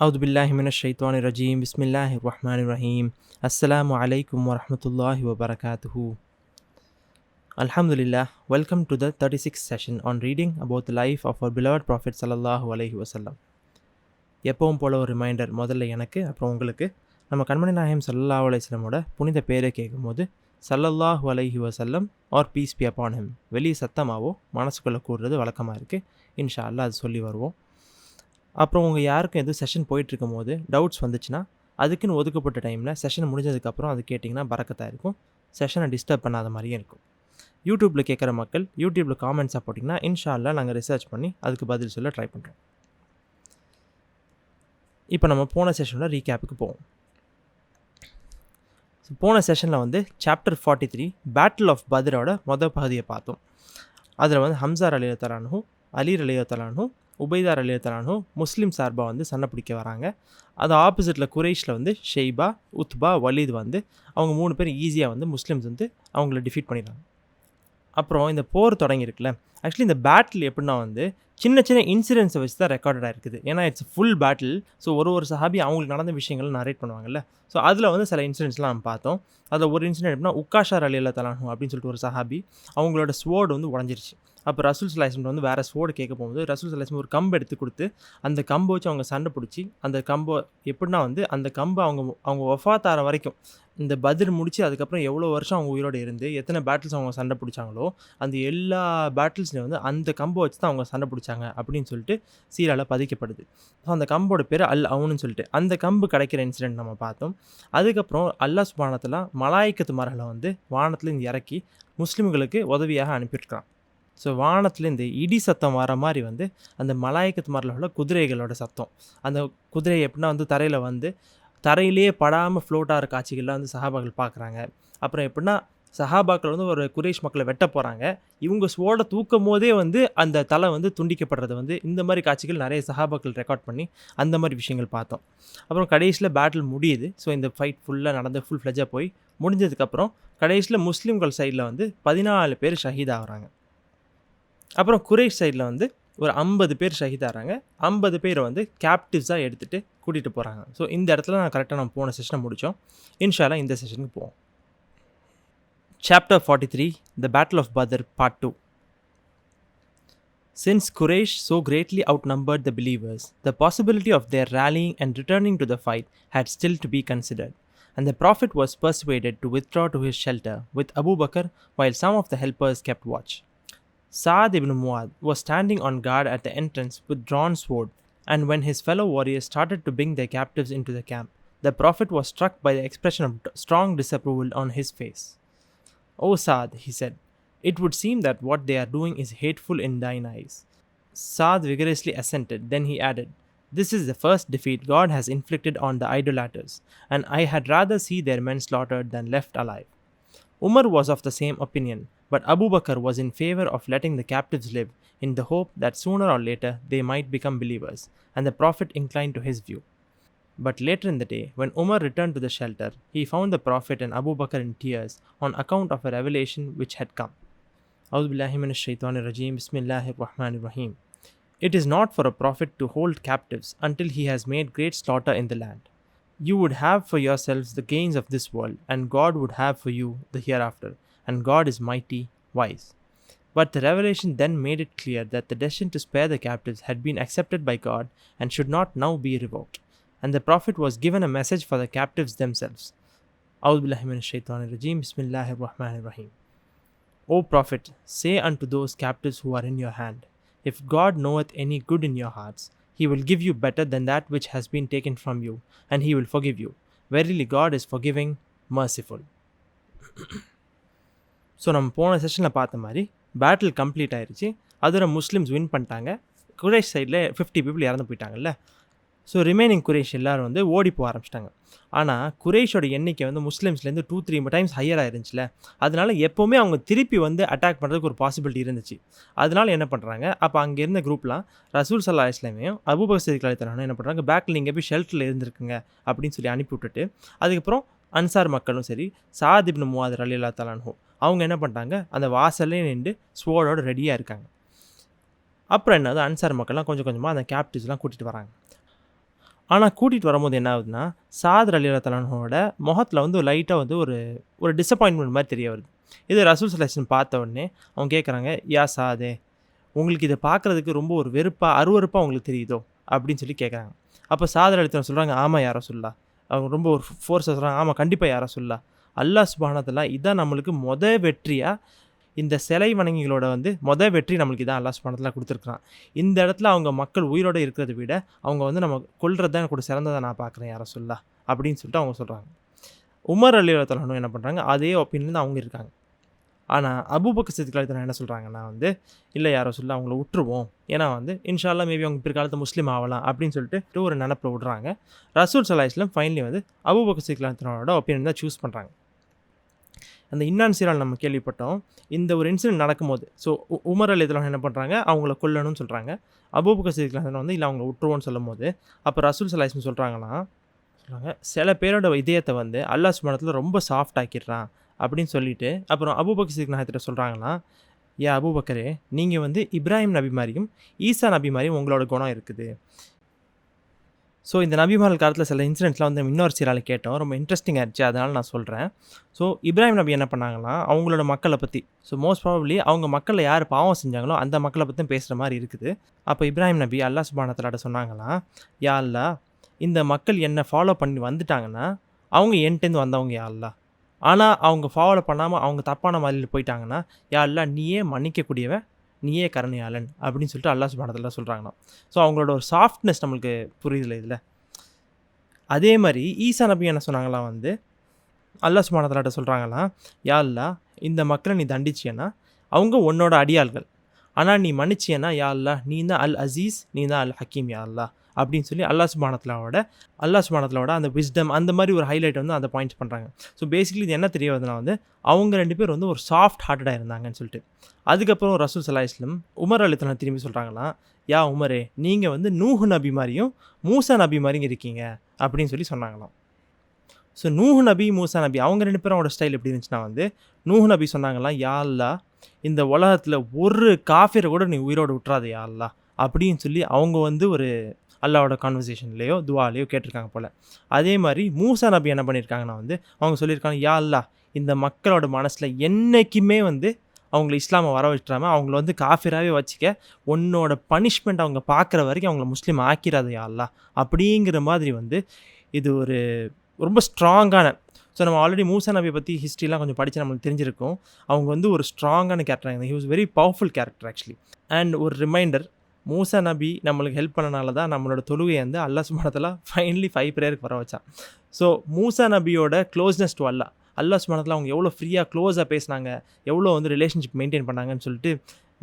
أعوذ بالله من الشيطان الرجيم بسم الله الرحمن الرحيم السلام عليكم ورحمة الله وبركاته. Alhamdulillah, welcome to the 36th session on reading about the life of our beloved Prophet sallallahu alaihi wasallam. எப்பவும் போல ஒரு reminder, முதல்ல எனக்கு அப்புறம் உங்களுக்கு. நம்ம கண்மணி நாயகம் ஸல்லல்லாஹு அலைஹி வஸல்லமோட புனித பேரை கேட்கும்போது ஸல்லல்லாஹு அலைஹி வஸல்லம் or peace be upon him வெளியே சத்தமாவோ மனசுக்குள்ளே கூடுறது வழக்கமாக இருக்குது. இன்ஷா அல்லாஹ் அது சொல்லி வருவோம். அப்புறம் உங்கள் யாருக்கும் எதுவும் செஷன் போயிட்டுருக்கும் போது டவுட்ஸ் வந்துச்சுன்னா அதுக்குன்னு ஒதுக்கப்பட்ட டைமில் செஷன் முடிஞ்சதுக்கப்புறம் அது கேட்டிங்கன்னா பரக்கத்தாக இருக்கும். செஷனை டிஸ்டர்ப் பண்ணாத மாதிரியும் இருக்கும். யூடியூப்பில் கேட்குற மக்கள் யூடியூப்பில் காமெண்ட்ஸாக போட்டிங்கன்னா இன்ஷா அல்லாஹ் நாங்கள் ரிசர்ச் பண்ணி அதுக்கு பதில் சொல்ல ட்ரை பண்ணுறோம். இப்போ நம்ம போன செஷனில் ரீகேப்புக்கு போவோம். போன செஷனில் சாப்டர் 43 பேட்டில் ஆஃப் பத்ரோட மொதல் பகுதியை பார்த்தோம். அதில் ஹம்சா ரலியல்லாஹு அன்ஹு, அலி ரலியல்லாஹு அன்ஹு, உபைதா ரலியல்லாஹு அன்ஹு முஸ்லீம் சார்பாக சண்டை பிடிக்க வராங்க. அது ஆப்போசிட்டில் குரைஷில் ஷெய்பா, உத்பா, வலீத் அவங்க 3 பேர் ஈஸியாக முஸ்லீம்ஸ் அவங்கள டிஃபீட் பண்ணிடுறாங்க. அப்புறம் இந்த போர் தொடங்கியிருக்குல்ல, ஆக்சுவலி இந்த பேட்டில் எப்படின்னா சின்ன சின்ன இன்சிடென்ட்ஸை வச்சு தான் ரெக்கார்டடாக இருக்குது. ஏன்னா இட்ஸ் ஃபுல் பேட்டில். ஸோ ஒரு சஹாபி அவங்களுக்கு நடந்த விஷயங்கள் நரேட் பண்ணுவாங்கல்ல. ஸோ அதில் சில இன்சிடென்ட்ஸ்லாம் நம்ம பார்த்தோம். அதில் ஒரு இன்சிடென்ட் எப்படின்னா உக்காஷா ரலியல்லாஹு அன்ஹு அப்படின்னு சொல்லிட்டு ஒரு சஹாபி, அவங்களோட ஸ்வோர்டு உடஞ்சிருச்சு. அப்போ ரசூல் ஸல்லல்லாஹு அலைஹி வஸல்லம் வேறு ஸ்வோர்டு கேட்க போகும்போது ரசூல் ஸல்லல்லாஹு அலைஹி வஸல்லம் ஒரு கம்பு எடுத்து கொடுத்து அந்த கம்பை வச்சு அவங்க சண்டை பிடிச்சி, அந்த கம்பை எப்படின்னா அந்த கம்பை அவங்க வஃபாத் ஆகிற வரைக்கும், இந்த பத்ர் முடித்து அதுக்கப்புறம் எவ்வளோ வருஷம் அவங்க உயிரோடு இருந்து எத்தனை பேட்டில்ஸ் அவங்க சண்டை பிடிச்சாங்களோ அந்த எல்லா பேட்டில்ஸ்லையும் அந்த கம்பை வச்சு தான் அவங்க சண்டை பிடிச்சாங்க அப்படின்னு சொல்லிட்டு சீரால பதிக்கப்படுது. ஸோ அந்த கம்போட பேர் அல் அவுன்னு சொல்லிட்டு அந்த கம்பு கிடைக்கிற இன்சிடென்ட் நம்ம பார்த்தோம். அதுக்கப்புறம் அல்லாஹ் சுப்ஹானஹு வ தஆலா மலாயிக்கத்து மரகளை வானத்துலேருந்து இறக்கி முஸ்லீம்களுக்கு உதவியாக அனுப்பியிருக்கிறான். ஸோ வானத்துலேருந்து இடி சத்தம் வர மாதிரி அந்த மலாயிக்கத்து மரலோட குதிரைகளோட சத்தம், அந்த குதிரை எப்படின்னா தரையில் தரையிலேயே படாமல் ஃப்ளோட் ஆகிற காட்சிகள்லாம் சஹாபாக்கள் பார்க்குறாங்க. அப்புறம் எப்படின்னா சஹாபாக்கள் ஒரு குரைஷ் மக்களை வெட்ட போகிறாங்க, இவங்க ஸ்வோர்டை தூக்கும் போதே அந்த தலை துண்டிக்கப்படுறது இந்த மாதிரி காட்சிகள் நிறைய சஹாபாக்கள் ரெக்கார்ட் பண்ணி அந்த மாதிரி விஷயங்கள் பார்த்தோம். அப்புறம் கடைசியில் பேட்டில் முடியுது. ஸோ இந்த ஃபைட் ஃபுல்லாக நடந்து ஃபுல் ஃப்ளெஜாக போய் முடிஞ்சதுக்கப்புறம் கடைசியில் முஸ்லீம்கள் சைடில் 14 பேர் ஷஹீத் ஆகிறாங்க. அப்புறம் குரைஷ் சைடில் ஒரு 50 பேர் ஷஹீதாகிறாங்க. 50 பேர் கேப்டிவ்ஸாக எடுத்துகிட்டு கூட்டிகிட்டு போகிறாங்க. ஸோ இந்த இடத்துல நான் கரெக்டாக நம்ம போன செஷனை முடித்தோம். இன்ஷா அல்லாஹ் இந்த செஷனுக்கு போவோம். Chapter 43 The Battle of Badr Part 2. Since Quraysh so greatly outnumbered the believers, the possibility of their rallying and returning to the fight had still to be considered, and the Prophet was persuaded to withdraw to his shelter with Abu Bakr while some of the helpers kept watch. Sa'd ibn Mu'adh was standing on guard at the entrance with drawn sword, and when his fellow warriors started to bring their captives into the camp, the Prophet was struck by the expression of strong disapproval on his face. "O Sa'd," he said, "it would seem that what they are doing is hateful in thine eyes." Sa'd vigorously assented. Then he added, "This is the first defeat God has inflicted on the idolaters, and I had rather see their men slaughtered than left alive." Umar was of the same opinion, but Abu Bakr was in favor of letting the captives live in the hope that sooner or later they might become believers, and the Prophet inclined to his view. But later in the day, when Umar returned to the shelter, he found the Prophet and Abu Bakr in tears on account of a revelation which had come. A'udhu billahi minash shaitanir rajim. Bismillahir rahmanir rahim. It is not for a prophet to hold captives until he has made great slaughter in the land. You would have for yourselves the gains of this world, and God would have for you the hereafter, and God is mighty, wise. But the revelation then made it clear that the decision to spare the captives had been accepted by God and should not now be revoked, and the Prophet was given a message for the captives themselves. A'udhu billahi minash shaitanir rajim. Bismillahir rahmanir rahim. O Prophet, say unto those captives who are in your hand, if God knoweth any good in your hearts, He will give you better than that which has been taken from you, and He will forgive you. Verily God is forgiving, merciful. So நம்ம போன செஷனில் பார்த்த மாதிரி battle complete ஆயிடுச்சு. அதோட Muslims win பண்ணிட்டாங்க. குரைஷ் சைடில் 50 people இறந்து போயிட்டாங்கல்ல. ஸோ ரிமைனிங் குரைஷ் எல்லோரும் ஓடி போக ஆரம்பிச்சிட்டாங்க. ஆனால் குரைஷோட எண்ணிக்கை முஸ்லீம்ஸ்லேருந்து 2-3 டைம்ஸ் ஹையராக இருந்துச்சுல. அதனால எப்போவுமே அவங்க திருப்பி அட்டாக் பண்ணுறதுக்கு ஒரு பாசிபிலிட்டி இருந்துச்சு. அதனால என்ன பண்ணுறாங்க, அப்போ அங்கே இருந்த குரூப்லாம் ரசூல் ஸல்லல்லாஹு அலைஹி வஸல்லம் அபூபக்கர் ஸித்திக் ரலியல்லாஹு அன்ஹு என்ன பண்ணுறாங்க, பேக்கில் நீங்கள் போய் ஷெல்டரில் இருந்திருக்குங்க அப்படின்னு சொல்லி அனுப்பி விட்டுட்டு, அதுக்கப்புறம் அன்சார் மக்களும் சரி சாத் இப்னு முஆத் ரலியல்லாஹு அன்ஹு அவங்க என்ன பண்ணிட்டாங்க, அந்த வாசல்லே நின்று ஸ்வோர்டோட ரெடியாக இருக்காங்க. அப்புறம் என்னது அன்சார் மக்கள்லாம் கொஞ்சம் கொஞ்சமாக அந்த கேப்டிவ்ஸ்லாம் கூட்டிகிட்டு வராங்க. ஆனால் கூட்டிகிட்டு வரும்போது என்ன ஆகுதுன்னா, சாத் ரலியல்லாஹு அன்ஹுவோட முகத்தில் வந்து லைட்டாக வந்து ஒரு டிசப்பாயின்மெண்ட் மாதிரி தெரிய வருது. இது ரசூல் ஸல்லல்லாஹு அலைஹி வஸல்லம் பார்த்த உடனே அவங்க கேட்குறாங்க, யா சாதே, உங்களுக்கு இதை பார்க்குறதுக்கு ரொம்ப ஒரு அருவருப்பாக உங்களுக்கு தெரியுதோ அப்படின்னு சொல்லி கேட்குறாங்க. அப்போ சாத் ரலியல்லாஹு அன்ஹு சொல்கிறாங்க, ஆமாம் யா ரசூலுல்லாஹ். அவங்க ரொம்ப ஒரு ஃபோர்ஸாக சொல்கிறாங்க, ஆமாம் கண்டிப்பாக யா ரசூலுல்லாஹ். அல்லாஹ் சுப்ஹானஹு வ தஆலா இதான் நம்மளுக்கு வெற்றியாக இந்த சிலை வணங்கிகளோட வந்து வெற்றி நம்மளுக்கு இதான் அல்லாஹ் சுப்ஹானஹு வ தஆலா கொடுத்துருக்கான். இந்த இடத்துல அவங்க மக்கள் உயிரோடு இருக்கிறத விட அவங்க வந்து நம்ம கொல்றது தான் கூட சிறந்ததை நான் பார்க்குறேன் யா ரசூலுல்லாஹ் அப்படின்னு சொல்லிட்டு அவங்க சொல்கிறாங்க. உமர் ரலியல்லாஹு அன்ஹு என்ன பண்ணுறாங்க, அதே ஒப்பீனியன் அவங்க இருக்காங்க. ஆனால் அபூபக்கர் சித்திக் ரலியல்லாஹு அன்ஹு என்ன சொல்கிறாங்கன்னா வந்து, இல்லை யா ரசூலுல்லாஹ் அவங்கள விட்டுருவோம், ஏன்னா வந்து இன்ஷா அல்லாஹ் மேபி அவங்க பிற்காலத்தில் முஸ்லீம் ஆகலாம் அப்படின்னு சொல்லிட்டு ஒரு நினப்பில் விடுறாங்க. ரசூல் ஸல்லல்லாஹு அலைஹி வஸல்லம் ஃபைனலி வந்து அபூபக்கர் சித்திக் ரலியல்லாஹு அன்ஹுவோட ஒப்பீனியன் தான் சூஸ் பண்ணுறாங்க. அந்த இன்னான் சீரால் நம்ம கேள்விப்பட்டோம். இந்த ஒரு இன்சிடென்ட் நடக்கும்போது உமர் ரலியல்லாஹு அன்ஹு என்ன பண்ணுறாங்க, அவங்கள கொல்லணும்னு சொல்கிறாங்க. அபூபக்கர் சித்திக் ரலியல்லாஹு அன்ஹு வந்து இல்லை அவங்கள விட்டுருவோன்னு சொல்லும்போது, அப்போ ரசூல் ஸல்லல்லாஹு அலைஹி வஸல்லம் சொல்கிறாங்க, சில பேரோட இதயத்தை வந்து அல்லாஹ் சுப்ஹானஹு வ தஆலா ரொம்ப சாஃப்ட் ஆக்கிடுறான் அப்படின்னு சொல்லிட்டு, அப்புறம் அபூபக்கர் சித்திக் ரலியல்லாஹு சொல்கிறாங்கன்னா, யா அபூபக்கரே, நீங்கள் வந்து இப்ராஹிம் நபி மாதிரியும் ஈசா நபி மாதிரியும் உங்களோட குணம் இருக்குது. ஸோ இந்த நபிமார்கள் காலத்தில் சில இன்சிடென்ட்ஸ்லாம் வந்து இன்னொரு சீரால் கேட்டோம், ரொம்ப இன்ட்ரெஸ்டிங்காக இருந்துச்சு, அதனால் நான் சொல்கிறேன். ஸோ இப்ராஹிம் நபி என்ன பண்ணாங்கன்னா, அவங்களோட மக்களை பற்றி, மோஸ்ட் ப்ராபப்லி அவங்க மக்களில் யார் பாவம் செஞ்சாங்களோ அந்த மக்களை பற்றி பேசுகிற மாதிரி இருக்குது. அப்போ இப்ராஹிம் நபி அல்லாஹ் சுப்ஹானஹு வ தஆலா சொன்னாங்களா, யா அல்லாஹ், இந்த மக்கள் என்னை ஃபாலோ பண்ணி வந்துட்டாங்கன்னா அவங்க என்கிட்டேருந்து வந்தவங்க யா அல்லாஹ். ஆனால் அவங்க ஃபாலோ பண்ணாமல் அவங்க தப்பான வழியில் போயிட்டாங்கன்னா, யா அல்லாஹ் நீயே மன்னிக்கக்கூடியவன், நீயே கருணையாளன் அப்படின்னு சொல்லிட்டு அல்லாஹ் சுப்ஹானஹு வ தஆலா சொல்கிறாங்களாம். ஸோ அவங்களோட ஒரு சாஃப்ட்னஸ் நம்மளுக்கு புரியுதுல இதில். அதே மாதிரி ஈசா நபி என்ன சொன்னாங்களாம் வந்து, அல்லாஹ் சுப்ஹானஹு வ தஆலா சொல்கிறாங்களாம், யா அல்லாஹ் இந்த மக்களை நீ தண்டிச்சியன்னா அவங்க உன்னோட அடியாள்கள், ஆனால் நீ மன்னிச்சியன்னா யா அல்லாஹ் நீ தான் அல் அசீஸ், நீ தான் அல் ஹக்கீம் யா அல்லாஹ் அப்படின்னு சொல்லி அல்லாஹ் சுப்ஹானஹு வ தஆலாவோட அந்த விஸ்டம் அந்த மாதிரி ஒரு ஹைலைட் வந்து அந்த பாயிண்ட்ஸ் பண்ணுறாங்க. ஸோ பேசிக்கலி இது என்ன தெரிய வருதுன்னா வந்து, அவங்க 2 பேர் வந்து ஒரு சாஃப்ட் ஹார்ட்டடாக இருந்தாங்கன்னு சொல்லிட்டு. அதுக்கப்புறம் ரசூல் ஸல்லல்லாஹு அலைஹி வஸல்லம் உமர் ரலியல்லாஹு அன்ஹு திரும்பி சொல்கிறாங்களாம், யா உமரே, நீங்கள் வந்து நூஹ் நபி மாதிரியும் மூசா நபி மாதிரியும் இருக்கீங்க அப்படின்னு சொல்லி சொன்னாங்களாம். ஸோ நூஹ் நபி, மூசா நபி அவங்க 2 பேரோட ஸ்டைல் எப்படி இருந்துச்சுன்னா வந்து, நூஹ் நபி சொன்னாங்களாம், யா அல்லாஹ் இந்த உலகத்தில் ஒரு காஃபிரை கூட நீ உயிரோடு விட்டுறாத யா அல்லாஹ் அப்படின்னு சொல்லி அவங்க வந்து ஒரு அல்லாவோட கான்வர்சேஷன்லேயோ துவாலேயோ கேட்டிருக்காங்க போல். அதே மாதிரி மூசா நபி என்ன பண்ணியிருக்காங்கன்னா வந்து, அவங்க சொல்லியிருக்காங்க, யா அல்லாஹ் இந்த மக்களோட மனசில் என்றைக்குமே வந்து அவங்கள இஸ்லாமை வர வச்சிடாமல் அவங்கள வந்து காஃபிராகவே வச்சுக்க, உன்னோட பனிஷ்மெண்ட் அவங்க பார்க்குற வரைக்கும் அவங்கள முஸ்லீம் ஆக்கிறாத யா அல்லாஹ் அப்படிங்கிற மாதிரி வந்து இது ஒரு ரொம்ப ஸ்ட்ராங்கான. ஸோ நம்ம ஆல்ரெடி மூசா நபியை பற்றி ஹிஸ்ட்ரிலாம் கொஞ்சம் படித்து நம்மளுக்கு தெரிஞ்சிருக்கும். அவங்க வந்து ஒரு ஸ்ட்ராங்கான character, he was very powerful character actually. And ஒரு ரிமைண்டர், மூசா நபி நம்மளுக்கு ஹெல்ப் பண்ணனால தான் நம்மளோட தொழுகையை வந்து அல்லாஹ் சுப்ஹானஹு வ தஆலா ஃபைனலி 5 ப்ரேயருக்கு வர வச்சான். ஸோ மூசா நபியோட க்ளோஸ்னஸ் டு அல்லாஹ் சுப்ஹானஹு வ தஆலா அவங்க எவ்வளோ ஃப்ரீயாக க்ளோஸாக பேசினாங்க, எவ்வளோ வந்து ரிலேஷன்ஷிப் மெயின்டைன் பண்ணாங்கன்னு சொல்லிட்டு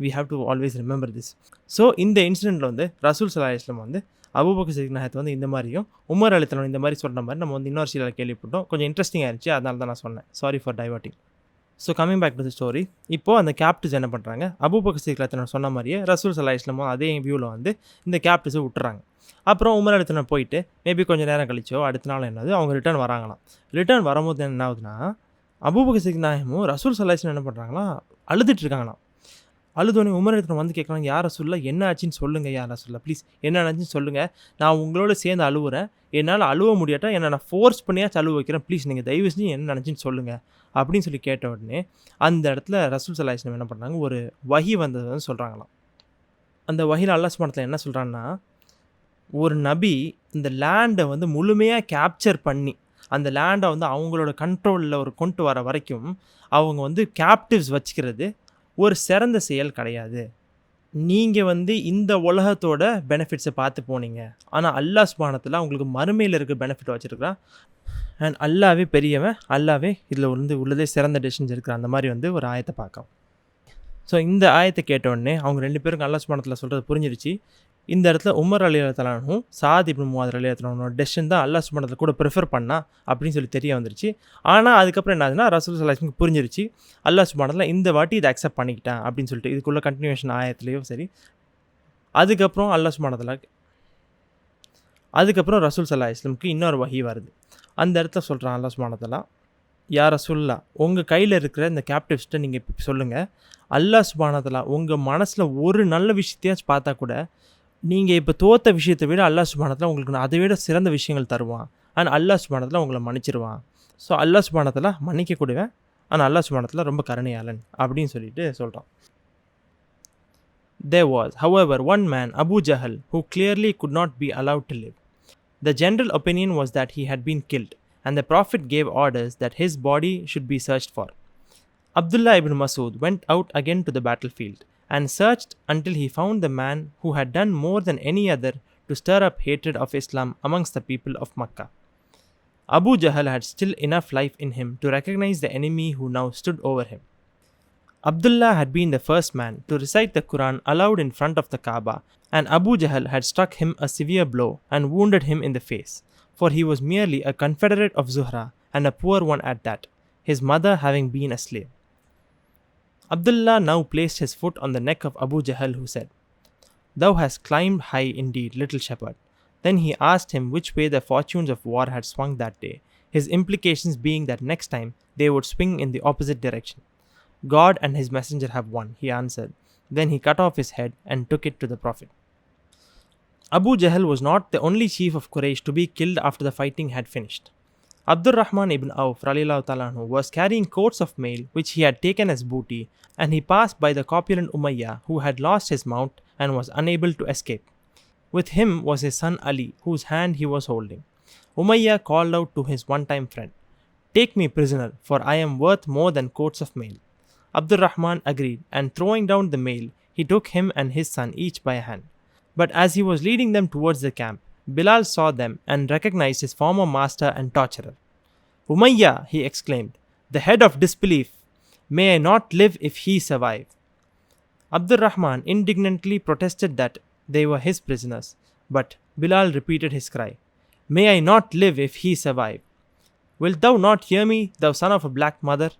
we have to always remember this. So இந்த இன்சிடென்ட்டில் வந்து ரசூல் ஸல்லல்லாஹு அலைஹி வஸல்லம் வந்து அபூபக்கர் சித்திக் ரலியல்லாஹு வந்து இந்த மாதிரியும் உமர் ரலியல்லாஹு அன்ஹு இந்த மாதிரி சொல்கிற மாதிரி நம்ம வந்து இன்னொரு சீரியல் கேள்விப்பட்டோம். கொஞ்சம் இன்ட்ரெஸ்டிங்காக இருந்துச்சு, அதனால தான் நான் சொன்னேன். Sorry for diverting. So coming back to the story. இப்போது அந்த கேப்டிவ்ஸ் என்ன பண்ணுறாங்க, அபூபக்கர் சித்திக் ரலியல்லாஹு அன்ஹு சொன்ன மாதிரியே ரசூல் ஸல்லல்லாஹு அலைஹி வஸல்லம் அதே வியூவில் வந்து இந்த கேப்டிவ்ஸை விட்டுறாங்க. அப்புறம் உமர் ரலியல்லாஹு அன்ஹு போயிட்டு மேபி கொஞ்சம் நேரம் கழிச்சோ அடுத்த நாள் என்னது அவங்க ரிட்டர்ன் வராங்களாம். ரிட்டர்ன் வரும்போது என்ன ஆகுதுன்னா, அபூபக்கர் சித்திக் நாயகமும் ரசூல் ஸல்லல்லாஹு அலைஹி வஸல்லம் என்ன பண்ணுறாங்களாம், அழுதுட்டு இருக்காங்களாம். அழுதோடனே உமர் ரலியல்லாஹு வந்து கேட்குறாங்க, யார் ரசூலுல்லாஹ் என்ன ஆச்சுன்னு சொல்லுங்கள், யார் ரசூலுல்லாஹ் ப்ளீஸ் என்ன ஆச்சுன்னு சொல்லுங்கள், நான் உங்களோட சேர்ந்து அழுவுறேன், என்னால் அழுவ முடியாட்டா என்னை நான் ஃபோர்ஸ் பண்ணியாச்சும் அழுவ வைக்கிறேன், ப்ளீஸ் நீங்கள் தயவு செஞ்சு என்ன நினச்சின்னு சொல்லுங்கள் அப்படின்னு சொல்லி கேட்ட உடனே அந்த இடத்துல ரசூல் ஸல்லல்லாஹு அலைஹி வஸல்லம் என்ன பண்ணாங்க, ஒரு வஹி வந்ததுன்னு சொல்கிறாங்களாம். அந்த வஹியில் அல்லாஹ் சுப்ஹானஹு வ தஆலா என்ன சொல்கிறான்னா, ஒரு நபி இந்த லேண்டை வந்து முழுமையாக கேப்சர் பண்ணி அந்த லேண்டை வந்து அவங்களோட கண்ட்ரோலில் கொண்டு வர வரைக்கும் அவங்க வந்து கேப்டிவ்ஸ் வச்சுக்கிறது ஒரு சிறந்த செயல் கிடையாது. நீங்கள் வந்து இந்த உலகத்தோட பெனிஃபிட்ஸை பார்த்து போனீங்க, ஆனால் அல்லாஹ் சுப்ஹானஹு வ தஆலா உங்களுக்கு மறுமையில் இருக்க பெனிஃபிட் வச்சுருக்கிறான். அண்ட் அல்லாவே பெரியவன், அல்லாவே இதில் வந்து உள்ளதே சிறந்த டெசிஷன்ஸ் இருக்கிற அந்த மாதிரி வந்து ஒரு ஆயத்தை பார்க்கலாம். ஸோ இந்த ஆயத்தை கேட்டவுடனே அவங்க 2 பேருக்கும் அல்லாஹ் சுப்ஹானஹு வ தஆலா சொல்கிறது புரிஞ்சிருச்சு. இந்த இடத்துல உமர் ரலியல்லாஹு அன்ஹு சாத் இப்னு முஆத் ரலியல்லாஹு அன்ஹுவோட டெசிஷன் தான் அல்லாஹ் சுப்ஹானஹு வ தஆலா கூட ப்ரிஃபர் பண்ணா அப்படின்னு சொல்லி தெரிய வந்துருச்சு. ஆனால் அதுக்கப்புறம் என்ன ஆகுதுன்னா, ரசூல் ஸல்லல்லாஹு அலைஹி வஸல்லம் புரிஞ்சிருச்சு, அல்லாஹ் சுப்ஹானஹு வ தஆலா இந்த வாட்டி இதை அக்செப்ட் பண்ணிக்கிட்டான் அப்படின்னு சொல்லிட்டு. இதுக்குள்ள கண்டினியூஷன் ஆயத்துலேயும் சரி. அதுக்கப்புறம் அல்லாஹ் சுப்ஹானஹு வ தஆலா அதுக்கப்புறம் ரசூல் ஸல்லல்லாஹு அலைஹி வஸல்லம்க்கு இன்னொரு வஹி வருது. அந்த இடத்துல சொல்கிறான் அல்லாஹ் சுப்ஹானஹு வ தஆலா, யா ரசூலுல்லாஹ் உங்கள் கையில் இருக்கிற இந்த கேப்டிவ்ஸ்ட்டை நீங்கள் சொல்லுங்கள், அல்லாஹ் சுப்ஹானஹு வ தஆலா உங்கள் மனசில் ஒரு நல்ல விஷயத்தையாச்சும் பார்த்தா கூட நீங்கள் இப்போ தோத்த விஷயத்தை விட அல்லாஹ் சுப்ஹானஹு வ தஆலா உங்களுக்கு நான் அதை விட சிறந்த விஷயங்கள் தருவான். அண்ட் அல்லாஹ் சுப்ஹானஹு வ தஆலா உங்களை மன்னிச்சிருவான். ஸோ அல்லாஹ் சுப்ஹானஹு வ தஆலா மன்னிக்கக்கூடியவன், ஆனால் அல்லாஹ் சுப்ஹானஹு வ தஆலா ரொம்ப கருணையாளன் அப்படின்னு சொல்லிட்டு சொல்கிறான். There was, however, one man, Abu Jahl, who clearly could not be allowed to live. The general opinion was that he had been killed, and the Prophet gave orders that his body should be searched for. Abdullah ibn Masud went out again to the battlefield and searched until he found the man who had done more than any other to stir up hatred of Islam amongst the people of Makkah. Abu Jahl had still enough life in him to recognize the enemy who now stood over him. Abdullah had been the first man to recite the Quran aloud in front of the Kaaba, and Abu Jahl had struck him a severe blow and wounded him in the face, for he was merely a confederate of Zuhra, and a poor one at that, his mother having been a slave. Abdullah now placed his foot on the neck of Abu Jahl, who said, "Thou hast climbed high indeed, little shepherd." Then he asked him which way the fortunes of war had swung that day, his implications being that next time they would swing in the opposite direction. "God and his messenger have won," he answered. Then he cut off his head and took it to the Prophet. Abu Jahl was not the only chief of Quraysh to be killed after the fighting had finished. Abdurrahman ibn Auf was carrying coats of mail which he had taken as booty, and he passed by the corpulent Umayyah, who had lost his mount and was unable to escape. With him was his son Ali, whose hand he was holding. Umayyah called out to his one-time friend, "Take me prisoner, for I am worth more than coats of mail." Abdurrahman agreed, and throwing down the mail, he took him and his son each by a hand. But as he was leading them towards the camp, Bilal saw them and recognized his former master and torturer. "Umayyah," he exclaimed, "the head of disbelief, may I not live if he survive." Abdurrahman indignantly protested that they were his prisoners, but Bilal repeated his cry, "May I not live if he survive." "Wilt thou not hear me, thou son of a black mother?"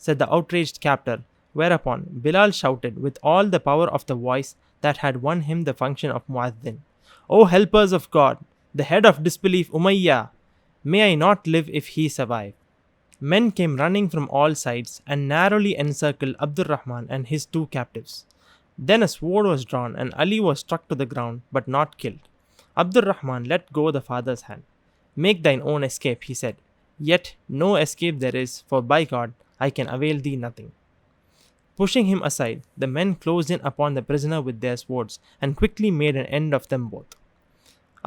said the outraged captor, whereupon Bilal shouted with all the power of the voice that had won him the function of Muaddin, "O helpers of God, the head of disbelief Umayyah, may I not live if he survive." Men came running from all sides and narrowly encircled Abdurrahman and his two captives. Then a sword was drawn and Ali was struck to the ground but not killed. Abdurrahman let go the father's hand. "Make thine own escape," he said. "Yet no escape there is, for by God, I can avail thee nothing." Pushing him aside, the men closed in upon the prisoner with their swords and quickly made an end of them both.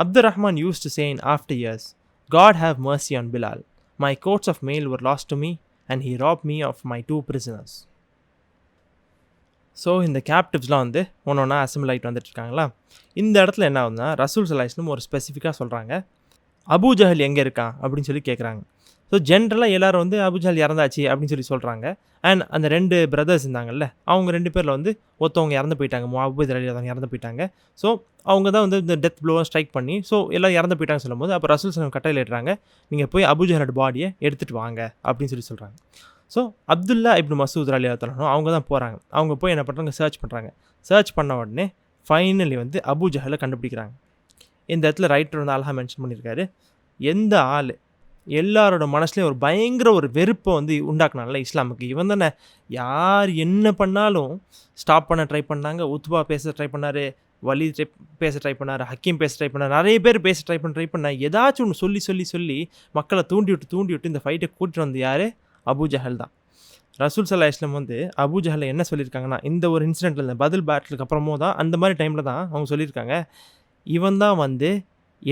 Abdurrahman used to say in after years, "God have mercy on Bilal. My coats of mail were lost to me, and he robbed me of my two prisoners." So இந்த கேப்டிவ்ஸ்லாம் வந்து ஒன்றா assemble ஆகிட்டு வந்துட்டு இருக்காங்களா. இந்த இடத்துல என்ன ஆகுதுன்னா, ரசூல் ஸல்லல்லாஹு அலைஹி வஸல்லம் ஒரு ஸ்பெசிஃபிக்காக சொல்கிறாங்க, அபூ ஜஹல் எங்கே இருக்கான் அப்படின்னு சொல்லி கேட்குறாங்க. ஸோ ஜென்ரலாக எல்லோரும் வந்து அபூ ஜஹல் இறந்தாச்சு அப்படின்னு சொல்லி சொல்கிறாங்க. அண்ட் அந்த 2 பிரதர்ஸ் இருந்தாங்கல்ல, அவங்க 2 பேரில் வந்து ஒருத்தவங்க இறந்து போயிட்டாங்க, உபைதா ரலியல்லாஹு இறந்து போயிட்டாங்க. ஸோ அவங்க தான் வந்து இந்த டெத் ப்ளோவை ஸ்ட்ரைக் பண்ணி ஸோ எல்லாம் இறந்து போயிட்டாங்கன்னு சொல்லும்போது, அப்போ ரசூல் ஸல்லல்லாஹு அலைஹி வஸல்லம் கட்டளையிடுறாங்க, நீங்கள் போய் அபூ ஜஹலோட பாடியை எடுத்துகிட்டு வாங்க அப்படின்னு சொல்லி சொல்கிறாங்க. ஸோ அப்துல்லா இப்னு மசூத் ரலியல்லாஹு அன்ஹு அவங்க தான் போகிறாங்க. அவங்க போய் என்ன பண்ணுறாங்க, சர்ச் பண்ணுறாங்க. சர்ச் பண்ண உடனே ஃபைனலி வந்து அபூ ஜஹலை கண்டுபிடிக்கிறாங்க. இந்த இடத்துல ரைட்டர் வந்து அழகாக மென்ஷன் பண்ணியிருக்காரு, எந்த ஆள் எல்லாரோட மனசுலேயும் ஒரு பயங்கர ஒரு வெறுப்பை வந்து உண்டாக்குனால இஸ்லாமுக்கு, இவன் தானே யார் என்ன பண்ணாலும் ஸ்டாப் பண்ண ட்ரை பண்ணாங்க. உத்பா பேச ட்ரை பண்ணார், வலி பேச ட்ரை பண்ணார், ஹக்கீம் பேச ட்ரை பண்ணார், நிறைய பேர் பேச ட்ரை பண்ணார். ஏதாச்சும் ஒன்று சொல்லி மக்களை தூண்டி விட்டு இந்த ஃபைட்டை கூட்டிட்டு வந்து யார், அபூ ஜஹல் தான். ரசூல் ஸல்லல்லாஹு அலைஹி வஸல்லம் வந்து அபூ ஜஹலை என்ன சொல்லியிருக்காங்கன்னா, இந்த ஒரு இன்சிடென்ட்டில் இந்த பதில் பேட்டிலுக்கு அப்புறமோ தான் அந்த மாதிரி டைமில் தான் அவங்க சொல்லியிருக்காங்க, இவன் தான் வந்து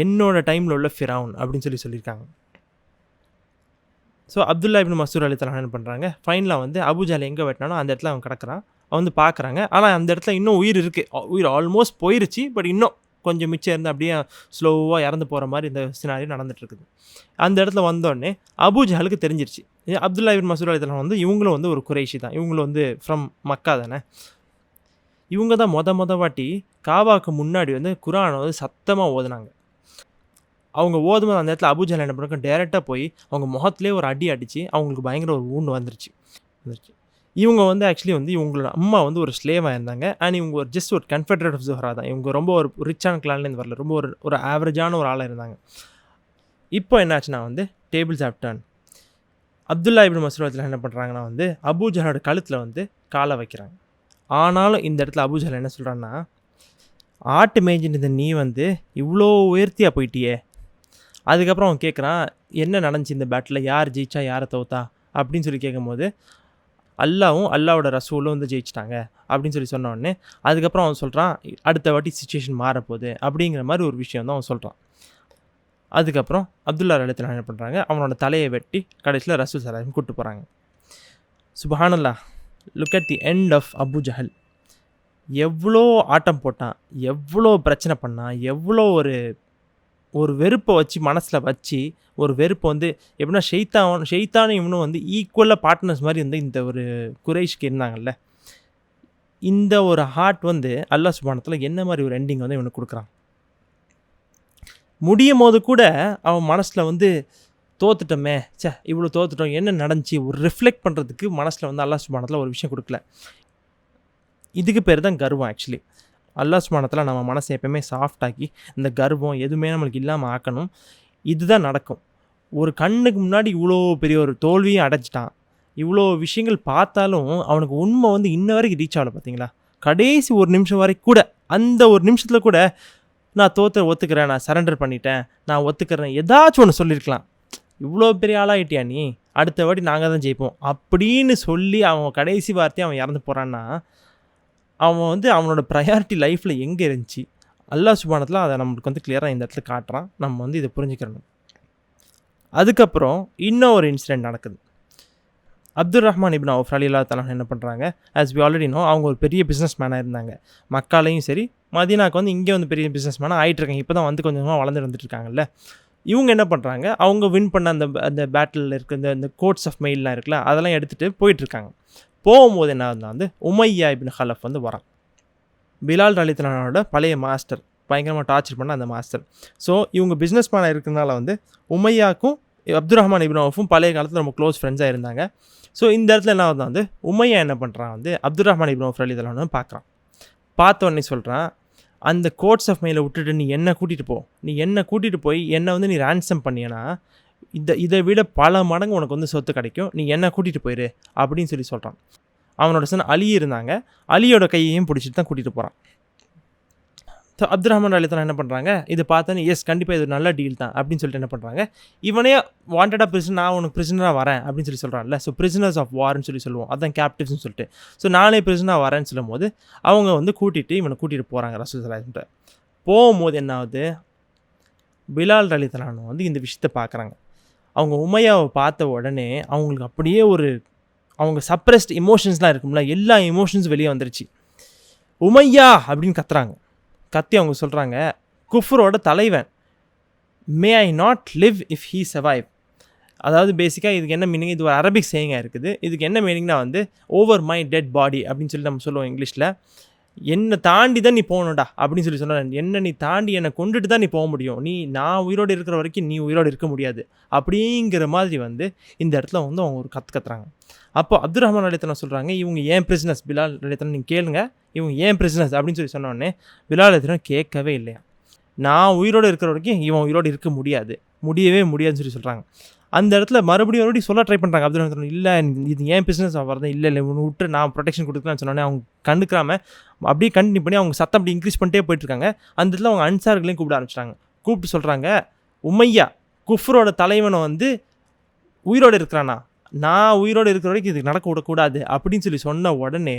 என்னோட டைமில் உள்ள ஃபிரௌன் அப்படின்னு சொல்லியிருக்காங்க. ஸோ அப்துல்லா இப்னு மசூத் ரலியல்லாஹு அன்ஹு என்ன பண்ணுறாங்க, ஃபைனலாக வந்து அபூ ஜஹல் எங்கே வெட்டினாலும் அந்த இடத்துல அவன் கிடக்கிறான். அவன் வந்து பார்க்குறாங்க, ஆனால் அந்த இடத்துல இன்னும் உயிர் இருக்குது, உயிர் ஆல்மோஸ்ட் போயிருச்சு, பட் இன்னும் கொஞ்சம் மிச்சம் இருந்து அப்படியே ஸ்லோவாக இறந்து போகிற மாதிரி இந்த சினாரியோ நடந்துகிட்ருக்குது. அந்த இடத்துல வந்தோடனே அபூ ஜஹலுக்கு தெரிஞ்சிருச்சு, அப்துல்லா இப்னு மசூத் ரலியல்லாஹு அன்ஹு வந்து இவங்களும் வந்து ஒரு குறைஷி தான், இவங்களும் வந்து ஃப்ரம் மக்கா தானே. இவங்க தான் மொத வாட்டி காபாவுக்கு முன்னாடி வந்து குர்ஆனை வந்து சத்தமாக ஓதுனாங்க. அவங்க ஓதும்போது அந்த இடத்துல அபூ ஜஹல் என்ன பண்ணுறாங்க, டேரெக்டாக போய் அவங்க முகத்துலேயே ஒரு அடி அடித்து அவங்களுக்கு பயங்கர ஒரு ஊண்டு வந்துருச்சு. இவங்க வந்து ஆக்சுவலி வந்து இவங்களோட அம்மா வந்து ஒரு ஸ்லேவாக இருந்தாங்க. அண்ட் இவங்க ஒரு ஜஸ்ட் ஒரு கன்ஃபெடரேட் ஆஃப் ஜுஹ்ரா தான். இவங்க ரொம்ப ஒரு ரிச்சான கிளான்லேருந்து வரல, ரொம்ப ஒரு ஆவரேஜான ஒரு ஆளாக இருந்தாங்க. இப்போ என்னாச்சுன்னா வந்து டேபிள்ஸ் ஹேவ் டர்ன். அப்துல்லா இப்னு மசூத் ரலியல்லாஹு அன்ஹு என்ன பண்ணுறாங்கன்னா வந்து அபூ ஜஹலோட கழுத்தில் வந்து காலை வைக்கிறாங்க. ஆனாலும் இந்த இடத்துல அபூ ஜஹல் என்ன சொல்கிறான்னா, ஆட்டு மேய்ஞ்சிட்டு இருந்த நீ வந்து இவ்வளோ உயர்த்தியாக போயிட்டியே. அதுக்கப்புறம் அவன் கேட்குறான், என்ன நடந்துச்சு இந்த பேட்டில், யார் ஜெயிச்சா யாரை தோத்தா அப்படின்னு சொல்லி கேட்கும்போது, அல்லாவும் அல்லாவோட ரசூலும் வந்து ஜெயிச்சிட்டாங்க அப்படின்னு சொல்லி சொன்ன உடனே அதுக்கப்புறம் அவன் சொல்கிறான், அடுத்த வாட்டி சிச்சுவேஷன் மாறப்போகுது அப்படிங்கிற மாதிரி ஒரு விஷயம் தான் அவன் சொல்கிறான். அதுக்கப்புறம் அப்துல்லா ரலியல்லாஹு என்ன பண்ணுறாங்க, அவனோட தலையை வெட்டி கடைசியில் ரசூல் ஸல்லல்லாஹு அலைஹி கூப்பிட்டு போகிறாங்க. சுப்ஹானல்லாஹ், look at the end of Abu Jahl. எவ்வளோ ஆட்டம் போட்டான், எவ்வளோ பிரச்சனை பண்ணான், எவ்வளோ ஒரு வெறுப்பை வச்சு மனசில் வச்சு, ஒரு வெறுப்பை வந்து எப்படின்னா ஷெய்தானும் இவனும் வந்து ஈக்குவலாக பார்ட்னர்ஸ் மாதிரி வந்து இந்த ஒரு குரைஷ்க்கு இருந்தாங்கல்ல. இந்த ஒரு ஹார்ட் வந்து அல்லாஹ் சுப்ஹானஹு வ தஆலா என்ன மாதிரி ஒரு எண்டிங் வந்து இவனுக்கு கொடுக்குறான். முடியும் போது கூட அவன் மனசில் வந்து தோத்துட்டோமே, இவ்வளோ தோத்துட்டோம், என்ன நடந்துச்சு, ஒரு ரிஃப்ளெக்ட் பண்ணுறதுக்கு மனசில் வந்து அல்லாஹ் சுப்ஹானஹு வ தஆலா ஒரு விஷயம் கொடுக்கல. இதுக்கு பேர் தான் கர்வம். ஆக்சுவலி அல்லாஹ் சுப்ஹானஹு வ தஆலா நம்ம மனசை எப்போயுமே சாஃப்டாக்கி இந்த கர்வம் எதுவுமே நம்மளுக்கு இல்லாமல் ஆக்கணும். இதுதான் நடக்கும். ஒரு கண்ணுக்கு முன்னாடி இவ்வளோ பெரிய ஒரு தோல்வியும் அடைச்சிட்டான், இவ்வளோ விஷயங்கள் பார்த்தாலும் அவனுக்கு உண்மை வந்து இன்ன வரைக்கும் ரீச் ஆகலை. பார்த்தீங்களா, கடைசி ஒரு நிமிஷம் வரைக்கும் கூட, அந்த ஒரு நிமிஷத்தில் கூட நான் ஒத்துக்கிறேன், நான் சரண்டர் பண்ணிட்டேன், நான் ஒத்துக்கிறேன், ஏதாச்சும் ஒன்று சொல்லியிருக்கலாம். இவ்வளோ பெரிய ஆளாகிட்டியா நீ, அடுத்த வாட்டி நாங்கள் தான் ஜெயிப்போம் அப்படின்னு சொல்லி அவன் கடைசி வார்த்தையை அவன் இறந்து போகிறான்னா, அவன் வந்து அவனோட ப்ரையாரிட்டி லைஃப்பில் எங்கே இருந்துச்சு. அல்லாஹ் சுப்ஹானஹு வ தஆலா அதை நம்மளுக்கு வந்து கிளியராக இந்த இடத்துல காட்டுறான். நம்ம வந்து இதை புரிஞ்சுக்கிறணும். அதுக்கப்புறம் இன்னும் ஒரு இன்சிடென்ட் நடக்குது. அப்துல் ரஹ்மான் இப்னு அவுஃப் ரலியல்லாஹு தஆலா என்ன பண்ணுறாங்க, ஆஸ் வி ஆல்ரெடி நோ, அவங்க ஒரு பெரிய பிஸ்னஸ் மேனாக இருந்தாங்க. மக்காலையும் சரி, மதீனாவுக்கு வந்து இங்கே வந்து பெரிய பிஸ்னஸ் மேனாக ஆகிட்டுருக்காங்க. இப்போ தான் வந்து கொஞ்சமாக வளர்ந்து வந்துட்டுருக்காங்கல்ல. இவங்க என்ன பண்ணுறாங்க, அவங்க வின் பண்ண அந்த பேட்டில் இருக்க இந்த கோட்ஸ் ஆஃப் மெயில்லாம் இருக்குல்ல, அதெல்லாம் எடுத்துகிட்டு போயிட்டுருக்காங்க. போகும்போது என்ன வந்து உமையா இப்னு ஹலஃப் வந்து வரான். பிலால் ரலியல்லாஹு பழைய மாஸ்டர், பயங்கரமாக டார்ச்சர் பண்ண அந்த மாஸ்டர். ஸோ இவங்க பிஸ்னஸ் மேனாக இருக்கிறதுனால வந்து உமையாக்கும் அப்துல் ரஹ்மான் இப்னு அவுஃபும் பழைய காலத்தில் ரொம்ப க்ளோஸ் ஃப்ரெண்ட்ஸாக இருந்தாங்க. ஸோ இந்த இடத்துல என்ன வந்து உமையா என்ன பண்ணுறான், வந்து அப்துல் ரஹ்மான் இப்னு அவுஃப் ரலியல்லாஹு பார்க்குறான். பார்த்த உடனே சொல்கிறான், அந்த கோட்ஸ் ஆஃப் மெயிலை விட்டுட்டு நீ என்னை கூட்டிகிட்டு போ, நீ என்னை கூட்டிகிட்டு போய் என்னை வந்து நீ ரேன்சம் பண்ணியனா இதை விட பல மடங்கு உனக்கு வந்து சொத்து கிடைக்கும், நீ என்னை கூட்டிகிட்டு போயிரு அப்படின்னு சொல்லி சொல்கிறான். அவனோட சன் அலி இருந்தாங்க, அலியோட கையையும் பிடிச்சிட்டு தான் கூட்டிகிட்டு போகிறான். ஸோ அப்துல் ரஹ்மான் ரலியல்லாஹு என்ன பண்ணுறாங்க, இது பார்த்தோன்னே எஸ் கண்டிப்பாக இது ஒரு நல்ல டீல் தான் அப்படின்னு சொல்லிட்டு என்ன பண்ணுறாங்க, இவனே வாண்டடாக பிரிசன், நான் உனக்கு பிரிசனராக வரேன் அப்படின்னு சொல்லி சொல்கிறான்ல. ஸோ பிரிசனர்ஸ் ஆஃப் வார்ன்னு சொல்லி சொல்லுவோம், அதான் கேப்டிவ்ஸ்னு சொல்லிட்டு. ஸோ நானே பிரிசனாக வரேன்னு சொல்லும் போது அவங்க வந்து இவனை கூட்டிகிட்டு போகிறாங்க ரசூல் ஸல்லல்லாஹு அலைஹி வஸல்லம். போகும்போது என்ன ஆகுது, பிலால் ரலியல்லாஹு வந்து இந்த விஷயத்தை பார்க்குறாங்க. அவங்க உமையாவை பார்த்த உடனே அவங்களுக்கு அப்படியே அவங்க சப்ரெஸ்ட் எமோஷன்ஸ்லாம் இருக்கும்ல, எல்லா எமோஷன்ஸும் வெளியே வந்துருச்சு. உமையா அப்படின்னு கத்தி அவங்க சொல்கிறாங்க, குஃப்ரோட தலைவன், may I not live if he survive. அதாவது பேசிக்காக இதுக்கு என்ன மீனிங், இது ஒரு அரபிக் சேயிங்காக இருக்குது. இதுக்கு என்ன மீனிங்னா வந்து ஓவர் மை டெட் பாடி அப்படின்னு சொல்லி நம்ம சொல்லுவோம் இங்கிலீஷில். என்னை தாண்டி தான் நீ போகணும்டா அப்படின்னு சொல்லி சொன்ன, என்ன நீ தாண்டி என்னை கொண்டுட்டு தான் நீ போக முடியும், நான் உயிரோடு இருக்கிற வரைக்கும் நீ உயிரோடு இருக்க முடியாது அப்படிங்கிற மாதிரி வந்து இந்த இடத்துல வந்து அவங்க ஒரு கத்துறாங்க. அப்போ அப்துல் ரஹ்மான் ரலியல்லாஹு சொல்கிறாங்க, இவங்க ஏன் பிரிசனஸ், பிலால் ரலியல்லாஹு நீங்கள் கேளுங்க, இவங்க ஏன் பிரிசனஸ் அப்படின்னு சொல்லி சொன்னோடனே பிலால் ரலியல்லாஹு கேட்கவே இல்லையா. நான் உயிரோடு இருக்கிற வரைக்கும் இவன் உயிரோடு இருக்க முடியவே முடியாதுன்னு சொல்லி சொல்கிறாங்க. அந்த இடத்துல மறுபடியும் சொல்ல ட்ரை பண்ணுறாங்க அப்துல் ரஹ்மான், இல்லை இது ஏன் பிஸ்னஸ் வரது, இல்லை இவனு விட்டு நான் ப்ரொடெக்ஷன் கொடுக்கலான்னு சொன்னோன்னே அவங்க கண்டுக்காமல் அப்படியே கண்டினியூ பண்ணி அவங்க சத்தம் அப்படி இன்க்ரீஸ் பண்ணிட்டே போயிட்டுருக்காங்க. அந்த இடத்துல அவங்க அன்சார்களையும் கூப்பிட ஆரம்பிச்சிட்டாங்க. கூப்பிட்டு சொல்கிறாங்க, உமையா குஃப்ரோட தலைவனை வந்து உயிரோடு இருக்கிறானா, நான் உயிரோடு இருக்கிற வரைக்கும் இதுக்கு நடக்க விடக்கூடாது அப்படின்னு சொல்லி சொன்ன உடனே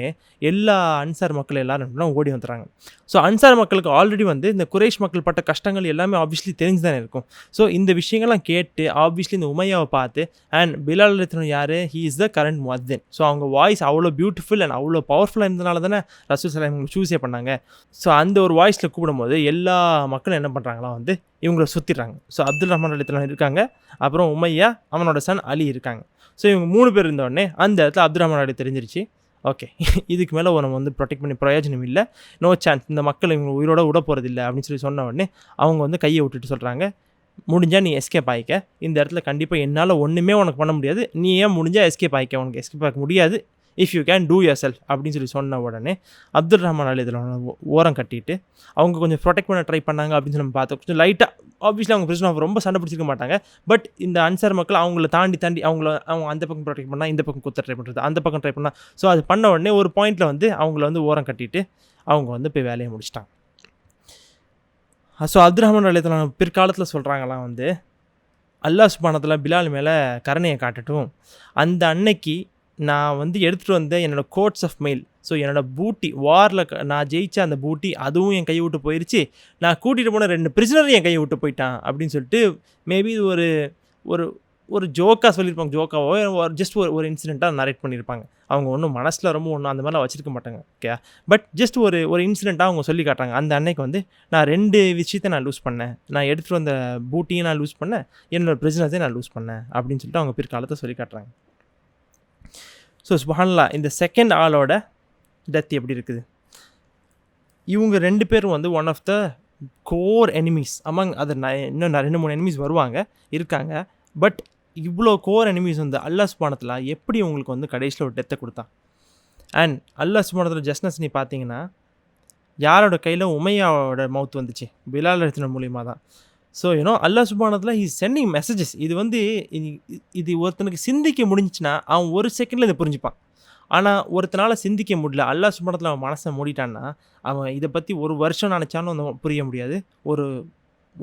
எல்லா அன்சார் மக்கள் எல்லாரும் ஓடி வந்துடுறாங்க. ஸோ அன்சார் மக்களுக்கு ஆல்ரெடி வந்து இந்த குரைஷ் மக்கள் பட்ட கஷ்டங்கள் எல்லாமே ஆப்வியஸ்லி தெரிஞ்சு தானே இருக்கும். ஸோ இந்த விஷயங்கள்லாம் கேட்டு ஆப்வியஸ்லி இந்த உமையாவை பார்த்து, அண்ட் பிலால் ரலியல்லாஹு யார், ஹீ இஸ் த கரண்ட் முஅத்தின். ஸோ அவங்க வாய்ஸ் அவ்வளோ பியூட்டிஃபுல் அண்ட் அவ்வளோ பவர்ஃபுல்லாக இருந்தனால தானே ரசூல் ஸல்லல்லாஹு அலைஹி வஸல்லம் சூஸே பண்ணாங்க. ஸோ அந்த ஒரு வாய்ஸில் கூப்பிடும்போது எல்லா மக்களும் என்ன பண்ணுறாங்களா வந்து இவங்களை சுற்றிடுறாங்க. ஸோ அப்துல் ரஹ்மான் ரலியல்லாஹு இருக்காங்க, அப்புறம் உமையா, அவனோட சன் அலி இருக்காங்க. ஸோ இவங்க 3 பேர் இருந்தோடனே அந்த இடத்துல அப்துல் ரஹ்மான் ரலியல்லாஹு தெரிஞ்சிருச்சு, ஓகே இதுக்கு மேலே நம்ம வந்து ப்ரொடெக்ட் பண்ணி பிரயோஜனம் இல்லை, நோ சான்ஸ், இந்த மக்கள் இவங்க உயிரோட விட போகிறது இல்லை அப்படின்னு சொல்லி சொன்ன உடனே அவங்க வந்து கையை விட்டுட்டு சொல்கிறாங்க, முடிஞ்சால் நீ எஸ்கேப் ஆகிக்க, இந்த இடத்துல கண்டிப்பாக என்னால் ஒன்றுமே உனக்கு பண்ண முடியாது, நீ ஏன் முடிஞ்சால் எஸ்கேப் ஆகிக்க, உனக்கு எஸ்கேப் ஆக முடியாது, if you can do your self அப்படின்னு சொல்லி சொன்ன உடனே அப்துல் ரஹ்மான் ரலியல்லாஹு ஓரம் கட்டிட்டு அவங்க கொஞ்சம் ப்ரொடெக்ட் பண்ண ட்ரை பண்ணாங்க அப்படின்னு சொல்லி நம்ம பார்த்தோம். கொஞ்சம் லைட்டாக ஆப்வியஸ்லி அவங்க பிரச்சனை ரொம்ப சண்டை பிடிச்சிருக்க மாட்டாங்க, பட் இந்த அன்சார் மக்கள் அவங்கள தாண்டி அவங்க அந்த பக்கம் ப்ரொடெக்ட் பண்ணால் இந்த பக்கம் குத்த ட்ரை பண்ணுறது, அந்த பக்கம் ட்ரை பண்ணால், ஸோ அது பண்ண உடனே ஒரு பாயிண்டில் வந்து அவங்கள வந்து ஓரம் கட்டிட்டு அவங்க வந்து போய் வேலையை முடிச்சிட்டாங்க. ஸோ அப்துல் ரஹ்மான் ரலியல்லாஹு அன்ஹு பிற்காலத்தில் சொல்கிறாங்களாம் வந்து, அல்லாஹ் சுப்ஹானஹு பிலால் மேலே கருணையை காட்டட்டும், அந்த அன்னைக்கு நான் வந்து எடுத்துகிட்டு வந்த என்னோடய கோட்ஸ் ஆஃப் மெயில், ஸோ என்னோடய பூட்டி வாரில் நான் ஜெயிச்ச அந்த பூட்டி அதுவும் என் கையை விட்டு போயிடுச்சு, நான் கூட்டிகிட்டு போன 2 பிரிசனரும் என் கையை விட்டு போயிட்டான் அப்படின்னு சொல்லிட்டு, மேபி இது ஒரு ஒரு ஒரு ஜோக்காக சொல்லியிருப்பாங்க, ஜோக்காவோ ஜஸ்ட் ஒரு இன்சிடெண்ட்டாக நரேட் பண்ணியிருப்பாங்க. அவங்க ஒன்றும் மனசில் ரொம்ப ஒன்றும் அந்த மாதிரிலாம் வச்சுருக்க மாட்டாங்க, ஓகே. பட் ஜஸ்ட் ஒரு இன்சிடெண்ட்டாக அவங்க சொல்லி காட்டுறாங்க. அந்த அன்னைக்கு வந்து நான் 2 விஷயத்தை நான் லூஸ் பண்ணேன், நான் எடுத்துகிட்டு வந்த பூட்டியும் நான் லூஸ் பண்ணேன், என்னோடய பிரிசனர்ஸையும் நான் லூஸ் பண்ணேன் அப்படின்னு சொல்லிட்டு அவங்க பிற்காலத்தை சொல்லி காட்டுறாங்க. ஸோ சுப்ஹானல்லாஹ், இந்த செகண்ட் ஆளோட டெத் எப்படி இருக்குது? இவங்க 2 பேரும் வந்து one of the core enemies among அது இன்னும் 2-3 எனிமீஸ் வருவாங்க, இருக்காங்க. பட் இவ்வளோ கோர் எனிமீஸ் வந்து அல்லாஹ் சுப்ஹானஹு வ தஆலா எப்படி உங்களுக்கு வந்து கடைசியில் ஒரு டெத்தை கொடுத்தான்? அண்ட் அல்லாஹ் சுப்ஹானஹு வ தஆலா ஜஸ்னஸ் நீ பார்த்தீங்கன்னா, யாரோட கையில் உமையாவோட மவுத் வந்துச்சு? பிலால் ரலியல்லாஹு மூலியமாக தான். ஸோ அல்லாஹ் சுப்ஹானஹு வ தஆலா ஹி இஸ் சென்டிங் மெசேஜஸ். இது வந்து இது ஒருத்தனுக்கு சிந்திக்க முடிஞ்சிச்சுன்னா அவன் ஒரு செகண்டில் இதை புரிஞ்சுப்பான். ஆனால் ஒருத்தனால் சிந்திக்க முடியல, அல்லாஹ் சுப்ஹானஹு வ தஆலா அவன் மனசை மூடிட்டான்னா அவன் இதை பற்றி ஒரு வருஷம் நினச்சாலும் அந்த புரிய முடியாது,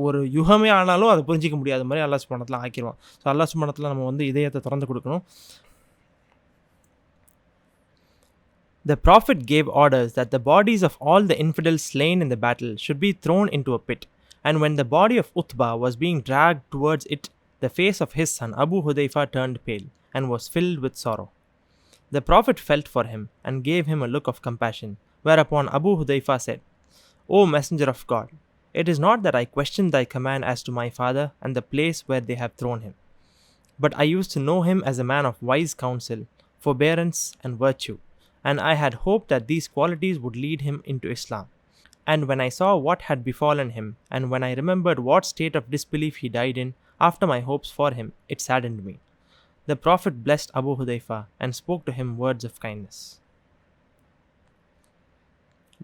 ஒரு யுகமே ஆனாலும் அதை புரிஞ்சிக்க முடியாத மாதிரி அல்லாஹ் சுப்ஹானஹு வ தஆலா ஆக்கிடுவான். ஸோ அல்லாஹ் சுப்ஹானஹு வ தஆலா நம்ம வந்து இதயத்தை திறந்து கொடுக்கணும். The Prophet gave orders that the bodies of all the infidels slain in the battle should be thrown into a pit. And when the body of Utbah was being dragged towards it, the face of his son Abu Hudayfa turned pale and was filled with sorrow. The Prophet felt for him and gave him a look of compassion, whereupon Abu Hudayfa said, O Messenger of God, it is not that I question thy command as to my father and the place where they have thrown him, but I used to know him as a man of wise counsel, forbearance and virtue, and I had hoped that these qualities would lead him into Islam. And when I saw what had befallen him, and when I remembered what state of disbelief he died in after my hopes for him, it saddened me. The Prophet blessed Abu Hudayfa and spoke to him words of kindness.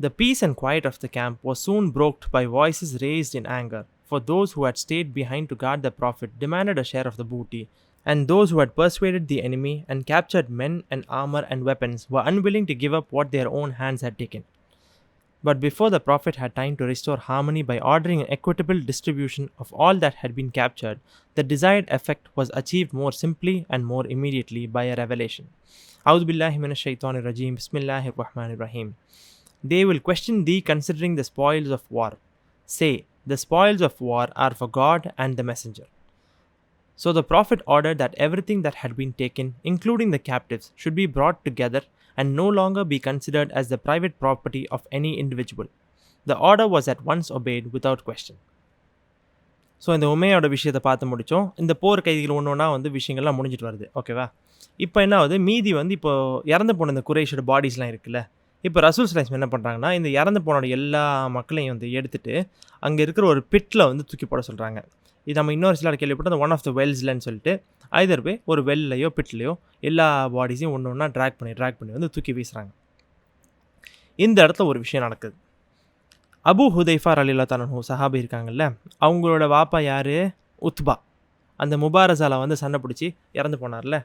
The peace and quiet of the camp was soon broken by voices raised in anger, for those who had stayed behind to guard the Prophet demanded a share of the booty, and those who had persuaded the enemy and captured men and armor and weapons were unwilling to give up what their own hands had taken. But before the Prophet had time to restore harmony by ordering an equitable distribution of all that had been captured, the desired effect was achieved more simply and more immediately by a revelation. A'udhu billahi minash shaitanir rajim. Bismillahir rahmanir rahim. They will question thee considering the spoils of war. Say, the spoils of war are for God and the Messenger. So the Prophet ordered that everything that had been taken, including the captives, should be brought together and no longer be considered as the private property of any individual. The order was at once obeyed without question. So இந்த உமையோட விஷயத்தை பார்த்து முடித்தோம். இந்த போர் கைதிகள் ஒன்று ஒன்றா வந்து விஷயங்கள்லாம் முடிஞ்சிட்டு வருது, ஓகேவா? இப்போ என்ன ஆகுது, மீதி வந்து இப்போ இறந்து போன இந்த குறைஷோட பாடிஸ்லாம் இருக்குல்ல, இப்போ ரசூல் ஸல்லல்லாஹு அலைஹி வஸல்லம் என்ன பண்ணுறாங்கன்னா, இந்த இறந்து போனோட எல்லா மக்களையும் வந்து எடுத்துகிட்டு அங்கே இருக்கிற ஒரு பிட்டில் வந்து தூக்கி போட சொல்கிறாங்க. இது நம்ம இன்னொரு சிலர் கேள்விப்பட்ட அந்த ஒன் ஆஃப் த வெல்ஸ்லன்னு சொல்லிட்டு, ஐதர் வே ஒரு வெல்லையோ பிட்லையோ எல்லா பாடிஸையும் ஒன்று ஒன்றா ட்ராக் பண்ணி வந்து தூக்கி வீசுகிறாங்க. இந்த இடத்துல ஒரு விஷயம் நடக்குது. அபு ஹுதைஃபா ரலியல்லாஹு அன்ஹு சஹாபி இருக்காங்கல்ல, அவங்களோட வாப்பா யார்? உத்பா. அந்த முபாரஸால வந்து சண்டை பிடிச்சி இறந்து போனார்ல,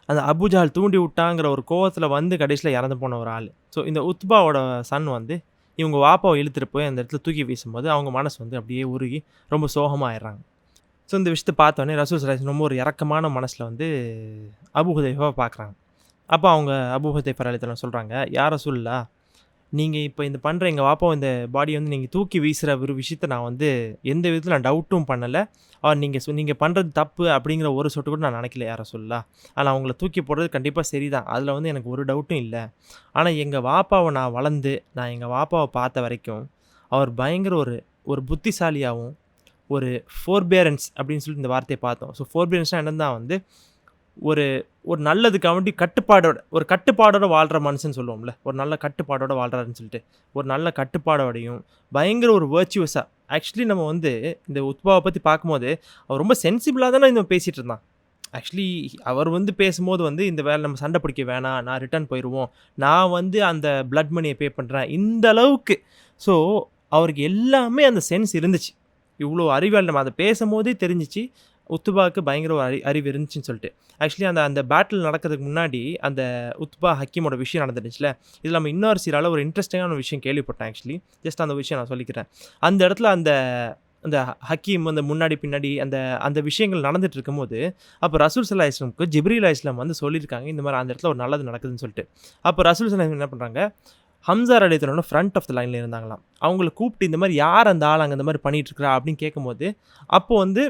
அந்த அபு ஜஹல் தூண்டி விட்டாங்கிற ஒரு கோவத்தில் வந்து கடைசியில் இறந்து போன ஒரு ஆள். ஸோ இந்த உத்பாவோட சன் வந்து இவங்க வாப்பாவை இழுத்துட்டு போய் அந்த இடத்துல தூக்கி வீசும்போது அவங்க மனசு வந்து அப்படியே உருகி ரொம்ப சோகமாக ஆயிடுறாங்க. ஸோ இந்த விஷயத்தை பார்த்தோன்னே ரசூல் ஸல்லல்லாஹு அலைஹி வஸல்லம் ரொம்ப ஒரு இறக்கமான மனசில் வந்து அபு ஹுதைஃபாவை பார்க்குறாங்க. அப்போ அவங்க அபு ஹுதைஃபா ரலியல்லாஹு அன்ஹு சொல்கிறாங்க, யா ரசூலுல்லாஹ், நீங்கள் இப்போ இந்த பண்ணுற எங்கள் வாப்பாவை இந்த பாடியை வந்து நீங்கள் தூக்கி வீசுகிற ஒரு விஷயத்தை நான் வந்து எந்த விதத்தில் நான் டவுட்டும் பண்ணலை, நீங்கள் பண்ணுறது தப்பு அப்படிங்கிற ஒரு சொட்டு கூட நான் நினைக்கல யா ரசூலுல்லாஹ். ஆனால் அவங்கள தூக்கி போடுறது கண்டிப்பாக சரிதான், அதில் வந்து எனக்கு ஒரு டவுட்டும் இல்லை. ஆனால் எங்கள் வாப்பாவை நான் வளர்ந்து நான் எங்கள் வாப்பாவை பார்த்த வரைக்கும் அவர் பயங்கர ஒரு புத்திசாலியாகவும் ஒரு ஃபோர்பேரன்ஸ் அப்படின்னு சொல்லிட்டு இந்த வார்த்தையை பார்த்தோம். ஸோ ஃபோர்பேரன்ஸ்னால் என்னன்னு தான் வந்து ஒரு நல்லதுக்காக வேண்டி கட்டுப்பாடோட வாழ்கிற மனுஷன் சொல்லுவோம்ல, ஒரு நல்ல கட்டுப்பாடோட வாழ்கிறாருன்னு சொல்லிட்டு, ஒரு நல்ல கட்டுப்பாடோடையும் பயங்கர ஒரு வேர்ச்சுவஸாக. ஆக்சுவலி நம்ம வந்து இந்த உத்பாவை பற்றி பார்க்கும்போது அவர் ரொம்ப சென்சிபிளாக தானே இந்த பேசிகிட்டு இருந்தான். ஆக்சுவலி அவர் வந்து பேசும்போது வந்து இந்த வேலை நம்ம சண்டை பிடிக்க வேணாம், நான் ரிட்டர்ன் போயிடுவோம், நான் வந்து அந்த பிளட் மணியை பே பண்ணுறேன், இந்த அளவுக்கு. ஸோ அவருக்கு எல்லாமே அந்த சென்ஸ் இருந்துச்சு, இவ்வளோ அறிவால் நம்ம அதை பேசும்போதே தெரிஞ்சிச்சு. உத்பாவுக்கு பயங்கர ஒரு அறிவு இருந்துச்சுன்னு சொல்லிட்டு. ஆக்சுவலி அந்த பேட்டில் நடக்கிறதுக்கு முன்னாடி அந்த உத்பா ஹக்கீமோட விஷயம் நடந்துடுச்சுல, இதில் நம்ம இன்னொரு சீரால ஒரு இன்ட்ரெஸ்டிங்கான விஷயம் கேள்விப்பட்டேன் ஆக்சுவலி. ஜஸ்ட் அந்த விஷயம் நான் சொல்லிக்கிறேன். அந்த இடத்துல அந்த ஹக்கீம் அந்த முன்னாடி பின்னாடி அந்த விஷயங்கள் நடந்துட்டு இருக்கும்போது, அப்போ ரசூல் ஸல்லல்லாஹு அலைஹி வஸல்லம் ஜிப்ரீல் அலைஹிஸ்ஸலாம் வந்து சொல்லியிருக்காங்க, இந்த மாதிரி அந்த இடத்துல ஒரு நல்லது நடக்குதுன்னு சொல்லிட்டு. அப்போ ரசூல் ஸல்லல்லாஹு அலைஹி வஸல்லம் என்ன பண்ணுறாங்க, ஹம்சா ரலியல்லாஹு ஃப்ரண்ட் ஆஃப் த லைனில் இருந்தாங்களாம். அவங்கள கூப்பிட்டு இந்த மாதிரி யார் அந்த ஆள் அங்கே இந்த மாதிரி பண்ணிட்டு இருக்கிறா அப்படின்னு கேட்கும்போது, அப்போ வந்து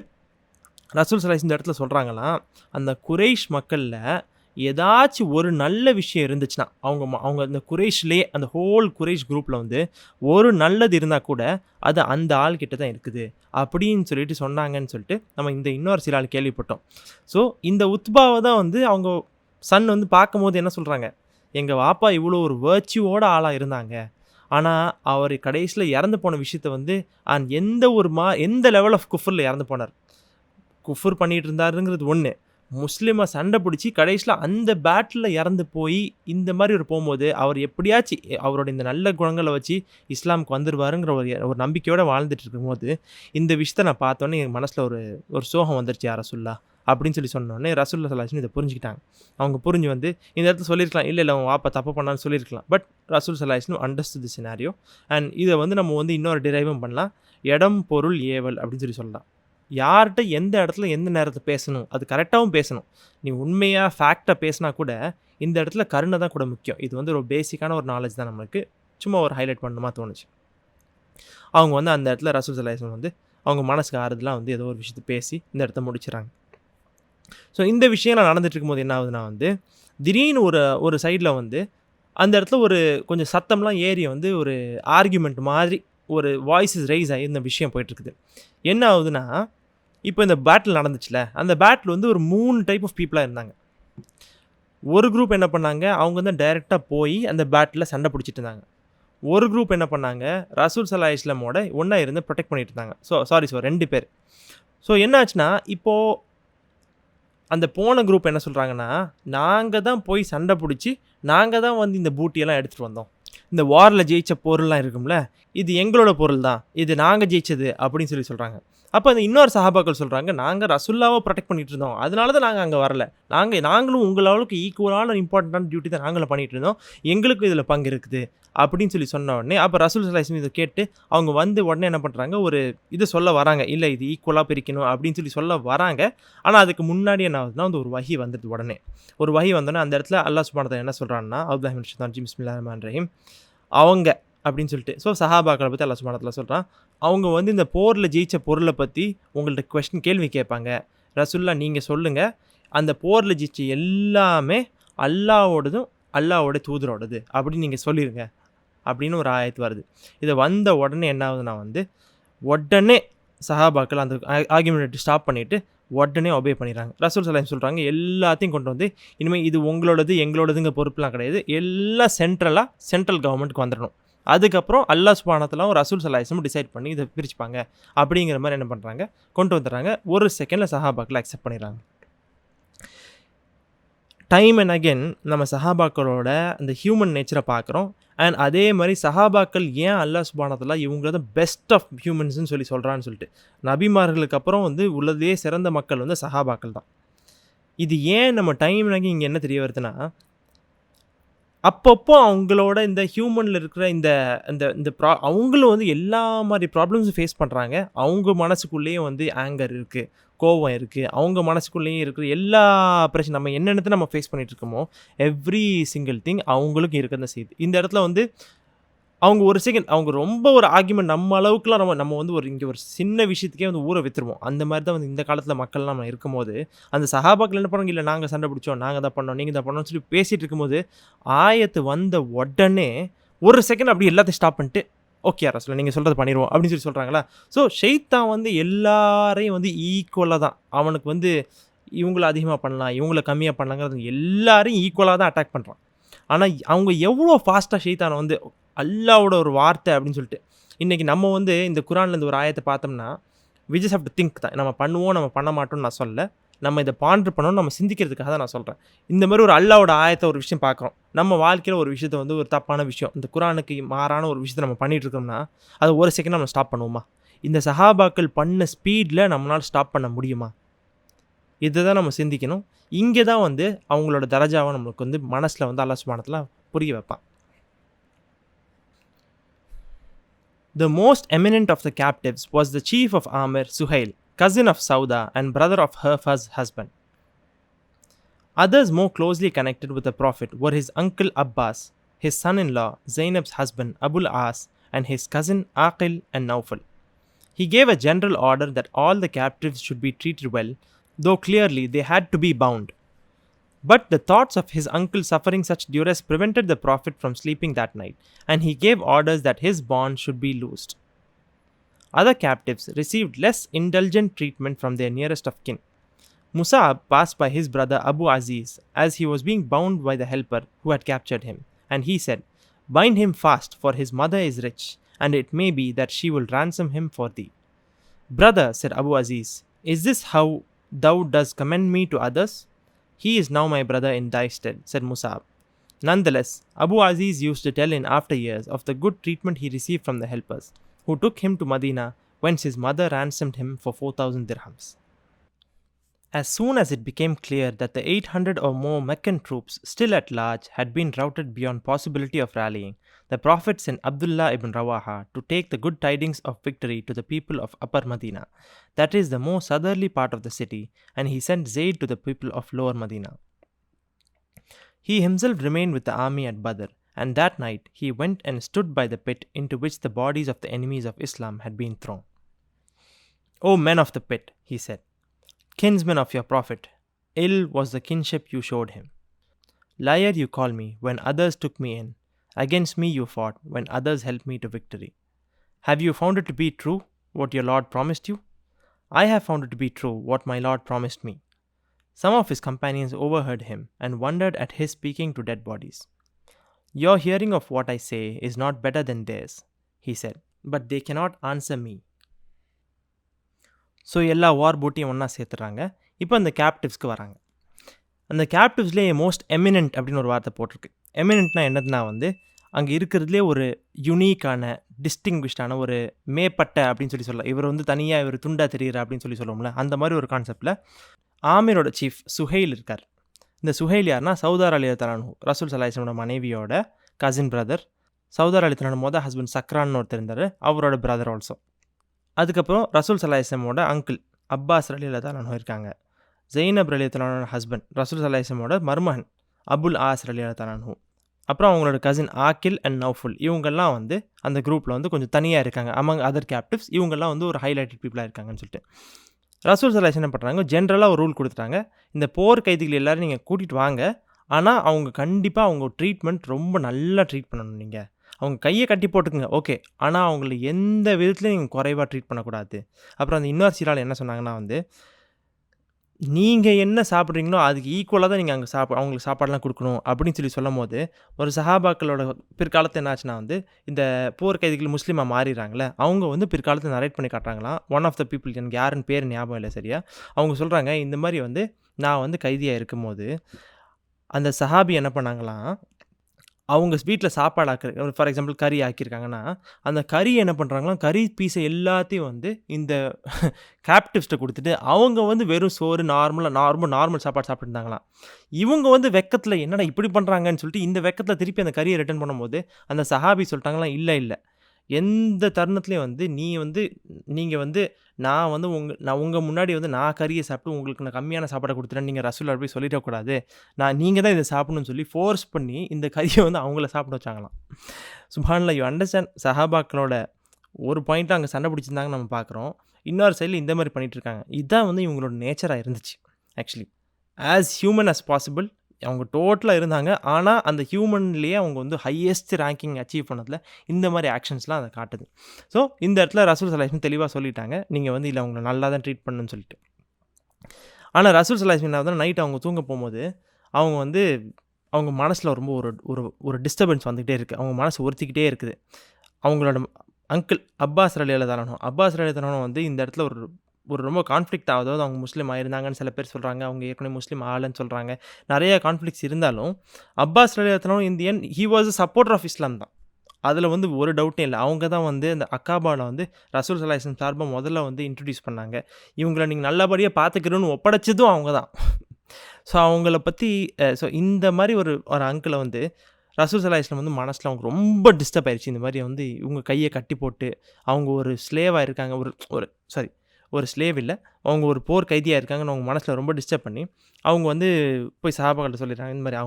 ரசூல் ஸல்லல்லாஹு அலைஹி வஸல்லம் இந்த இடத்துல சொல்கிறாங்களாம், அந்த குரைஷ் மக்களில் ஏதாச்சும் ஒரு நல்ல விஷயம் இருந்துச்சுன்னா, அவங்க அந்த குரைஷ்லேயே அந்த ஹோல் குரைஷ் குரூப்பில் வந்து ஒரு நல்லது இருந்தால் கூட அது அந்த ஆள்கிட்ட தான் இருக்குது அப்படின்னு சொல்லிட்டு சொன்னாங்கன்னு சொல்லிட்டு நம்ம இந்த இன்னொரு சில ஆள் கேள்விப்பட்டோம். ஸோ இந்த உத்பாவை தான் வந்து அவங்க சன் வந்து பார்க்கும்போது என்ன சொல்கிறாங்க, எங்கள் வாப்பா இவ்வளோ ஒரு வேர்ச்சுவோட ஆளாக இருந்தாங்க, ஆனால் அவர் கடைசியில் இறந்து போன விஷயத்த வந்து எந்த லெவல் ஆஃப் குஃபரில் இறந்து போனார். குஃபர் பண்ணிகிட்டு இருந்தாருங்கிறது ஒன்று, முஸ்லீமை சண்டை பிடிச்சி கடைசியில் அந்த பேட்டில் இறந்து போய் இந்த மாதிரி ஒரு போகும்போது அவர் எப்படியாச்சும் அவரோட இந்த நல்ல குணங்களை வச்சு இஸ்லாமுக்கு வந்துடுவாருங்கிற ஒரு நம்பிக்கையோடு வாழ்ந்துட்டு இருக்கும்போது இந்த விஷயத்தை நான் பார்த்தோன்னே என் மனசில் ஒரு சோகம் வந்துருச்சு யார் ரசூல்லா அப்படின்னு சொன்னோடனே ரசூல்லா ஸல்லல்லாஹு அலைஹி வஸல்லம் இதை புரிஞ்சுக்கிட்டாங்க. அவங்க புரிஞ்சு வந்து இந்த இடத்துல சொல்லியிருக்கலாம், இல்லை அவன் வாப்பா தப்பு பண்ணான்னு சொல்லியிருக்கலாம். பட் ரசூல் ஸல்லல்லாஹு அலைஹி வஸல்லம் அண்டர்ஸ்டுட் தி சினாரியோ. அண்ட் இதை வந்து நம்ம வந்து இன்னொரு டிரைவும் பண்ணலாம், இடம் பொருள் ஏவல் அப்படின்னு சொல்லலாம். யார்கிட்ட எந்த இடத்துல எந்த நேரத்தை பேசணும், அது கரெக்டாகவும் பேசணும். நீ உண்மையாக ஃபேக்டாக பேசினா கூட இந்த இடத்துல கருணை தான் கூட முக்கியம். இது வந்து ஒரு பேசிக்கான ஒரு நாலேஜ் தான், நம்மளுக்கு சும்மா ஒரு ஹைலைட் பண்ணணுமா தோணுச்சு. அவங்க வந்து அந்த இடத்துல ரசூல் ஸல்லல்லாஹு அலைஹி வஸல்லம் வந்து அவங்க மனசுக்கு ஆறுதலாக வந்து ஏதோ ஒரு விஷயத்தை பேசி இந்த இடத்த முடிச்சுறாங்க. ஸோ இந்த விஷயம்லாம் நடந்துட்டு இருக்கும்போது என்ன ஆகுதுன்னா வந்து திடீர்னு ஒரு சைடில் வந்து அந்த இடத்துல ஒரு கொஞ்சம் சத்தம்லாம் ஏறி வந்து ஒரு ஆர்கியூமெண்ட் மாதிரி ஒரு வாய்ஸஸ் ரைஸ் ஆகி இந்த விஷயம் போயிட்டுருக்குது. என்ன ஆகுதுன்னா, இப்போ இந்த பேட்டில் நடந்துச்சுல, அந்த பேட்டில் வந்து ஒரு 3 டைப் ஆஃப் பீப்புளாக இருந்தாங்க. ஒரு குரூப் என்ன பண்ணாங்க, அவங்க வந்து டைரெக்டாக போய் அந்த பேட்டில் சண்டை பிடிச்சிட்டு இருந்தாங்க. ஒரு குரூப் என்ன பண்ணாங்க, ரசூல் ஸல்லல்லாஹு அலைஹி வஸல்லமோட ஒன்றா இருந்து ப்ரொடெக்ட் பண்ணிட்டு இருந்தாங்க. சாரி 2 பேர். ஸோ என்ன ஆச்சுன்னா, இப்போது அந்த போன குரூப் என்ன சொல்கிறாங்கன்னா, நாங்கள் தான் போய் சண்டை பிடிச்சி நாங்கள் தான் வந்து இந்த பூட்டியெல்லாம் எடுத்துகிட்டு வந்தோம், இந்த வாரில் ஜெயித்த பொருள்லாம் இருக்கும்ல, இது எங்களோட பொருள் தான், இது நாங்கள் ஜெயிச்சது அப்படின்னு சொல்கிறாங்க. அப்போ அந்த இன்னொரு சஹாபாக்கள் சொல்கிறாங்க, நாங்கள் ரசூல்லாவை ப்ரொடெக்ட் பண்ணிகிட்டு இருந்தோம், அதனால தான் நாங்கள் அங்கே வரல, நாங்களும் உங்களவுக்கு ஈக்குவலான இம்பார்ட்டண்டான டியூட்டி தான் நாங்களும் பண்ணிகிட்டு இருந்தோம், எங்களுக்கும் இதில் பங்கு இருக்குது அப்படின்னு சொன்ன உடனே அப்போ ரசூல் ஸல்லல்லாஹு அலைஹி வஸல்லம் இதை கேட்டு அவங்க வந்து உடனே என்ன பண்ணுறாங்க, ஒரு இது சொல்ல வராங்க, இல்லை இது ஈக்குவலாக பிரிக்கணும் அப்படின்னு சொல்ல வராங்க. ஆனால் அதுக்கு முன்னாடி என்ன ஆகுதுன்னா, வந்து ஒரு வஹி வந்துடுது. உடனே ஒரு வஹி வந்தோடனே அந்த இடத்துல அல்லாஹ் சுப்ஹானஹு வ தஆலா என்ன சொல்கிறான்னா, அவுதுல்லாஹி மினஷ் ஷைத்தானிர் ரஜீம் பிஸ்மில்லாஹிர் ரஹ்மானிர் ரஹீம், அவங்க அப்படின்னு சொல்லிட்டு. ஸோ சஹாபாக்களை பற்றி அல்லாஹ் சுப்ஹானஹு வ தஆலா சொல்கிறான், அவங்க வந்து இந்த போரில் ஜெயித்த பொருளை பற்றி உங்கள்கிட்ட கேள்வி கேட்பாங்க. ரசூல்லா நீங்கள் சொல்லுங்கள், அந்த போரில் ஜெயிச்ச எல்லாமே அல்லாஹ்வோடதும் அல்லாஹ்வோட தூதரோடது அப்படின்னு நீங்கள் சொல்லிடுங்க அப்படின்னு ஒரு ஆயத்து வருது. இதை வந்த உடனே என்ன ஆகுதுன்னா வந்து உடனே சஹாபாக்கள் அந்த ஆர்கியூமெண்ட் ஸ்டாப் பண்ணிவிட்டு உடனே ஒபே பண்ணிடுறாங்க. ரசூல் ஸல்லல்லாஹு அலைஹி வஸல்லம் சொல்கிறாங்க, எல்லாத்தையும் கொண்டு வந்து இனிமேல் இது உங்களோடது எங்களோடதுங்க பொறுப்புலாம் கிடையாது, எல்லாம் சென்ட்ரல் கவர்மெண்ட்டுக்கு வந்துடணும். அதுக்கப்புறம் அல்லாஹ் சுப்ஹானஹு வ தஆலாவும் ரசூல் ஸல்லல்லாஹு அலைஹி வஸல்லம் டிசைட் பண்ணி இதை பிரிச்சுப்பாங்க அப்படிங்கிற மாதிரி என்ன பண்ணுறாங்க, கொண்டு வந்துடுறாங்க. ஒரு செகண்டில் சஹாபாக்கள் அக்செப்ட் பண்ணிடுறாங்க. டைம் அண்ட் அகெயின் நம்ம சஹாபாக்களோட அந்த ஹியூமன் நேச்சரை பார்க்குறோம். அண்ட் அதே மாதிரி சஹாபாக்கள் ஏன் அல்லாஹ் சுப்ஹானஹு வ தஆலா இவங்கள தான் பெஸ்ட் ஆஃப் ஹியூமன்ஸ்னு சொல்கிறான்னு சொல்லிட்டு, நபிமார்களுக்கு அப்புறம் வந்து உள்ளதே சிறந்த மக்கள் வந்து சஹாபாக்கள் தான். இது ஏன் நம்ம டைம் அண்ட் அகெயின் இங்கே என்ன தெரிய வருதுன்னா, அப்பப்போ அவங்களோட இந்த ஹியூமனில் இருக்கிற அவங்களும் வந்து எல்லா மாதிரி ப்ராப்ளம்ஸும் ஃபேஸ் பண்ணுறாங்க. அவங்க மனசுக்குள்ளேயே வந்து ஆங்கர் இருக்குது, கோவம் இருக்குது, அவங்க மனசுக்குள்ளேயும் இருக்கிற எல்லா பிரச்சனை நம்ம என்னென்னத்தை நம்ம ஃபேஸ் பண்ணிகிட்டு இருக்கோமோ எவ்ரி சிங்கிள் திங் அவங்களுக்கும் இருக்க தான் செய்யுது. இந்த இடத்துல வந்து அவங்க ஒரு செகண்ட் அவங்க ரொம்ப ஒரு ஆர்கியூமெண்ட் நம்ம அளவுக்குலாம் நம்ம வந்து இங்கே ஒரு சின்ன விஷயத்துக்கே வந்து ஊரை விற்றுருவோம். அந்த மாதிரி தான் வந்து இந்த காலத்தில் மக்கள்லாம் நம்ம இருக்கும்போது அந்த சஹாபாக்கள் என்ன பண்ணுவாங்க, இல்லை நாங்கள் சண்டை பிடிச்சோம், நாங்கள் தான் பண்ணோம், நீங்கள் தான் பண்ணோம்னு சொல்லி பேசிகிட்டு இருக்கும்போது ஆயத்து வந்த உடனே ஒரு செகண்ட் அப்படி எல்லாத்தையும் ஸ்டாப் பண்ணிட்டு, ஓகே ரசூல் நீங்கள் சொல்கிறது பண்ணிடுவோம் அப்படின்னு சொல்கிறாங்களா. ஸோ ஷைத்தான் வந்து எல்லாரையும் வந்து ஈக்குவலாக தான், அவனுக்கு வந்து இவங்கள அதிகமாக பண்ணலாம் இவங்கள கம்மியாக பண்ணலாங்கிறது எல்லாரையும் ஈக்குவலாக தான் அட்டாக் பண்ணுறான். ஆனால் அவங்க எவ்வளோ ஃபாஸ்ட்டாக ஷைத்தானை வந்து அல்லாவோட ஒரு வார்த்தை அப்படின்னு சொல்லிட்டு, இன்றைக்கி நம்ம வந்து இந்த குரானில் இந்த ஒரு ஆயத்தை பார்த்தோம்னா we just have to think தான், நம்ம பண்ணுவோம் நம்ம பண்ண மாட்டோம்னு நான் சொல்ல, நம்ம இதை பாண்டர் பண்ணணும் நம்ம சிந்திக்கிறதுக்காக தான் நான் சொல்கிறேன். இந்த மாதிரி ஒரு அல்லாவோட ஆயத்தை ஒரு விஷயம் பார்க்குறோம், நம்ம வாழ்க்கையில் ஒரு விஷயத்தை வந்து ஒரு தப்பான விஷயம் இந்த குரானுக்கு மாறான ஒரு விஷயத்தை நம்ம பண்ணிகிட்டு இருக்கோம்னா அது ஒரு செகண்ட் நம்ம ஸ்டாப் பண்ணுவோமா? இந்த சஹாபாக்கள் பண்ண ஸ்பீடில் நம்மளால் ஸ்டாப் பண்ண முடியுமா? இதுதான் நம்ம சிந்திக்கணும். இங்கே தான் வந்து அவங்களோட தரஜாவை நம்மளுக்கு வந்து மனசில் வந்து அல்லாஹ் சுப்ஹானஹு வ தஆலா புரிய வைப்பான். The most eminent of the captives was the chief of Amir, Suhail, cousin of Sauda and brother of her first husband. Others more closely connected with the Prophet were his uncle Abbas, his son-in-law Zainab's husband Abul As, and his cousin Aqil and Naufal. He gave a general order that all the captives should be treated well, though clearly they had to be bound. But the thoughts of his uncle suffering such duress prevented the Prophet from sleeping that night, and he gave orders that his bonds should be loosed. Other captives received less indulgent treatment from their nearest of kin. Musa'ab passed by his brother Abu Aziz as he was being bound by the helper who had captured him, and he said, "Bind him fast, for his mother is rich, and it may be that she will ransom him for thee." "Brother," said Abu Aziz, "is this how thou dost commend me to others? He is now my brother in thy stead," said Musa'ab. Nonetheless, Abu Aziz used to tell in after years of the good treatment he received from the helpers, who took him to Medina, whence his mother ransomed him for 4,000 dirhams. As soon as it became clear that the 800 or more Meccan troops still at large had been routed beyond possibility of rallying, the Prophet sent Abdullah ibn Rawaha to take the good tidings of victory to the people of Upper Medina, that is the more southerly part of the city, and he sent Zayd to the people of Lower Medina. He himself remained with the army at Badr, and that night he went and stood by the pit into which the bodies of the enemies of Islam had been thrown. "O men of the pit," he said, "kinsmen of your Prophet, ill was the kinship you showed him. Liar you call me when others took me in. Against me you fought when others helped me to victory. Have you found it to be true what your Lord promised you? I have found it to be true what my Lord promised me." Some of his companions overheard him and wondered at his speaking to dead bodies. "Your hearing of what I say is not better than theirs," he said, "but they cannot answer me." So எல்லா வார் போட்டையும் ஒன்றா சேர்த்துறாங்க. இப்போ அந்த கேப்டிவ்ஸ்க்கு வராங்க. அந்த கேப்டிவ்ஸ்லேயே most eminent அப்படின்னு ஒரு வார்த்தை போட்டிருக்கு. எமினென்ட்னா என்னதுன்னா வந்து அங்கே இருக்கிறதுலே ஒரு யூனிக்கான டிஸ்டிங்விஷ்டான ஒரு மேப்பட்ட அப்படின்னு சொல்லலாம். இவர் வந்து தனியாக இவர் துண்டா தெரியுற அப்படின்னு சொல்லுவோம்ல, அந்த மாதிரி ஒரு கான்செப்டில் ஆமீரோட சீஃப் சுஹைல் இருக்கார். இந்த சுஹைல் யாருன்னா சௌதார் அலி தலானு, ரசூல் ஸல்லல்லாஹு அலைஹி வஸல்லம் மனைவியோட கசின் பிரதர். சௌதார் அலி தலானு மொதல் ஹஸ்பண்ட் சக்ரான்னு ஒருத்தர் இருந்தார், அவரோட பிரதர் ஆல்சோ. அதுக்கப்புறம் ரசூல் ஸல்லல்லாஹு அலைஹி வஸல்லமோட அங்கிள் அப்பாஸ் ரலியல்லாஹு தஆலா இருக்காங்க. ஜெயினப் ரலியல்லாஹு தஆலா ஹஸ்பண்ட், ரசூல் ஸல்லல்லாஹு அலைஹி வஸல்லமோட மருமகன் அபுல் ஆஸ் ரலியல்லாஹு தஆலா. அப்புறம் அவங்களோட கசின் ஆக்கில் அண்ட் நௌஃபுல், இவங்கெல்லாம் வந்து அந்த குரூப்பில் வந்து கொஞ்சம் தனியாக இருக்காங்க. அமங் அதர் கேப்டிவ்ஸ் இவங்கெல்லாம் வந்து ஒரு ஹைலைட்டட் பீப்புளாக இருக்காங்கன்னு சொல்லிட்டு ரசூல் ஸல்லல்லாஹு அலைஹி வஸல்லம் என்ன பண்ணுறாங்க, ஜென்ரலாக ஒரு ரூல் கொடுத்துட்டாங்க. இந்த போர் கைதிகள் எல்லோரும் நீங்கள் கூட்டிகிட்டு வாங்க, ஆனால் அவங்க கண்டிப்பாக அவங்க ட்ரீட்மெண்ட் ரொம்ப நல்லா ட்ரீட் பண்ணணும். நீங்கள் அவங்க கையை கட்டி போட்டுக்குங்க, ஓகே, ஆனால் அவங்கள எந்த விதத்துலையும் நீங்கள் குறைவாக ட்ரீட் பண்ணக்கூடாது. அப்புறம் அந்த இன்னொரு சீரால் என்ன சொன்னாங்கன்னா வந்து, நீங்கள் என்ன சாப்பிட்றீங்களோ அதுக்கு ஈக்குவலாக தான் நீங்கள் அங்கே அவங்களுக்கு சாப்பாடெலாம் கொடுக்கணும் அப்படின்னு சொல்லும் போது, ஒரு சஹாபாக்களோட பிற்காலத்தில் என்னாச்சுன்னா வந்து இந்த போர் கைதிகள் முஸ்லீமாக மாறிடுறாங்களே, அவங்க வந்து பிற்காலத்தை நரேட் பண்ணி காட்டுறாங்களாம். ஒன் ஆஃப் த பீப்புள், எனக்கு யாருன்னு பேர் ஞாபகம் இல்லை சரியா, அவங்க சொல்கிறாங்க, இந்த மாதிரி வந்து நான் வந்து கைதியாக இருக்கும்போது அந்த சஹாபி என்ன பண்ணாங்களாம், அவங்க வீட்டில் சாப்பாடு ஆக்கிற, ஃபார் எக்ஸாம்பிள் கறி ஆக்கியிருக்காங்கன்னா, அந்த கறி என்ன பண்ணுறாங்களாம், கறி பீஸை எல்லாத்தையும் வந்து இந்த கேப்டிவ்ஸ்ட்டை கொடுத்துட்டு அவங்க வந்து வெறும் சோறு நார்மல் சாப்பாடு சாப்பிட்டுருந்தாங்களாம். இவங்க வந்து வெக்கத்தில் என்னடா இப்படி பண்ணுறாங்கன்னு சொல்லிட்டு இந்த வெக்கத்தில் திருப்பி அந்த கறியை ரிட்டர்ன் பண்ணும்போது அந்த சஹாபி சொல்லிட்டாங்களாம், இல்லை எந்த தருணத்துலேயும் வந்து நீங்கள் வந்து நான் உங்கள் முன்னாடி வந்து நான் கறியை சாப்பிட்டு உங்களுக்கு நான் கம்மியான சாப்பாடை கொடுத்துட்டேன் நீங்கள் ரசூல் போய் சொல்லிடக்கூடாது, நீங்கள் தான் இதை சாப்பிடணும்னு சொல்லி ஃபோர்ஸ் பண்ணி இந்த கறியை வந்து அவங்கள சாப்பிட வச்சாங்களாம். சுப்ஹானல்லாஹ், யூ அண்டர்ஸ்டாண்ட், சஹாபாக்களோட ஒரு பாயிண்ட்டில் அங்கே சண்டை பிடிச்சிருந்தாங்கன்னு நம்ம பார்க்குறோம். இன்னொரு சைடில் இந்த மாதிரி பண்ணிகிட்ருக்காங்க. இதுதான் வந்து இவங்களோட நேச்சராக இருந்துச்சு. Actually as human as possible அவங்க டோட்டலாக இருந்தாங்க. ஆனால் அந்த ஹியூமன்லேயே அவங்க வந்து ஹையஸ்ட் ரேங்கிங் அச்சீவ் பண்ணதில் இந்த மாதிரி ஆக்ஷன்ஸ்லாம் அதை காட்டுது. ஸோ இந்த இடத்துல ரசூல் ஸல்லல்லாஹு அலைஹி வஸல்லம் தெளிவாக சொல்லிட்டாங்க, நீங்கள் வந்து இல்லை அவங்கள நல்லா தான் ட்ரீட் பண்ணணும்னு சொல்லிட்டு. ஆனால் ரசூல் ஸல்லல்லாஹு அலைஹி வஸல்லம் தான் நைட் அவங்க தூங்க போகும்போது அவங்க வந்து அவங்க மனசில் ரொம்ப ஒரு டிஸ்டர்பன்ஸ் வந்துக்கிட்டே இருக்குது. அவங்க மனசு உறுத்திக்கிட்டே இருக்குது. அவங்களோட அங்கிள் அப்பாஸ் ரலியல்லாஹு தஆலா வந்து இந்த இடத்துல ஒரு ரொம்ப கான்ஃப்ளிக்ட் ஆகுது. அதாவது அவங்க முஸ்லீம் ஆயிருந்தாங்கன்னு சில பேர் சொல்கிறாங்க, அவங்க ஏற்கனவே முஸ்லீம் ஆகலன்னு சொல்கிறாங்க. நிறைய கான்ஃப்ளிக்ட்ஸ் இருந்தாலும் அப்பாஸ் ரலியல்லாஹு தஆலா in the end he was a supporter of Islam தான். அதில் வந்து ஒரு டவுட்டே இல்லை. அவங்க தான் வந்து அந்த அக்காபாவில் வந்து ரசூல் ஸல்லல்லாஹு அலைஹி வஸல்லம் சார்பாக முதல்ல வந்து இன்ட்ரடியூஸ் பண்ணாங்க. இவங்கள நீங்கள் நல்லபடியாக பார்த்துக்கிறோன்னு ஒப்படைச்சதும் அவங்க தான். ஸோ அவங்கள பற்றி ஸோ இந்த மாதிரி ஒரு ஒரு அங்கிளை வந்து ரசூல் ஸல்லல்லாஹு அலைஹி வஸல்லம் வந்து மனசில் அவங்க ரொம்ப டிஸ்டர்ப் ஆயிடுச்சு. இந்த மாதிரி வந்து இவங்க கையை கட்டி போட்டு அவங்க ஒரு ஸ்லேவாக இருக்காங்க, ஒரு ஒரு சாரி ஒரு ஸ்லேவ் இல்லை, அவங்க ஒரு போர் கைதியாக இருக்காங்கன்னு அவங்க மனசில் ரொம்ப டிஸ்டர்ப் பண்ணி அவங்க வந்து போய் சஹாபாக்கள்கிட்ட சொல்லிடுறாங்க, இந்த மாதிரி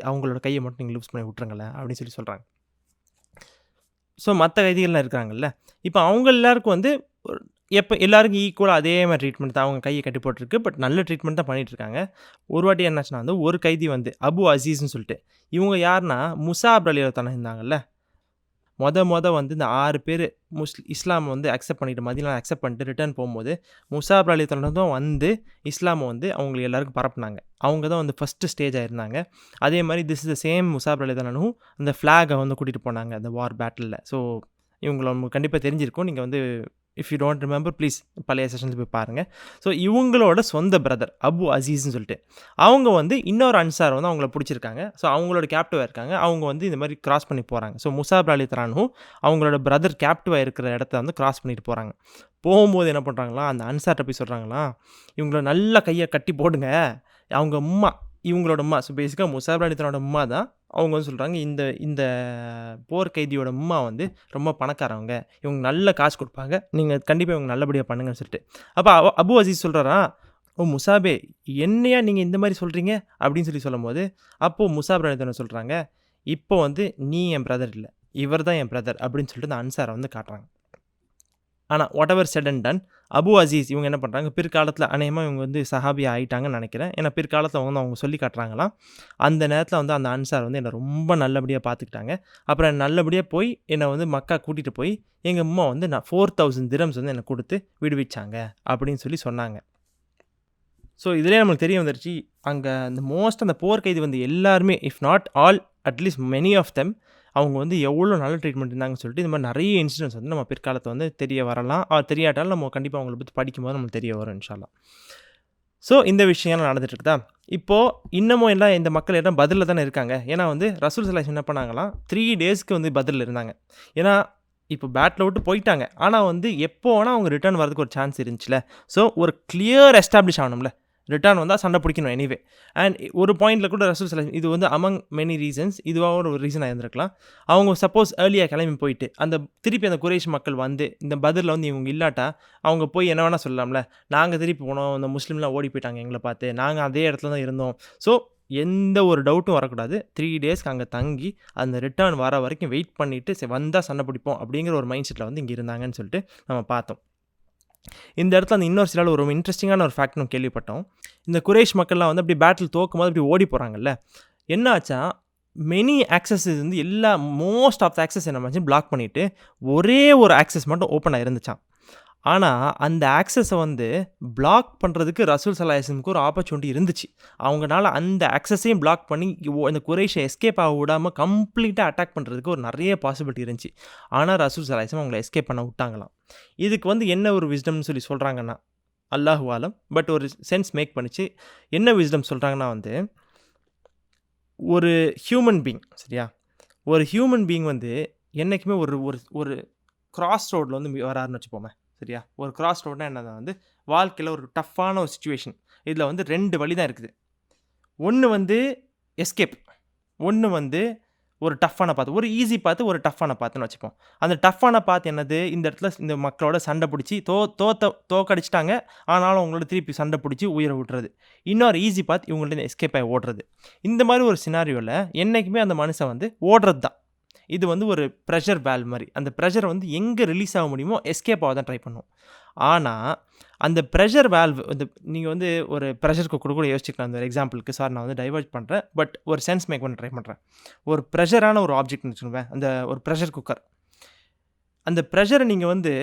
அவங்களோட கையை மட்டும் நீங்கள் லூஸ் பண்ணி விட்டுருங்களேன் அப்படின்னு சொல்லி சொல்கிறாங்க. ஸோ மற்ற கைதிகள்லாம் இருக்காங்கல்ல, இப்போ அவங்க எல்லாருக்கும் வந்து எப்போ எல்லாருக்கும் ஈக்குவலாக அதே மாதிரி ட்ரீட்மெண்ட் தான், அவங்க கையை கட்டி போட்டிருக்கு. பட் நல்ல ட்ரீட்மெண்ட் தான் பண்ணிகிட்ருக்காங்க. ஒரு வாட்டி என்னாச்சுன்னா வந்து ஒரு கைதி வந்து அபு அசீஸ்ன்னு சொல்லிட்டு, இவங்க யாருன்னா முஸாப் ரலியல்லாஹு இருந்தாங்கல்ல, வந்து இந்த 6 பேர் இஸ்லாம் வந்து அக்செப்ட் பண்ணிட்டு மதீனால அக்செப்ட் பண்ணிட்டு ரிட்டர்ன் போகும்போது முஸாப் ரலியல்லாஹு தான் வந்து இஸ்லாமை வந்து அவங்களுக்கு எல்லாருக்கும் பரப்புனாங்க. அவங்க தான் வந்து ஃபஸ்ட்டு ஸ்டேஜாக இருந்தாங்க. அதே மாதிரி this is the same Musab ரலியல்லாஹு அந்த ஃப்ளாகை வந்து கூட்டிகிட்டு போனாங்க அந்த வார் பேட்டிலில். ஸோ இவங்களை உங்களுக்கு கண்டிப்பாக தெரிஞ்சிருக்கும். நீங்கள் வந்து if you don't remember please பழைய செஷன்ஸ் போய் பாருங்கள். ஸோ இவங்களோட சொந்த பிரதர் அபு அசீஸ்ன்னு சொல்லிட்டு அவங்க வந்து இன்னொரு அன்சார் வந்து அவங்கள பிடிச்சிருக்காங்க. ஸோ அவங்களோட கேப்டிவாக இருக்காங்க. அவங்க வந்து இந்த மாதிரி கிராஸ் பண்ணி போகிறாங்க. ஸோ முஸாப் ரலியல்லாஹு அன்ஹு அவங்களோட பிரதர் கேப்டிவாக இருக்கிற இடத்த வந்து கிராஸ் பண்ணிட்டு போகிறாங்க. போகும்போது என்ன பண்ணுறாங்களா, அந்த அன்சார்கிட்ட போய் சொல்கிறாங்களா, இவங்கள நல்ல கையை கட்டி போடுங்க, அவங்க அம்மா இவங்களோட அம்மா. ஸோ பேசிக்காக முஸாப் ரலியல்லாஹு அம்மா தான். அவங்க வந்து சொல்கிறாங்க, இந்த இந்த போர் கைதியோட அம்மா வந்து ரொம்ப பணக்காரவங்க, இவங்க நல்ல காசு கொடுப்பாங்க, நீங்கள் கண்டிப்பாக இவங்க நல்லபடியாக பண்ணுங்கன்னு சொல்லிட்டு. அப்போ அபு அசீஸ் சொல்கிறாரா, ஓ முஸாபே என்னையா நீங்கள் இந்த மாதிரி சொல்கிறீங்க அப்படின்னு சொல்லி சொல்லும்போது, அப்போது முஸாப் ரலியல்லாஹு சொல்கிறாங்க, இப்போ வந்து நீ என் பிரதர் இல்லை, இவர் தான் என் பிரதர் அப்படின்னு சொல்லிட்டு அந்த அன்சாரை வந்து காட்டுறாங்க. ஆனால் whatever said and done, Abu Aziz இவங்க என்ன பண்ணுறாங்க, பிற்காலத்தில் அநேகமாக இவங்க வந்து சஹாபியாக ஆகிட்டாங்கன்னு நினைக்கிறேன். ஏன்னா பிற்காலத்தில் அவங்க சொல்லி காட்டுறாங்களாம், அந்த நேரத்தில் வந்து அந்த அன்சார் வந்து என்னை ரொம்ப நல்லபடியாக பார்த்துக்கிட்டாங்க. அப்புறம் நல்லபடியாக போய் என்னை வந்து மக்கா கூட்டிகிட்டு போய் எங்கள் அம்மா வந்து 4000 திரம்ஸ் வந்து என்னை கொடுத்து விடுவிச்சாங்க அப்படின்னு சொல்லி சொன்னாங்க. ஸோ இதிலே நம்மளுக்கு தெரிய வந்துருச்சு, அங்கே அந்த போர் கைதி வந்து எல்லாருமே, if not all at least many of them, அவங்க வந்து எவ்வளோ நல்ல ட்ரீட்மெண்ட் இருந்தாங்கன்னு சொல்லிட்டு இந்த மாதிரி நிறைய இன்சிடென்ட்ஸ் வந்து நம்ம பிற்காலத்தை வந்து தெரிய வரலாம். தெரியாட்டாலும் நம்ம கண்டிப்பாக அவங்கள பற்றி படிக்கும்போது நம்மளுக்கு தெரிய வரும் இன்ஷா அல்லாஹ். ஸோ இந்த விஷயம்லாம் நடந்துட்டு இருக்குதா. இப்போது இன்னமும் எல்லாம் இந்த மக்கள் எல்லாம் பதிலில் தானே இருக்காங்க. ஏன்னா வந்து ரசூல் ஸல்லல்லாஹு அலைஹி வஸல்லம் என்ன பண்ணாங்களாம், 3 டேஸ்க்கு வந்து பதிலில் இருந்தாங்க. ஏன்னா இப்போ பேட்டில் விட்டு போயிட்டாங்க, ஆனால் வந்து எப்போ வேணால் அவங்க ரிட்டர்ன் வரதுக்கு ஒரு சான்ஸ் இருந்துச்சுல. ஸோ ஒரு கிளியர் எஸ்டாப்ளிஷ் ஆகணும்ல, ரிட்டர்ன் வந்தால் சண்டை பிடிக்கணும் எனிவே. அண்ட் ஒரு பாயிண்டில் கூட ரசூல் ஸல்லல்லாஹு அலைஹி, இது வந்து அமங் மெனி ரீசன்ஸ், இதுவாக ஒரு ரீசனாக இருந்திருக்கலாம். அவங்க சப்போஸ் ஏர்லியாக கிளம்பி போயிட்டு திருப்பி அந்த குறைஷ் மக்கள் வந்து இந்த பதிலில் வந்து இவங்க இல்லாட்டா அவங்க போய் என்ன வேணால் சொல்லலாம்ல, நாங்கள் திருப்பி போனோம், இந்த முஸ்லீம்லாம் ஓடி போயிட்டாங்க எங்களை பார்த்து, நாங்கள் அதே இடத்துல தான் இருந்தோம். ஸோ எந்த ஒரு டவுட்டும் வரக்கூடாது. 3 டேஸ்க்கு அங்கே தங்கி அந்த ரிட்டர்ன் வர வரைக்கும் வெயிட் பண்ணிவிட்டு வந்தால் சண்டை பிடிப்போம் அப்படிங்கிற ஒரு மைண்ட் செட்டில் வந்து இங்கே இருந்தாங்கன்னு சொல்லிட்டு நம்ம பார்த்தோம். இந்த இடத்துல அந்த இன்னொரு சில ஒரு இன்ட்ரெஸ்டிங்கான ஒரு ஃபேக்ட் நம்ம கேள்விப்பட்டோம். இந்த குறைஷ் மக்கள்லாம் வந்து அப்படி பேட்டில் தோக்கும் போது அப்படி ஓடி போகிறாங்கல்ல, என்ன ஆச்சா, மெனி ஆக்சஸஸ் வந்து மோஸ்ட் ஆஃப் த ஆக்சஸ் என்ன பண்ணி பிளாக் பண்ணிவிட்டு ஒரே ஒரு ஆக்சஸ் மட்டும் ஓப்பன் ஆகிருந்துச்சான். ஆனால் அந்த ஆக்சஸை வந்து பிளாக் பண்ணுறதுக்கு ரசூல் ஸல்லல்லாஹு அலைஹி வஸல்லம் ஒரு ஆப்பர்ச்சுனிட்டி இருந்துச்சு. அவங்களால அந்த ஆக்சஸையும் பிளாக் பண்ணி இந்த குறைஷை எஸ்கேப் ஆக விடாமல் கம்ப்ளீட்டாக அட்டாக் பண்ணுறதுக்கு ஒரு நிறைய பாசிபிலிட்டி இருந்துச்சு. ஆனால் ரசூல் ஸல்லல்லாஹு அலைஹி வஸல்லம் அவங்கள எஸ்கேப் பண்ண விட்டாங்களாம். இதுக்கு வந்து என்ன ஒரு விஸ்டம்னு சொல்லி சொல்கிறாங்கன்னா, அல்லாஹு ஆலம், பட் ஒரு சென்ஸ் மேக் பண்ணிச்சு. என்ன விஸ்டம் சொல்கிறாங்கன்னா வந்து, ஒரு ஹியூமன் பீயிங், சரியா, ஒரு ஹியூமன் பீயிங் வந்து என்றைக்குமே ஒரு கிராஸ் ரோடில் வந்து வராருன்னு வச்சுப்போமே, சரியா. ஒரு கிராஸ் ரோட்னா என்னது வந்து வாழ்க்கையில் ஒரு டஃப்பான ஒரு சிச்சுவேஷன். இதில் வந்து 2 வழி தான் இருக்குது. ஒன்று வந்து எஸ்கேப், ஒன்று வந்து ஒரு டஃப்பான பாத்து, ஒரு ஈஸி பாத்து, ஒரு டஃப்பான பாத்துன்னு வச்சுப்போம். அந்த டஃப்பான பாத்து என்னது, இந்த இடத்துல இந்த மக்களோட சண்டை பிடிச்சி தோக்கடிச்சிட்டாங்க, ஆனாலும் அவங்களோட திருப்பி சண்டை பிடிச்சி உயிரை விட்டுறது. இன்னொரு ஈஸி பாத் இவங்கள்ட்ட எஸ்கேப் ஆகி ஓடுறது. இந்த மாதிரி ஒரு சினாரியோவில் என்றைக்குமே அந்த மனுஷன் வந்து ஓடுறது தான். இது வந்து ஒரு ப்ரெஷர் வேல்வ் மாதிரி. அந்த ப்ரெஷர் வந்து எங்கே ரிலீஸ் ஆக முடியுமோ எஸ்கேப் ஆக தான் ட்ரை பண்ணும். ஆனால் அந்த ப்ரெஷர் வேல்வ் வந்து நீங்கள் வந்து ஒரு ப்ரெஷர் குக்கர் கூட யோசிச்சுக்கலாம். அந்த எக்ஸாம்பிளுக்கு சார் நான் வந்து டைவர்ட் பண்ணுறேன், பட் ஒரு சென்ஸ் மேக் பண்ண ட்ரை பண்ணுறேன். ஒரு ப்ரெஷரான ஒரு ஆப்ஜெக்ட்னு வச்சுக்கோங்க, அந்த ஒரு ப்ரெஷர் குக்கர். அந்த ப்ரெஷரை நீங்கள் வந்து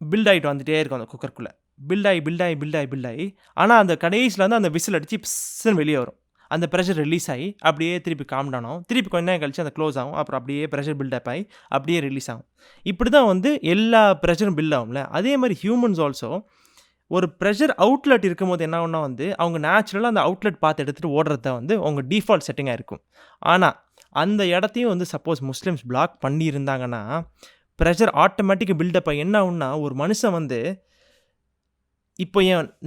பில்ட் ஆகிட்டு வந்துகிட்டே இருக்கும் அந்த குக்கருக்குள்ளே, பில்ட் ஆகி ஆனால் அந்த கடைசியில் வந்து அந்த விசில் அடித்து பிஸ்ன்னு வெளியே வரும். அந்த ப்ரெஷர் ரிலீஸ் ஆகி அப்படியே திருப்பி காம் டவுன் ஆகும். திருப்பி கொஞ்ச நேரம் கழிச்சு அந்த க்ளோஸ் ஆகும். அப்புறம் அப்படியே ப்ரெஷர் பில்டப் ஆகி அப்படியே ரிலீஸ் ஆகும். இப்படி தான் வந்து எல்லா ப்ரெஷரும் பில்ட் ஆகும்ல. அதே மாதிரி ஹியூமன்ஸ் ஆல்சோ ஒரு ப்ரெஷர் அவுட்லெட் இருக்கும்போது என்ன ஒன்றா வந்து அவங்க நேச்சுரலாக அந்த அவுட்லெட் பார்த்து எடுத்துகிட்டு ஓடுறது தான் வந்து அவங்க டிஃபால்ட் செட்டிங்காக இருக்கும். ஆனால் அந்த இடத்தையும் வந்து சப்போஸ் முஸ்லிம்ஸ் பிளாக் பண்ணியிருந்தாங்கன்னா ப்ரெஷர் ஆட்டோமேட்டிக்காக பில்டப் ஆகி என்ன ஆகும்னா, ஒரு மனுஷன் வந்து இப்போ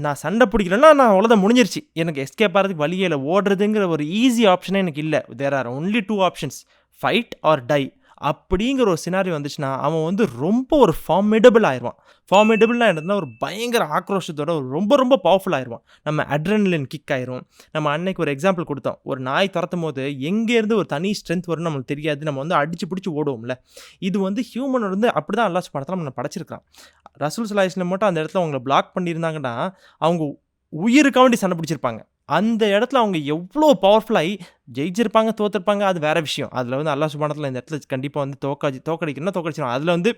நான் சண்டை பிடிக்கிறேன்னா நான் அவ்வளோதான் முடிஞ்சிருச்சு, எனக்கு எஸ்கேப் ஆகிறதுக்கு வழியே இல்லை, ஓடுறதுங்கிற ஒரு ஈஸி ஆப்ஷனே எனக்கு இல்லை. There are only 2 options, fight or die. அப்படிங்கிற ஒரு சினாரி வந்துச்சுன்னா அவன் வந்து ரொம்ப ஒரு ஃபார்மிடபிள் ஆயிடுவான். ஃபார்மிடபிள்னா என்னதுன்னா ஒரு பயங்கர ஆக்ரோஷத்தோட ஒரு ரொம்ப ரொம்ப பவர்ஃபுல் ஆயிடுவான். நம்ம அட்ரெனலின் கிக் ஆயிரும். நம்ம அன்னைக்கு ஒரு எக்ஸாம்பிள் கொடுத்தோம். ஒரு நாய் துரத்தும் போது எங்கேருந்து ஒரு தனி ஸ்ட்ரென்த் வரும்னு நம்மளுக்கு தெரியாது, நம்ம வந்து அடிச்சு பிடிச்சி ஓடுவோம்ல. இது வந்து ஹியூமன் வந்து அப்படி தான் அல்லாஹ் சுப்ஹானஹு வ தஆலா நம்மளை படைச்சிருக்கான். ரசூல் ஸல்லல்லாஹு அலைஹி வஸல்லம் மட்டும் அந்த இடத்துல அவங்கள பிளாக் பண்ணியிருந்தாங்கன்னா அவங்க உயிருக்காண்டி சண்டை பிடிச்சிருப்பாங்க. அந்த இடத்துல அவங்க எவ்வளோ பவர்ஃபுல்லாகி ஜெயிச்சிருப்பாங்க, தோற்றுருப்பாங்க, அது வேறு விஷயம். அதில் வந்து அல்லாஹ் சுப்ஹானஹு வ தஆலா இந்த இடத்துல கண்டிப்பாக வந்து தோக்கடிக்கணும்னா தோக்கடிச்சிடும். அதில் வந்து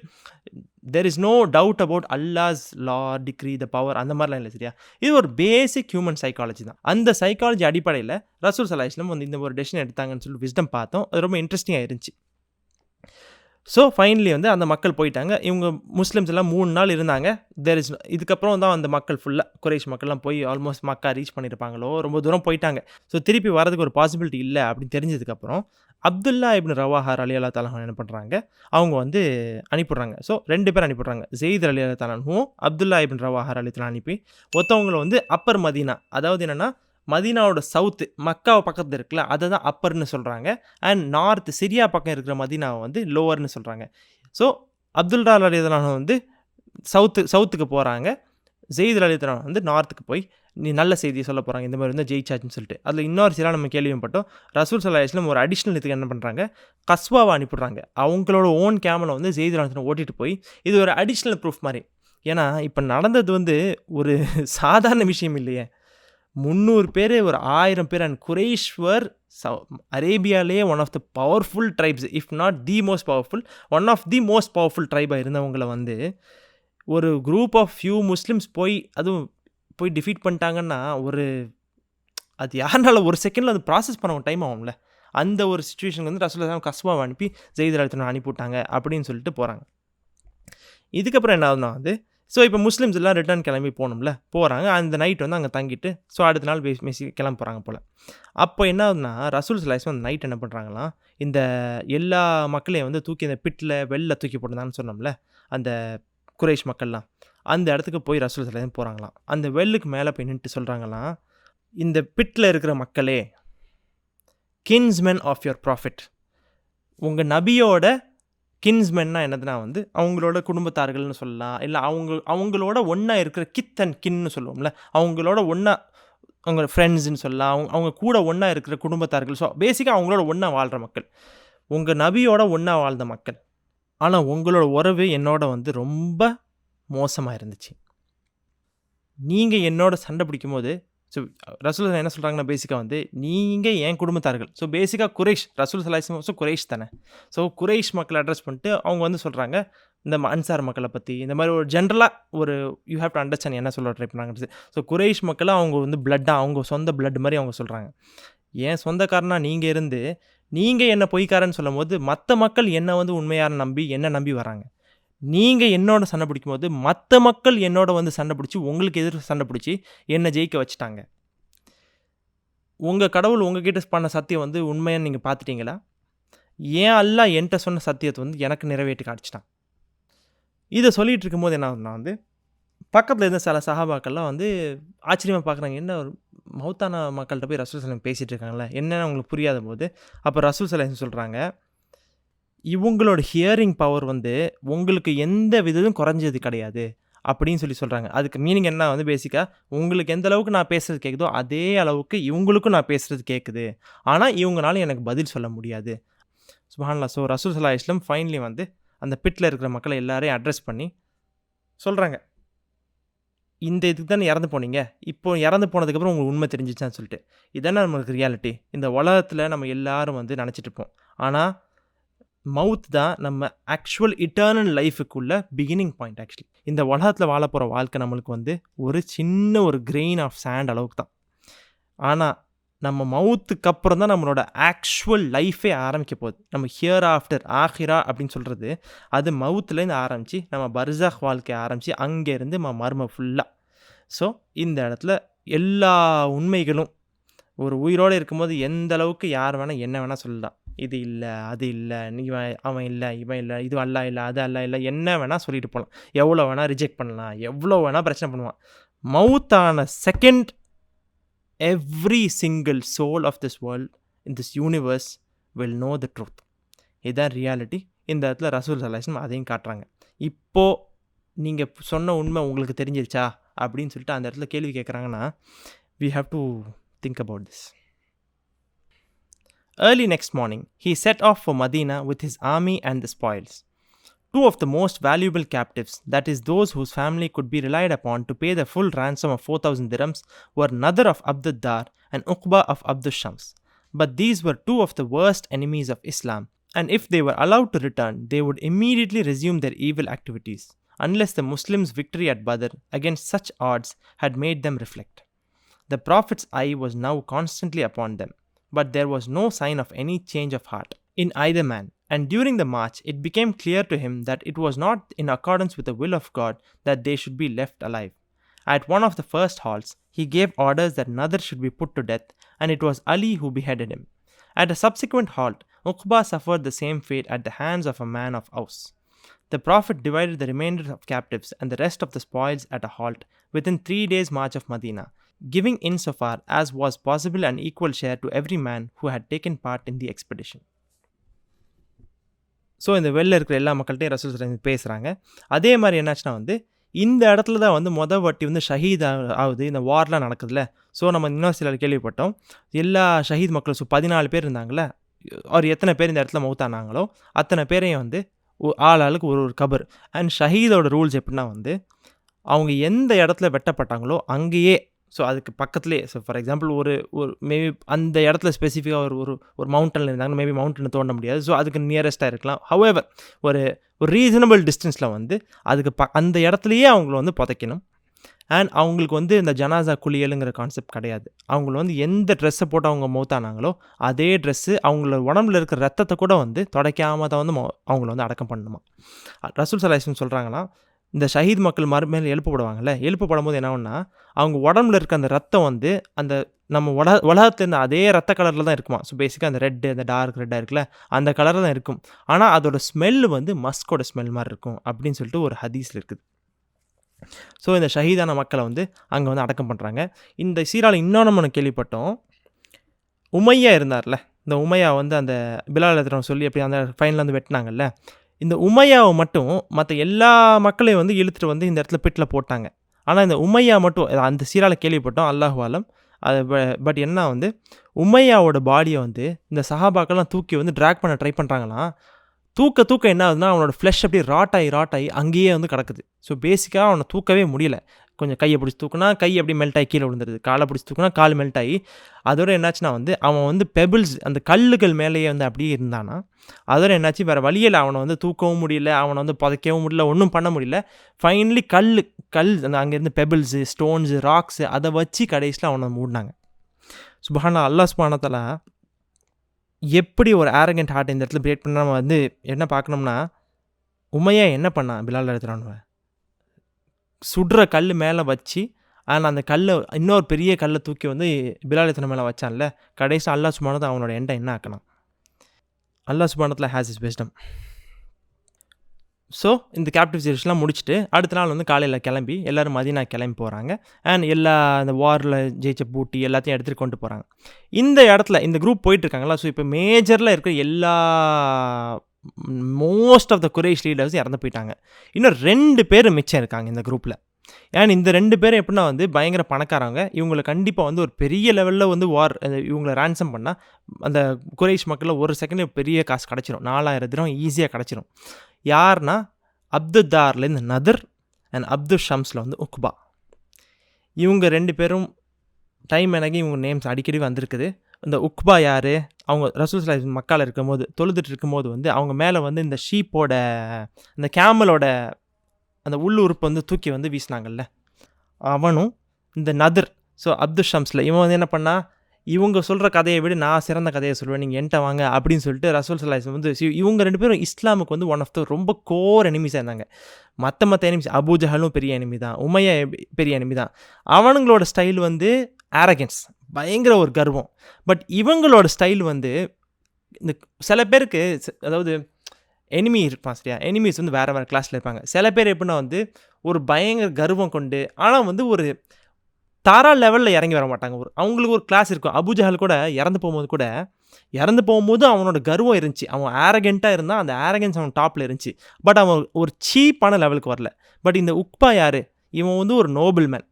there is no doubt about Allah's law, decree, the power, அந்த மாதிரிலாம் இல்லை, சரியா? இது ஒரு பேசிக் ஹியூமன் சைக்காலஜி தான். அந்த சைக்காலஜி அடிப்படையில் ரசூல் ஸல்லல்லாஹு அலைஹி வஸல்லம் வந்து இந்த ஒரு டெசிஷன் எடுத்தாங்கன்னு சொல்லி விஸ்டம் பார்த்தோம். அது ரொம்ப இன்ட்ரெஸ்டிங்காக இருந்துச்சு. ஸோ ஃபைனலி வந்து அந்த மக்கள் போயிட்டாங்க. இவங்க முஸ்லிம்ஸ் எல்லாம் 3 நாள் இருந்தாங்க. இதுக்கப்புறம் தான் அந்த மக்கள் ஃபுல்லாக குறைஷ் மக்கள்லாம் போய் ஆல்மோஸ்ட் மக்கா ரீச் பண்ணியிருப்பாங்களோ, ரொம்ப தூரம் போயிட்டாங்க. ஸோ திருப்பி வரதுக்கு ஒரு பாசிபிலிட்டி இல்லை அப்படின்னு தெரிஞ்சதுக்கப்புறம் அப்துல்லா இப்னு ரவாஹா ரலியல்லாஹு தஆலா அன்ஹு என்ன பண்ணுறாங்க, அவங்க வந்து அனுப்பிடுறாங்க. ஸோ 2 பேர் அனுப்பிடுறாங்க. ஸெயித் ரலியல்லாஹு தஆலா அன்ஹுவும் அப்துல்லா இப்னு ரவாஹா ரலியல்லாஹு தஆலா அனுப்பி ஒருத்தவங்களை வந்து அப்பர் மதீனா, அதாவது என்னென்னா மதீனாவோட சவுத்து மக்காவை பக்கத்தில் இருக்குல்ல, அதை தான் அப்பர்னு சொல்கிறாங்க. அண்ட் நார்த் சிரியா பக்கம் இருக்கிற மதீனாவை வந்து லோவர்னு சொல்கிறாங்க. ஸோ அப்துல்லா ரலியல்லாஹு அன்ஹு வந்து சவுத்துக்கு போகிறாங்க. ஸெயித் ரலியல்லாஹு தஆலா வந்து நார்த்துக்கு போய் நீ நல்ல செய்தியை சொல்ல போகிறாங்க, இந்த மாதிரி வந்து ஜெயிச்சாச்சுன்னு சொல்லிட்டு. அதில் இன்னொரு சில நம்ம கேள்விப்பட்டோம். ரசூல் ஸல்லல்லாஹு அலைஹி வஸல்லம் ஒரு அடிஷ்னல் இதுக்கு என்ன பண்ணுறாங்க, கஸ்வாவை அனுப்பிடுறாங்க. அவங்களோட ஓன் கேமலை வந்து ஸெயித் ரலியல்லாஹு அன்ஹு ஓட்டிகிட்டு போய், இது ஒரு அடிஷ்னல் ப்ரூஃப் மாதிரி. ஏன்னா இப்போ நடந்தது வந்து ஒரு சாதாரண விஷயம் இல்லையே. 300 பேர், ஒரு 1000 பேர். அண்ட் குறைஷ் வர் அரேபியாலேயே one of the powerful tribes, if not the most powerful, one of the most powerful ட்ரைபாக இருந்தவங்களை வந்து ஒரு குரூப் ஆஃப் ஃபியூ முஸ்லிம்ஸ் அதுவும் போய் டிஃபீட் பண்ணிட்டாங்கன்னா அது யாருனால ஒரு செகண்டில் அது ப்ராசஸ் பண்ண டைம் ஆகும்ல. அந்த ஒரு சுச்சுவேஷன் வந்து ரசூலுல்லாஹி கஸ்வாவை அனுப்பி ஸெயித் ரலியல்லாஹு அன்ஹு அனுப்பிவிட்டாங்க அப்படின்னு சொல்லிட்டு போகிறாங்க. இதுக்கப்புறம் என்ன ஆகுதுன்னா வந்து ஸோ இப்போ முஸ்லிம்ஸ் எல்லாம் ரிட்டர்ன் கிளம்பி போகணும்ல, போகிறாங்க. அந்த நைட் வந்து அங்கே தங்கிட்டு ஸோ அடுத்த நாள் கிளம்ப போகிறாங்க போல். அப்போ என்ன ஆகுதுன்னா ரசூல் ஸல்லல்லாஹு அலைஹி வஸல்லம் அந்த நைட் என்ன பண்ணுறாங்களாம், இந்த எல்லா மக்களையும் வந்து தூக்கி இந்த பிட்டில் வெளில தூக்கி போட்டுருந்தான்னு சொன்னோம்ல, அந்த குறைஷ் மக்கள்லாம் அந்த இடத்துக்கு போய் ரசூல் ஸல்லல்லாஹு அலைஹி வஸல்லம் போகிறாங்களாம். அந்த வெல்லுக்கு மேலே போய் நின்றுட்டு சொல்கிறாங்களாம், இந்த பிட்டில் இருக்கிற மக்களே, கின்ஸ்மென் ஆஃப் யுவர் ப்ராஃபிட், உங்கள் நபியோட கின்ஸ்மென்னா என்னதுன்னா வந்து அவங்களோட குடும்பத்தார்கள்னு சொல்லலாம், இல்லை அவங்களோட ஒன்றா இருக்கிற கித் அண்ட் கின்னு சொல்லுவோம்ல, அவங்களோட ஒன்றா அவங்க ஃப்ரெண்ட்ஸ்ன்னு சொல்லலாம், அவங்க கூட ஒன்றா இருக்கிற குடும்பத்தார்கள். ஸோ பேசிக்காக அவங்களோட ஒன்றா வாழ்கிற மக்கள், உங்கள் நபியோட ஒன்றா வாழ்ந்த மக்கள். ஆனால் உங்களோட உறவு என்னோட வந்து ரொம்ப மோசமாக இருந்துச்சு. நீங்கள் என்னோட சண்டை பிடிக்கும்போது ஸோ ரசூல் என்ன சொல்கிறாங்கன்னா பேசிக்காக வந்து நீங்கள் என் குடும்பத்தார்கள். ஸோ பேசிக்காக குறைஷ், ரசூல் ஸல்லல்லாஹு அலைஹி வஸல்லம் குறைஷ் தானே. ஸோ குறைஷ் மக்களை அட்ரஸ் பண்ணிட்டு அவங்க வந்து சொல்கிறாங்க இந்த அன்சார் மக்களை பற்றி, இந்த மாதிரி ஒரு ஜென்ரலாக ஒரு யூ ஹேவ் டு அண்டர்ஸ்டாண்ட் என்ன சொல்ல ட்ரை பண்ணாங்க. ஸோ குறைஷ் மக்களை அவங்க வந்து பிளட்டாக அவங்க சொந்த பிளட் மாதிரி அவங்க சொல்கிறாங்க. ஏன் சொந்தக்காரனா நீங்கள் இருந்து நீங்கள் என்ன பொய்க்காரன்னு சொல்லும் போது மற்ற மக்கள் என்னை வந்து உண்மையான நம்பி என்ன நம்பி வராங்க. நீங்கள் என்னோட சண்டை பிடிக்கும்போது மற்ற மக்கள் என்னோட வந்து சண்டை பிடிச்சி உங்களுக்கு எதிர்த்து சண்டை பிடிச்சி என்னை ஜெயிக்க வச்சுட்டாங்க. உங்கள் கடவுள் உங்ககிட்ட பண்ண சத்தியம் வந்து உண்மையான்னு நீங்கள் பார்த்துட்டீங்களா? ஏன் அல்லாஹ் என்கிட்ட சொன்ன சத்தியத்தை வந்து எனக்கு நிறைவேற்றி காட்டிச்சிட்டான். இதை சொல்லிகிட்டு இருக்கும்போது என்ன ஆகுதுன்னா வந்து பக்கத்தில் இருந்த சில சஹாபாக்கள்லாம் வந்து ஆச்சரியமாக பார்க்குறாங்க, என்ன ஒரு மௌத்தான மக்கள்கிட்ட போய் ரசூல் ஸல்லல்லாஹு பேசிகிட்டு இருக்காங்களே, என்னென்னு அவங்களுக்கு புரியாத போது அப்போ ரசூல் ஸல்லல்லாஹு சொல்கிறாங்க, இவங்களோட ஹியரிங் பவர் வந்து உங்களுக்கு எந்த விதமும் குறைஞ்சது கிடையாது அப்படின்னு சொல்கிறாங்க. அதுக்கு மீனிங் என்ன வந்து பேசிக்காக உங்களுக்கு எந்த அளவுக்கு நான் பேசுகிறது கேட்குதோ அதே அளவுக்கு இவங்களுக்கும் நான் பேசுகிறது கேட்குது, ஆனால் இவங்களால எனக்கு பதில் சொல்ல முடியாது. சுப்ஹானல்லாஹ். ஸோ ரசூல் ஸல்லல்லாஹு அலைஹி வஸல்லம் ஃபைனலி வந்து அந்த பிட்டில் இருக்கிற மக்களை எல்லாரையும் அட்ரஸ் பண்ணி சொல்கிறாங்க, இந்த இதுக்கு தானே இறந்து போனீங்க, இப்போ இறந்து போனதுக்கப்புறம் உங்களுக்கு உண்மை தெரிஞ்சிச்சான்னு சொல்லிட்டு. இதானே நம்மளுக்கு ரியாலிட்டி. இந்த உலகத்தில் நம்ம எல்லாரும் வந்து நினச்சிட்டு இருப்போம், ஆனால் மவுத் தான் நம்ம ஆக்சுவல் இட்டர்னல் லைஃபுக்குள்ள பிகினிங் பாயிண்ட். ஆக்சுவலி இந்த உலகத்தில் வாழ போகிற வாழ்க்கை நம்மளுக்கு வந்து ஒரு சின்ன ஒரு கிரெயின் ஆஃப் சாண்ட் அளவுக்கு தான். ஆனால் நம்ம மவுத்துக்கு அப்புறம் தான் நம்மளோட ஆக்சுவல் லைஃபே ஆரம்பிக்க போகுது. நம்ம ஹியர் ஆஃப்டர் ஆஹிரா அப்படின்னு சொல்கிறது அது மவுத்துலேருந்து ஆரம்பித்து நம்ம பர்ஸாக் வாழ்க்கையை ஆரம்பித்து அங்கேருந்து மர்ம ஃபுல்லாக. ஸோ இந்த இடத்துல எல்லா உண்மைகளும் ஒரு உயிரோடு இருக்கும்போது எந்த அளவுக்கு யார் வேணால் என்ன வேணால் சொல்லலாம். இது இல்லை, அது இல்லை, அவன் இல்லை, இவன் இல்லை, இது அல்லா இல்லை, அது அல்லா இல்லை, என்ன வேணால் சொல்லிட்டு போகலாம், எவ்வளோ வேணால் ரிஜெக்ட் பண்ணலாம், எவ்வளோ வேணால் பிரச்சனை பண்ணுவான். மவுத்தான second every single soul of this world in this universe will know the truth. இதுதான் ரியாலிட்டி. இந்த இடத்துல ரசூல் ஸல்லல்லாஹு அலைஹி வஸல்லம் அதையும் காட்டுறாங்க. இப்போது நீங்கள் சொன்ன உண்மை உங்களுக்கு தெரிஞ்சிருச்சா அப்படின்னு சொல்லிட்டு அந்த இடத்துல கேள்வி கேட்குறாங்கன்னா, we have to think about this. Early next morning, he set off for Medina with his army and the spoils. Two of the most valuable captives, that is those whose family could be relied upon to pay the full ransom of 4,000 dirhams, were Nadr of Abd Allah and Uqba of Abd Shams. But these were two of the worst enemies of Islam, and if they were allowed to return, they would immediately resume their evil activities, unless the Muslims' victory at Badr against such odds had made them reflect. The Prophet's eye was now constantly upon them, but there was no sign of any change of heart in either man, and during the march it became clear to him that it was not in accordance with the will of God that they should be left alive. At one of the first halts, he gave orders that Nadr should be put to death, and it was Ali who beheaded him. At a subsequent halt, Uqba suffered the same fate at the hands of a man of Aus. The Prophet divided the remainder of captives and the rest of the spoils at a halt within 3 days' march of Medina, giving insofar as was possible an equal share to every man who had taken part in the expedition. So இந்த வெளில இருக்கிற எல்லா மக்கள்கிட்டையும் ரசூல் ஸல்லல்லாஹு அலைஹி வஸல்லம் பேசுகிறாங்க. அதே மாதிரி என்னாச்சுன்னா இந்த இடத்துல தான் மொதல் வாட்டி ஷஹீத் ஆகுது, இந்த வார்லாம் நடக்குதுல்ல. ஸோ நம்ம இன்னும் சிலர் கேள்விப்பட்டோம், எல்லா ஷஹீத் மக்களும் 14 பேர் இருந்தாங்களே, அவர் எத்தனை பேர் இந்த இடத்துல மௌத்தானாங்களோ அத்தனை பேரையும் ஆளுக்கு ஒரு கபர். அண்ட் ஷஹீதோட ரூல்ஸ் எப்படின்னா அவங்க எந்த இடத்துல வெட்டப்பட்டாங்களோ அங்கேயே, ஸோ அதுக்கு பக்கத்துலேயே, ஸோ ஃபார் எக்ஸாம்பிள் ஒரு மேபி அந்த இடத்துல ஸ்பெசிஃபிக்காக ஒரு மவுண்டனில் இருந்தாங்கன்னா மேபி மவுண்டனை தோண்ட முடியாது, ஸோ அதுக்கு நியரஸ்ட்டாக இருக்கலாம். ஹவெவர் ஒரு ரீசனபிள் டிஸ்டன்ஸில் அதுக்கு அந்த இடத்துலையே அவங்கள புதைக்கணும். அண்ட் அவங்களுக்கு இந்த ஜனாசா குளியலுங்கிற கான்செப்ட் கிடையாது. அவங்கள எந்த ட்ரெஸ்ஸை போட்டு அவங்க மௌத்தானாங்களோ அதே ட்ரெஸ்ஸு அவங்கள உடம்புல இருக்கிற ரத்தத்தை கூட துடைக்காமல் தான் அவங்கள அடக்கம் பண்ணணுமா. ரசூல் ஸல்லல்லாஹு அலைஹி வஸல்லம் சொல்கிறாங்கன்னா, இந்த ஷஹீத் மக்கள் மறுமையில் எழுப்பப்படுவாங்கள்ல, எழுப்பப்படும் போது என்ன ஆகும்னா அவங்க உடம்புல இருக்க அந்த ரத்தம் அந்த நம்ம உலகத்தில் இருந்த அதே ரத்த கலரில் தான் இருக்குமா. ஸோ பேசிக்காக அந்த ரெட்டு, அந்த டார்க் ரெட்டாக இருக்குல்ல, அந்த கலரில் தான் இருக்கும். ஆனால் அதோட ஸ்மெல்லு மஸ்கோட ஸ்மெல் மாதிரி இருக்கும் அப்படின்னு சொல்லிட்டு ஒரு ஹதீஸில் இருக்குது. ஸோ இந்த ஷஹீதான மக்களை அங்கே அடக்கம் பண்ணுறாங்க. இந்த சீரால இன்னும் நம்ம கேள்விப்பட்டோம், உமையா இருந்தார்ல, இந்த உமையா அந்த பிலால் ரலியல்லாஹு சொல்லி அப்படி அந்த ஃபைனலில் வெட்டினாங்கல்ல, இந்த உமையாவை மட்டும் மற்ற எல்லா மக்களையும் இழுத்துட்டு இந்த இடத்துல பிட்டில் போட்டாங்க. ஆனால் இந்த உமையா மட்டும் அந்த சீரால கேள்விப்பட்டோம், அல்லாஹு ஆலம். அது பட் என்ன உமையாவோட பாடியை இந்த சஹாபாக்கெல்லாம் தூக்கி ட்ராக் பண்ண ட்ரை பண்ணுறாங்களாம். தூக்க என்ன ஆகுதுன்னா அவனோட ஃப்ளஷ் அப்படியே ராட் ஆகி அங்கேயே கிடக்குது. ஸோ பேசிக்காக அவனை தூக்கவே முடியல. கொஞ்சம் கையை பிடிச்சி தூக்குனா கை அப்படி மெல்ட் ஆகி கீழே விழுந்துருது, காலை பிடிச்சி தூக்குனா கால் மெல்ட் ஆகி. அதோட என்னாச்சுன்னா அவன் பெபிள்ஸ் அந்த கல்லுகள் மேலேயே அப்படியே இருந்தானா. அதோட என்னாச்சு, வேறு வழியில் அவனை தூக்கவும் முடியல, அவனை புதைக்கவும் முடியல, ஒன்றும் பண்ண முடியல. ஃபைனலி கல் அங்கேருந்து பெபிள்ஸு, ஸ்டோன்ஸு, ராக்ஸு அதை வச்சு கடைசியில் அவனை மூடினாங்க. சுப்ஹானல்லாஹ், அல்லாஹ் சுப்ஹானஹு வ தஆலா எப்படி ஒரு ஆரகண்ட் ஹார்ட் இந்த இடத்துல பிரேக் பண்ண நம்ம என்ன பார்க்கணும்னா, உமையா என்ன பண்ணான் பிலால் ரலியல்லாஹு சுடுற கல் மேலே வச்சு, ஆனால் அந்த கல்லை இன்னொரு பெரிய கல்லை தூக்கி பிலால் ரலியல்லாஹு மேலே வச்சான்ல, கடைசி அல்லாஹ் சுப்ஹானஹு வ தஆலா அவனோட எண்டை என்ன ஆக்கணும். அல்லாஹ் சுப்ஹானஹு வ தஆலா ஹேஸ் இஸ் விஸ்டம். ஸோ இந்த கேப்டிவ் சீரிஸ்லாம் முடிச்சுட்டு அடுத்த நாள் காலையில் கிளம்பி எல்லோரும் மதீனா கிளம்பி போகிறாங்க. அண்ட் எல்லா அந்த வாரில் ஜெயிச்ச பூட்டி எல்லாத்தையும் எடுத்துகிட்டு கொண்டு போகிறாங்க. இந்த இடத்துல இந்த குரூப் போயிட்டுருக்காங்களா. ஸோ இப்போ மேஜரில் இருக்கிற எல்லா most of the Quraysh leaders இறந்து போயிட்டாங்க. இன்னும் 2 பேர் மிச்சம் இருக்காங்க இந்த குரூப்பில். ஏன் இந்த 2 பேரும் எப்படின்னா பயங்கர பணக்காரங்க. இவங்களை கண்டிப்பாக ஒரு பெரிய லெவலில் வார் இவங்களை ரேன்சம் பண்ணால் அந்த குரைஷ் மக்களில் ஒரு செகண்ட் பெரிய காசு கிடச்சிரும், 4000 திரம் ஈஸியாக கிடச்சிரும். யார்னா அப்துல்லார்லேருந்து நதர் அண்ட் அப்து ஷம்ஸில் உக்பா. இவங்க 2 பேரும் டைம் எனக்கு இவங்க நேம்ஸ் அடிக்கடி வந்திருக்குது. இந்த உக்பா யார், அவங்க ரசூல் ஸல்லல்லாஹு அலைஹி வஸல்லம் மக்கால இருக்கும்போது தொழுதுட்டு இருக்கும்போது அவங்க மேலே இந்த ஷீப்போட அந்த கேமலோட அந்த உள்ளுறுப்பு தூக்கி வீசினாங்கல்ல, அவனும் இந்த நதர். ஸோ அப்து ஷம்ஸில் இவன் என்ன பண்ணா, இவங்க சொல்கிற கதையை விட நான் சிறந்த கதையை சொல்லுவேன், நீங்கள் என்கிட்ட வாங்க அப்படின்னு சொல்லிட்டு ரசூல் ஸல்லல்லாஹு அலைஹி வஸல்லம் இவங்க 2 பேரும் இஸ்லாமுக்கு ஒன் ஆஃப் த ரொம்ப கோர் எனிமிஸாக இருந்தாங்க. மற்ற எனிமிஸ் அபூ ஜஹலும் பெரிய எனிமி தான், உமையா பெரிய எனிமி தான். அவனுங்களோட ஸ்டைல் ஆரகன்ஸ், பயங்கர ஒரு கர்வம். பட் இவங்களோட ஸ்டைல் இந்த சில பேருக்கு அதாவது எனிமி இருப்பான் சரியா, எனிமீஸ் வந்து வேறு வேறு கிளாஸில் இருப்பாங்க. சில பேர் எப்படின்னா வந்து ஒரு பயங்கர கர்வம் கொண்டு, ஆனால் வந்து ஒரு தாரா லெவலில் இறங்கி வர மாட்டாங்க. அவங்களுக்கு ஒரு கிளாஸ் இருக்கும். அபுஜஹல் கூட இறந்து போகும்போது அவனோட கர்வம் இருந்துச்சு. அவன் ஆரகெண்ட்டாக இருந்தால் அந்த ஆரகன்ஸ் அவன் டாப்பில் இருந்துச்சு. பட் அவன் ஒரு சீப்பான லெவலுக்கு வரல. பட் இந்த உக்பா யார்? இவன் வந்து ஒரு நோபல் மேன்.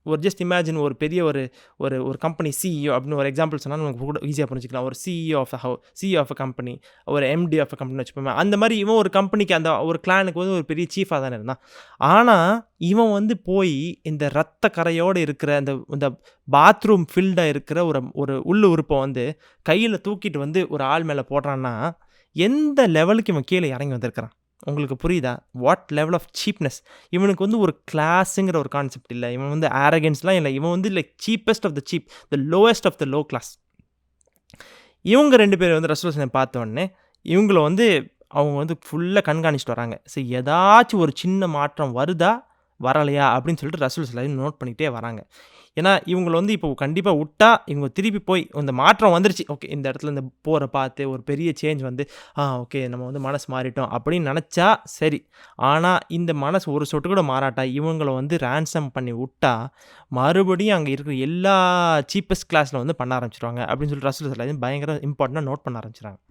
ஒரு ஜஸ்ட் இமேஜின் ஒரு பெரிய ஒரு கம்பெனி சிஇஓ அப்படின்னு ஒரு எக்ஸாம்பிள் சொன்னால் நமக்கு கூட ஈஸியாக புரிஞ்சுக்கலாம். ஒரு சிஇஓ ஆஃப் அ கம்பெனி, ஒரு எம்டி ஆஃப் அ கம்பெனி வச்சுப்போமே. அந்த மாதிரி இவன் ஒரு கம்பெனிக்கு அந்த ஒரு கிளானுக்கு வந்து ஒரு பெரிய சீஃபாக தானே இருந்தான். ஆனால் இவன் வந்து போய் இந்த ரத்த கரையோடு இருக்கிற இந்த பாத்ரூம் ஃபில்டாக இருக்கிற ஒரு உள்ளு உறுப்பை வந்து கையில் தூக்கிட்டு வந்து ஒரு ஆள் மேலே போடுறான்னா எந்த லெவலுக்கு இவன் கீழே இறங்கி வந்திருக்கிறான்? உங்களுக்கு புரியுதா? What level of cheapness. இவனுக்கு வந்து ஒரு கிளாஸுங்கிற ஒரு கான்செப்ட் இல்லை. இவன் வந்து ஆரகன்ஸ்லாம் இல்லை. இவன் வந்து like cheapest of the cheap, the lowest of the low class. இவங்க 2 பேர் வந்து ரசூலுல்லாஹி பார்த்த உடனே இவங்கள வந்து அவங்க வந்து ஃபுல்லாக கண்காணிச்சிட்டு வராங்க. சரி, ஏதாச்சும் ஒரு சின்ன மாற்றம் வருதா வரலையா அப்படின்னு சொல்லிட்டு ரசூலுல்லாஹி நோட் பண்ணிகிட்டே வராங்க. ஏன்னா இவங்களை வந்து இப்போ கண்டிப்பாக விட்டா இவங்க திருப்பி போய் இந்த மாற்றம் வந்துருச்சு, ஓகே இந்த இடத்துல இந்த போரை பார்த்து ஒரு பெரிய சேஞ்ச் வந்து ஓகே நம்ம வந்து மனசு மாறிட்டோம் அப்படின்னு நினச்சா சரி. ஆனால் இந்த மனசு ஒரு சொட்டு கூட மாறாட்டா இவங்களை வந்து ரேன்சம் பண்ணி விட்டா மறுபடியும் அங்கே இருக்கிற எல்லா சீப்பஸ்ட் கிளாஸில் வந்து பண்ண ஆரம்பிச்சிடுவாங்க அப்படின்னு சொல்லிட்டு ரசூலுல்லாஹி பயங்கர இம்பார்ட்டண்ட்டாக நோட் பண்ண ஆரம்பிச்சிடுறாங்க.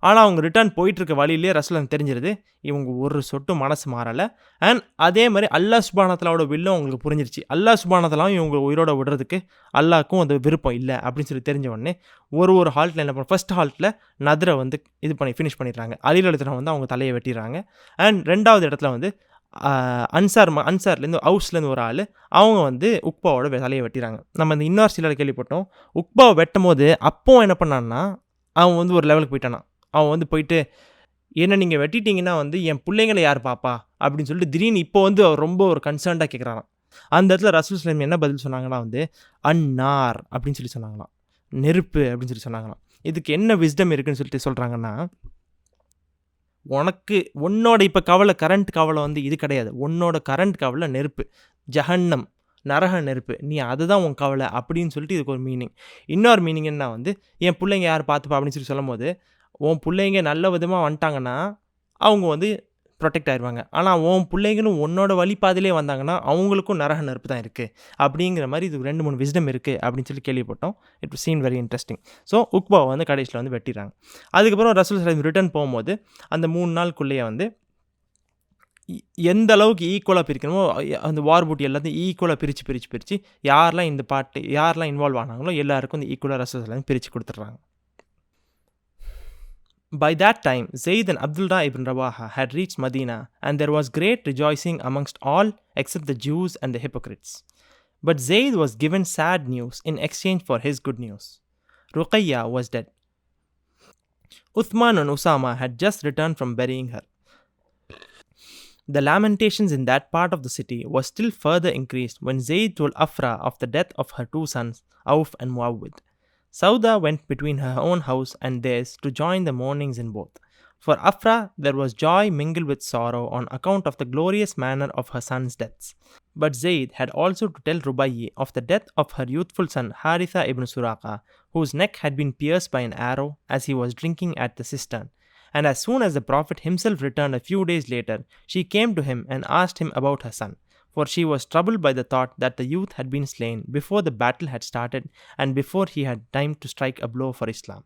ஆனால் அவங்க ரிட்டர்ன் போயிட்டுருக்க வழியிலே ரசூலுல்லாஹி தெரிஞ்சிருது இவங்க ஒரு சொட்டு மனசு மாறலை. அண்ட் அதே மாதிரி அல்லாஹ் சுப்ஹானஹு வ தஆலாவோட வில்லும் அவங்களுக்கு புரிஞ்சிருச்சு. அல்லாஹ் சுப்ஹானஹு வ தஆலாவும் இவங்க உயிரோட விடுறதுக்கு அல்லாஹ்க்கும் அந்த விருப்பம் இல்லை அப்படின்னு சொல்லி தெரிஞ்ச உடனே ஒரு ஹால்ட்டில் என்ன பண்ண, ஃபர்ஸ்ட் ஹால்ட்டில் நத்ரை வந்து ஃபினிஷ் பண்ணிடுறாங்க. அலி ரலியல்லாஹு வந்து அவங்க தலையை வெட்டிடுறாங்க. அண்ட் 2வது இடத்துல வந்து அன்சார்லேருந்து ஹவுஸ்லேருந்து ஒரு ஆள் அவங்க வந்து உக்பாவோட தலையை வெட்டிடுறாங்க. நம்ம இந்த இன்னொரு சிலர் கேள்விப்பட்டோம், உக்பாவை வெட்டும் போது அப்போ என்ன பண்ணான்னா அவன் வந்து ஒரு லெவலுக்கு போயிட்டானான். அவன் வந்து போயிட்டு என்ன நீங்கள் வெட்டிட்டீங்கன்னா வந்து என் பிள்ளைங்களை யார் பாப்பா அப்படின்னு சொல்லிட்டு திடீர்னு இப்போ வந்து அவர் ரொம்ப ஒரு கன்சர்ன்டாக கேட்குறாராம். அந்த இடத்துல ரசூலுல்லாஹி என்ன பதில் சொன்னாங்கன்னா வந்து அன்னார் அப்படின்னு சொல்லி சொன்னாங்களாம், நெருப்பு அப்படின்னு சொல்லி சொன்னாங்களாம். இதுக்கு என்ன விஸ்டம் இருக்குன்னு சொல்லிட்டு சொல்கிறாங்கன்னா, உன்னோட இப்போ கரண்ட் கவலை வந்து இது கிடையாது. உன்னோட கரண்ட் கவலை நெருப்பு, ஜஹன்னம், நரக நெருப்பு. நீ அதுதான் உன் கவலை அப்படின்னு சொல்லிட்டு இதுக்கு ஒரு மீனிங். இன்னொரு மீனிங் என்ன வந்து என் பிள்ளைங்க யார் பார்த்துப்பா அப்படின்னு சொல்லி சொல்லும் போது உன் பிள்ளைங்க நல்ல விதமாக வந்துட்டாங்கன்னா அவங்க வந்து ப்ரொடெக்ட் ஆயிடுவாங்க. ஆனால் உன் பிள்ளைங்களும் உன்னோட வழிபாதையிலே வந்தாங்கன்னா அவங்களுக்கும் நரக நெருப்பு தான் இருக்குது அப்படிங்கிற மாதிரி இது 2-3 விஸ்டம் இருக்குது அப்படின்னு சொல்லி கேள்விப்பட்டோம். It was seen very interesting. So உக்பாவை வந்து கடைசியில் வந்து வெட்டிடுறாங்க. அதுக்கப்புறம் ரசூலுல்லாஹி ரிட்டர்ன் போகும்போது அந்த 3 நாளுக்குள்ளேயே வந்து எந்த அளவுக்கு ஈக்குவலாக பிரிக்கணுமோ அந்த வார் பூட்டி எல்லாத்தையும் ஈக்குவலாக பிரித்து யாரெல்லாம் இன்வால்வ் ஆனாங்களோ எல்லாருக்கும் இந்த ஈக்குவலாக ரசூலுல்லாஹி பிரித்து கொடுத்துட்றாங்க. By that time, Zayd and Abd Allah ibn Rawaha had reached Medina, and there was great rejoicing amongst all except the Jews and the hypocrites. But Zayd was given sad news in exchange for his good news. Ruqayyah was dead. Uthman and Usama had just returned from burying her. The lamentations in that part of the city was still further increased when Zayd told Afra of the death of her 2 sons, Auf and Muawwid. Sauda went between her own house and theirs to join the mournings in both. For Afra there was joy mingled with sorrow on account of the glorious manner of her sons' deaths. But Zayd had also to tell Rubayyi of the death of her youthful son Haritha ibn Suraqa, whose neck had been pierced by an arrow as he was drinking at the cistern. And as soon as the Prophet himself returned a few days later, she came to him and asked him about her son. For she was troubled by the thought that the youth had been slain before the battle had started and before he had time to strike a blow for Islam.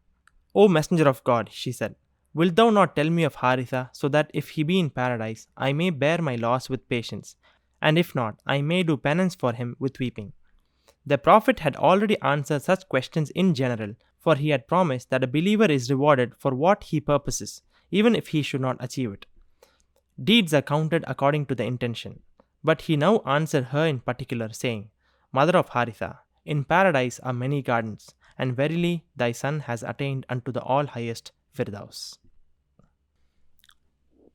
O Messenger of God, she said, wilt thou not tell me of Haritha, so that if he be in paradise, I may bear my loss with patience, and if not, I may do penance for him with weeping. The Prophet had already answered such questions in general, for he had promised that a believer is rewarded for what he purposes, even if he should not achieve it. Deeds are counted according to the intention. But he now answered her in particular, saying, Mother of Haritha, in paradise are many gardens, and verily thy son has attained unto the all-highest Firdaus.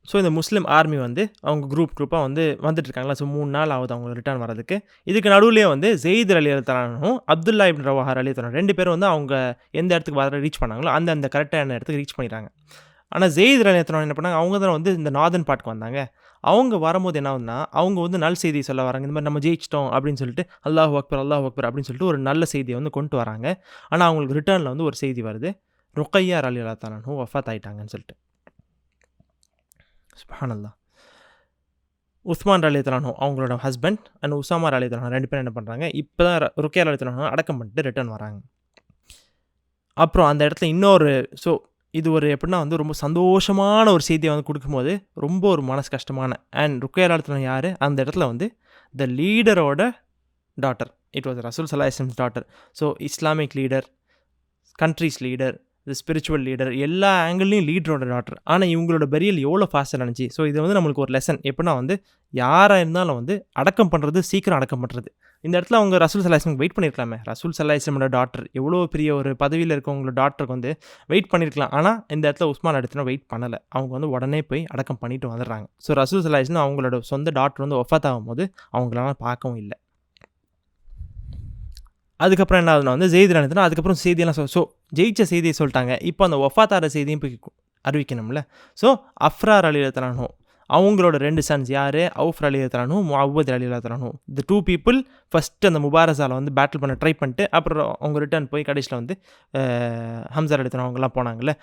So இந்த முஸ்லீம் army வந்து அவங்க குரூப்பாக வந்துட்டு இருக்காங்களா. So 3 நாள் ஆகுது அவங்க return வரதுக்கு. இதுக்கு நடுவுலேயே வந்து ஜெயித் ரலியல்லாஹு அப்துல்லா இப்னு ரவாஹா ரலியல்லாஹு 2 பேரும் வந்து அவங்க எந்த இடத்துக்கு ரீச் பண்ணாங்களோ அந்த கரெக்டான இடத்துக்கு ரீச் பண்ணிடுறாங்க. ஆனால் ஜெயித் ரலியல்லாஹு என்ன பண்ணாங்க, அவங்க தான் வந்து இந்த நார்தன் பார்ட்க்கு வந்தாங்க. அவங்க வரும்போது என்ன ஆகுதுன்னா அவங்க வந்து நல்ல செய்தி சொல்ல வராங்க. இந்த மாதிரி நம்ம ஜெயிச்சிட்டோம் அப்படின்னு சொல்லிட்டு அல்லாஹ் அக்பர் அப்படின்னு சொல்லிட்டு ஒரு நல்ல செய்தியை வந்து கொண்டு வராங்க. ஆனால் அவங்களுக்கு ரிட்டர்னில் வந்து ஒரு செய்தி வருது, ருக்கையா ரலியல்லாஹு தஆலா அன்ஹு வஃபாத் ஆயிட்டாங்கன்னு சொல்லிட்டு. சுப்ஹானல்லாஹ். உஸ்மான் ரலியல்லாஹு தஆலா அன்ஹு அவங்களோட ஹஸ்பண்ட் அண்ட் உசாமா ரலியல்லாஹு தஆலா 2 பேரும் என்ன பண்ணுறாங்க, இப்போ தான் ருக்கையா ரலியல்லாஹு தஆலா அன்ஹு அடக்கம் பண்ணிட்டு ரிட்டர்ன் வராங்க. அப்புறம் அந்த இடத்துல இன்னொரு இது ஒரு எப்படின்னா வந்து ரொம்ப சந்தோஷமான ஒரு செய்தியை வந்து கொடுக்கும்போது ரொம்ப ஒரு மனசு கஷ்டமான அண்ட் ருக்கையா ரலியல்லாஹு தஆலா யார், அந்த இடத்துல வந்து த லீடரோட டாட்டர், இட் வாஸ் ரசூல் ஸல்லல்லாஹு அலைஹி வஸல்லம் daughter. So Islamic leader, countries leader, இது ஸ்பிரிச்சுவல் லீடர், எல்லா ஆங்கிள்லையும் லீடரோட டாட்டர். ஆனால் இவங்களோட பெரியல் எவ்வளோ ஃபாஸ்ட்டாக நடந்துச்சு. ஸோ இது வந்து நம்மளுக்கு ஒரு லெசன் எப்படின்னா வந்து யாராக இருந்தாலும் வந்து அடக்கம் பண்ணுறது, சீக்கிரம் அடக்கம் பண்ணுறது. இந்த இடத்துல அவங்க ரசூல் ஸல்லல்லாஹு அலைஹி வஸல்லம் வெயிட் பண்ணியிருக்கலாமே. ரசூல் ஸல்லல்லாஹு அலைஹி வஸல்லமோட டாட்டர், எவ்வளோ பெரிய ஒரு பதவியில் இருக்கவங்களோட டாக்டருக்கு வந்து வெயிட் பண்ணியிருக்கலாம். ஆனால் இந்த இடத்துல உஸ்மான் எடுத்துனா வெயிட் பண்ணலை. அவங்க வந்து உடனே போய் அடக்கம் பண்ணிட்டு வந்துடுறாங்க. ஸோ ரசூல் ஸல்லல்லாஹு அலைஹி வஸல்லம் அவங்களோட சொந்த டாக்டர் வந்து வஃபாத் ஆகும்போது அவங்களால பார்க்கவும் இல்லை. அதுக்கப்புறம் என்ன ஆகுதுன்னா வந்து ஜெயித் நடந்துனா அதுக்கப்புறம் செய்தியெல்லாம் ஜெயிச்ச செய்தியை சொல்லிட்டாங்க. இப்போ அந்த வஃபாத்தார செய்தியும் போய் அறிவிக்கணும்ல. ஸோ அஃப்ரா ரலியல்லாஹு தஆலா அன்ஹு அவங்களோட 2 சன்ஸ் யார், அவுஃப் ரலியல்லாஹு தஆலா அன்ஹு, முஅவ்வத் ரலியல்லாஹு தஆலா அன்ஹு. இந்த 2 பீப்புள் ஃபஸ்ட்டு அந்த முபாரஸாவில் வந்து பேட்டில் பண்ண ட்ரை பண்ணிட்டு அப்புறம் அவங்க ரிட்டர்ன் போய் கடைசியில் வந்து ஹம்சா ரலியல்லாஹு தஆலா அவங்கெல்லாம் போனாங்கல்ல.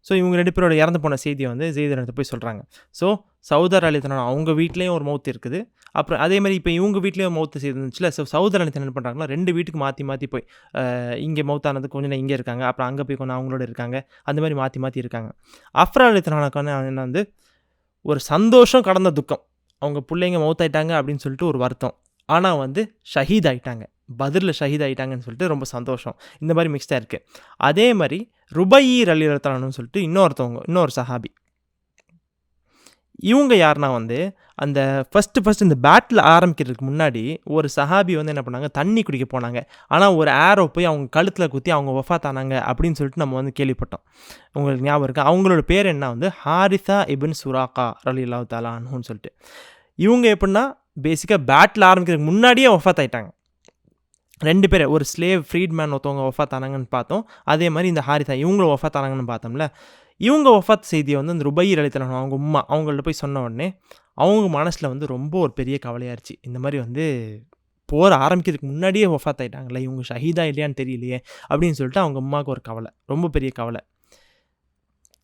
ஸோ இவங்க 2 பேரோட இறந்து போன செய்தியை வந்து ஜெயித் எடுத்து போய் சொல்கிறாங்க. ஸோ சவுதா ரலியல்லாஹு தஆலா அவங்க வீட்லேயும் ஒரு மவுத் இருக்குது. அப்புறம் அதே மாதிரி இப்போ இவங்க வீட்லேயும் மவுத்து செய்து இருந்துச்சுல. ஸோ சவுதா ரலியல்லாஹு தஆலா என்ன பண்ணுறாங்களா, 2 வீட்டுக்கு மாற்றி போய் இங்கே மவுத்தானது கொஞ்சம் இங்கே இருக்காங்க, அப்புறம் அங்கே போய் கொஞ்சம் அவங்களோட இருக்காங்க, அந்த மாதிரி மாற்றி இருக்காங்க. அஃப்ரா ரலியல்லாஹு தஆலா என்ன வந்து ஒரு சந்தோஷம் கடந்த துக்கம், அவங்க பிள்ளைங்க மவுத்தாயிட்டாங்க அப்படின்னு சொல்லிட்டு ஒரு வருத்தம். ஆனால் வந்து ஷஹீத் ஆகிட்டாங்க, பத்ரில் ஷஹீத் ஆகிட்டாங்கன்னு சொல்லிட்டு ரொம்ப சந்தோஷம். இந்த மாதிரி மிக்ஸ்டாக இருக்குது. அதே மாதிரி ருபையி ரலியல்லாஹு தஆலா அன்ஹுன்னு சொல்லிட்டு இன்னொரு சஹாபி. இவங்க யாருன்னா வந்து அந்த ஃபஸ்ட்டு இந்த பேட்டில் ஆரம்பிக்கிறதுக்கு முன்னாடி ஒரு சஹாபி வந்து என்ன பண்ணாங்க, தண்ணி குடிக்க போனாங்க. ஆனால் ஒரு ஆரோ போய் அவங்க கழுத்தில் குத்தி அவங்க வஃபாத் ஆனாங்க அப்படின்னு சொல்லிட்டு நம்ம வந்து கேள்விப்பட்டோம். உங்களுக்கு ஞாபகம் இருக்குது. அவங்களோட பேர் என்ன வந்து ஹாரிசா இப்ன் சுராக்கா ரலியல்லாஹு தஆலா அன்ஹுன்னு சொல்லிட்டு. இவங்க எப்படின்னா பேசிக்காக பேட்டில் ஆரம்பிக்கிறதுக்கு முன்னாடியே வஃபாத் ஆகிட்டாங்க. 2 பேர், ஒரு ஸ்லேவ் ஃப்ரீட்மேன் ஒருத்தவங்க வஃபாத் ஆனாங்கன்னு பார்த்தோம். அதே மாதிரி இந்த ஹாரிசா இவங்களும் வஃபாத் ஆனாங்கன்னு பார்த்தோம்ல. இவங்க வஃபாத் செய்தியை வந்து அந்த ருபையி ரலியல்லாஹு தஆலா அவங்க உம்மா அவங்கள்ட்ட போய் சொன்ன உடனே அவங்க மனசில் வந்து ரொம்ப ஒரு பெரிய கவலையாயிருச்சு. இந்த மாதிரி வந்து போர் ஆரம்பிக்கிறதுக்கு முன்னாடியே வஃபாத் ஆகிட்டாங்களே, இவங்க ஷஹீதா இல்லையான்னு தெரியலையே அப்படின்னு சொல்லிட்டு அவங்க அம்மாவுக்கு ஒரு கவலை, ரொம்ப பெரிய கவலை.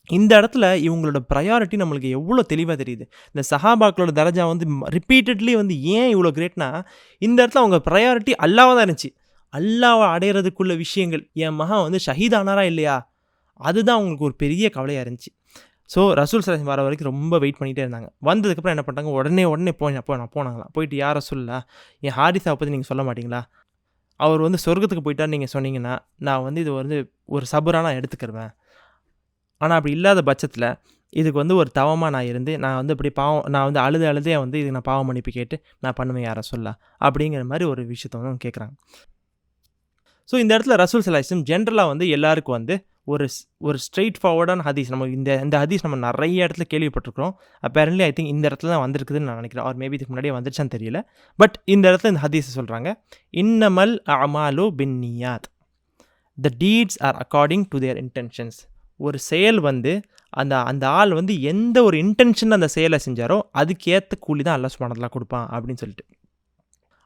இந்த இடத்துல இவங்களோட ப்ரையாரிட்டி நம்மளுக்கு எவ்வளோ தெளிவாக தெரியுது. இந்த சஹாபாக்களோட தரஜா வந்து ரிப்பீட்டட்லி வந்து ஏன் இவ்வளோ கிரேட்னா, இந்த இடத்துல அவங்க ப்ரையாரிட்டி அல்லாஹ்வா தான் இருந்துச்சு. அல்லாஹ்வை அடையிறதுக்குள்ள விஷயங்கள், என் மகன் வந்து ஷஹீதானாரா இல்லையா, அதுதான் அவங்களுக்கு ஒரு பெரிய கவலையாக இருந்துச்சு. ஸோ ரசூல் ஸல்லல்லாஹு அலைஹி வஸல்லம் வர வரைக்கும் ரொம்ப வெயிட் பண்ணிகிட்டே இருந்தாங்க. வந்ததுக்கப்புறம் என்ன பண்ணிட்டாங்க, உடனே போனாங்களாம். போயிட்டு யாரை சொல்லலாம், என் ஹாரிஸாவை பற்றி நீங்கள் சொல்ல மாட்டிங்களா, அவர் வந்து சொர்க்கத்துக்கு போயிட்டார் நீங்கள் சொன்னீங்கன்னா நான் வந்து இது வந்து ஒரு சபராக நான் எடுத்துக்கிருவேன். ஆனால் அப்படி இல்லாத பட்சத்தில் இதுக்கு வந்து ஒரு தவமாக நான் இருந்து நான் வந்து இப்படி நான் வந்து அழுதே வந்து இதுக்கு நான் பாவம் மன்னிப்பு கேட்டு நான் பண்ணுவேன் யாரை சொல்ல அப்படிங்கிற மாதிரி ஒரு விஷயத்த வந்து கேட்குறாங்க. ஸோ இந்த இடத்துல ரசூல் ஸல்லல்லாஹு அலைஹி வஸல்லம் ஜென்ரலாக வந்து எல்லாருக்கும் வந்து ஒரு ஸ்ட்ரெயிட் ஃபார்வர்டான ஹதீஸ், நம்ம இந்த ஹதீஸ் நம்ம நிறைய இடத்துல கேள்விப்பட்டிருக்கிறோம். அப்பேரண்ட்லி ஐ திங்க் இந்த இடத்துல தான் வந்திருக்குதுன்னு நான் நினைக்கிறேன். ஆர் மேபி இதுக்கு முன்னாடியே வந்துருச்சான்னு தெரியல. பட் இந்த இடத்துல இந்த ஹதீஸை சொல்கிறாங்க, இன்னமல் அமாலு பின்னியாத், the deeds are according to their intentions. ஒரு செயல் வந்து அந்த ஆள் வந்து எந்த ஒரு இன்டென்ஷன் அந்த செயலை செஞ்சாரோ அதுக்கேற்ற கூலி தான் அல்லாஹ் சுப்ஹானஹு வ தஆலா கொடுப்பான் அப்படின்னு சொல்லிட்டு.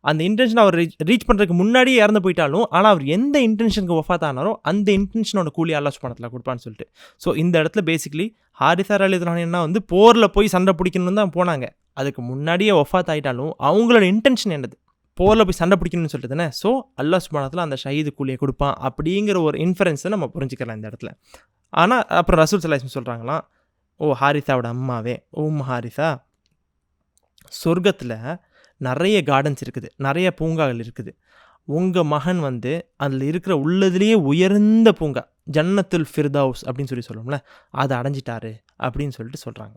அந்த இன்டென்ஷன் அவர் ரீச் பண்ணுறதுக்கு முன்னாடியே இறந்து போயிட்டாலும், ஆனால் அவர் எந்த இன்டென்ஷனுக்கு வஃபாத் ஆனாரோ அந்த இன்டென்ஷனோட கூலி அல்லாஹ் சுப்ஹானஹு வ தஆலா கொடுப்பான்னு சொல்லிட்டு. ஸோ இந்த இடத்துல பேசிக்கலி ஹாரிஸா ரலியல்லாஹு அன்ஹு என்ன வந்து போரில் போய் சண்டை பிடிக்கணும்னு தான் போனாங்க. அதுக்கு முன்னாடியே வஃபாத் ஆகிட்டாலும் அவங்களோட இன்டென்ஷன் என்னது, போரில் போய் சண்டை பிடிக்கணும்னு சொல்லிட்டு தானே. ஸோ அல்லாஹ் சுப்ஹானஹு வ தஆலா அந்த ஷஹீது கூலியை கொடுப்பான் அப்படிங்கிற ஒரு இன்ஃபரன்ஸை நம்ம புரிஞ்சுக்கலாம் இந்த இடத்துல. ஆனால் அப்புறம் ரசூல் ஸல்லல்லாஹு அலைஹி வஸல்லம் சொல்கிறாங்களாம், ஓ ஹாரிஸாவோட அம்மாவே, ஹாரிஸா, சொர்க்கத்தில் நிறைய கார்டன்ஸ் இருக்குது, நிறைய பூங்காக்கள் இருக்குது. உங்கள் மகன் வந்து அதில் இருக்கிற உள்ளதுலேயே உயர்ந்த பூங்கா ஜன்னத்துல் ஃபிர்தௌஸ் அப்படின்னு சொல்லுவோம்ல, அதை அடைஞ்சிட்டாரு அப்படின்னு சொல்லிட்டு சொல்கிறாங்க.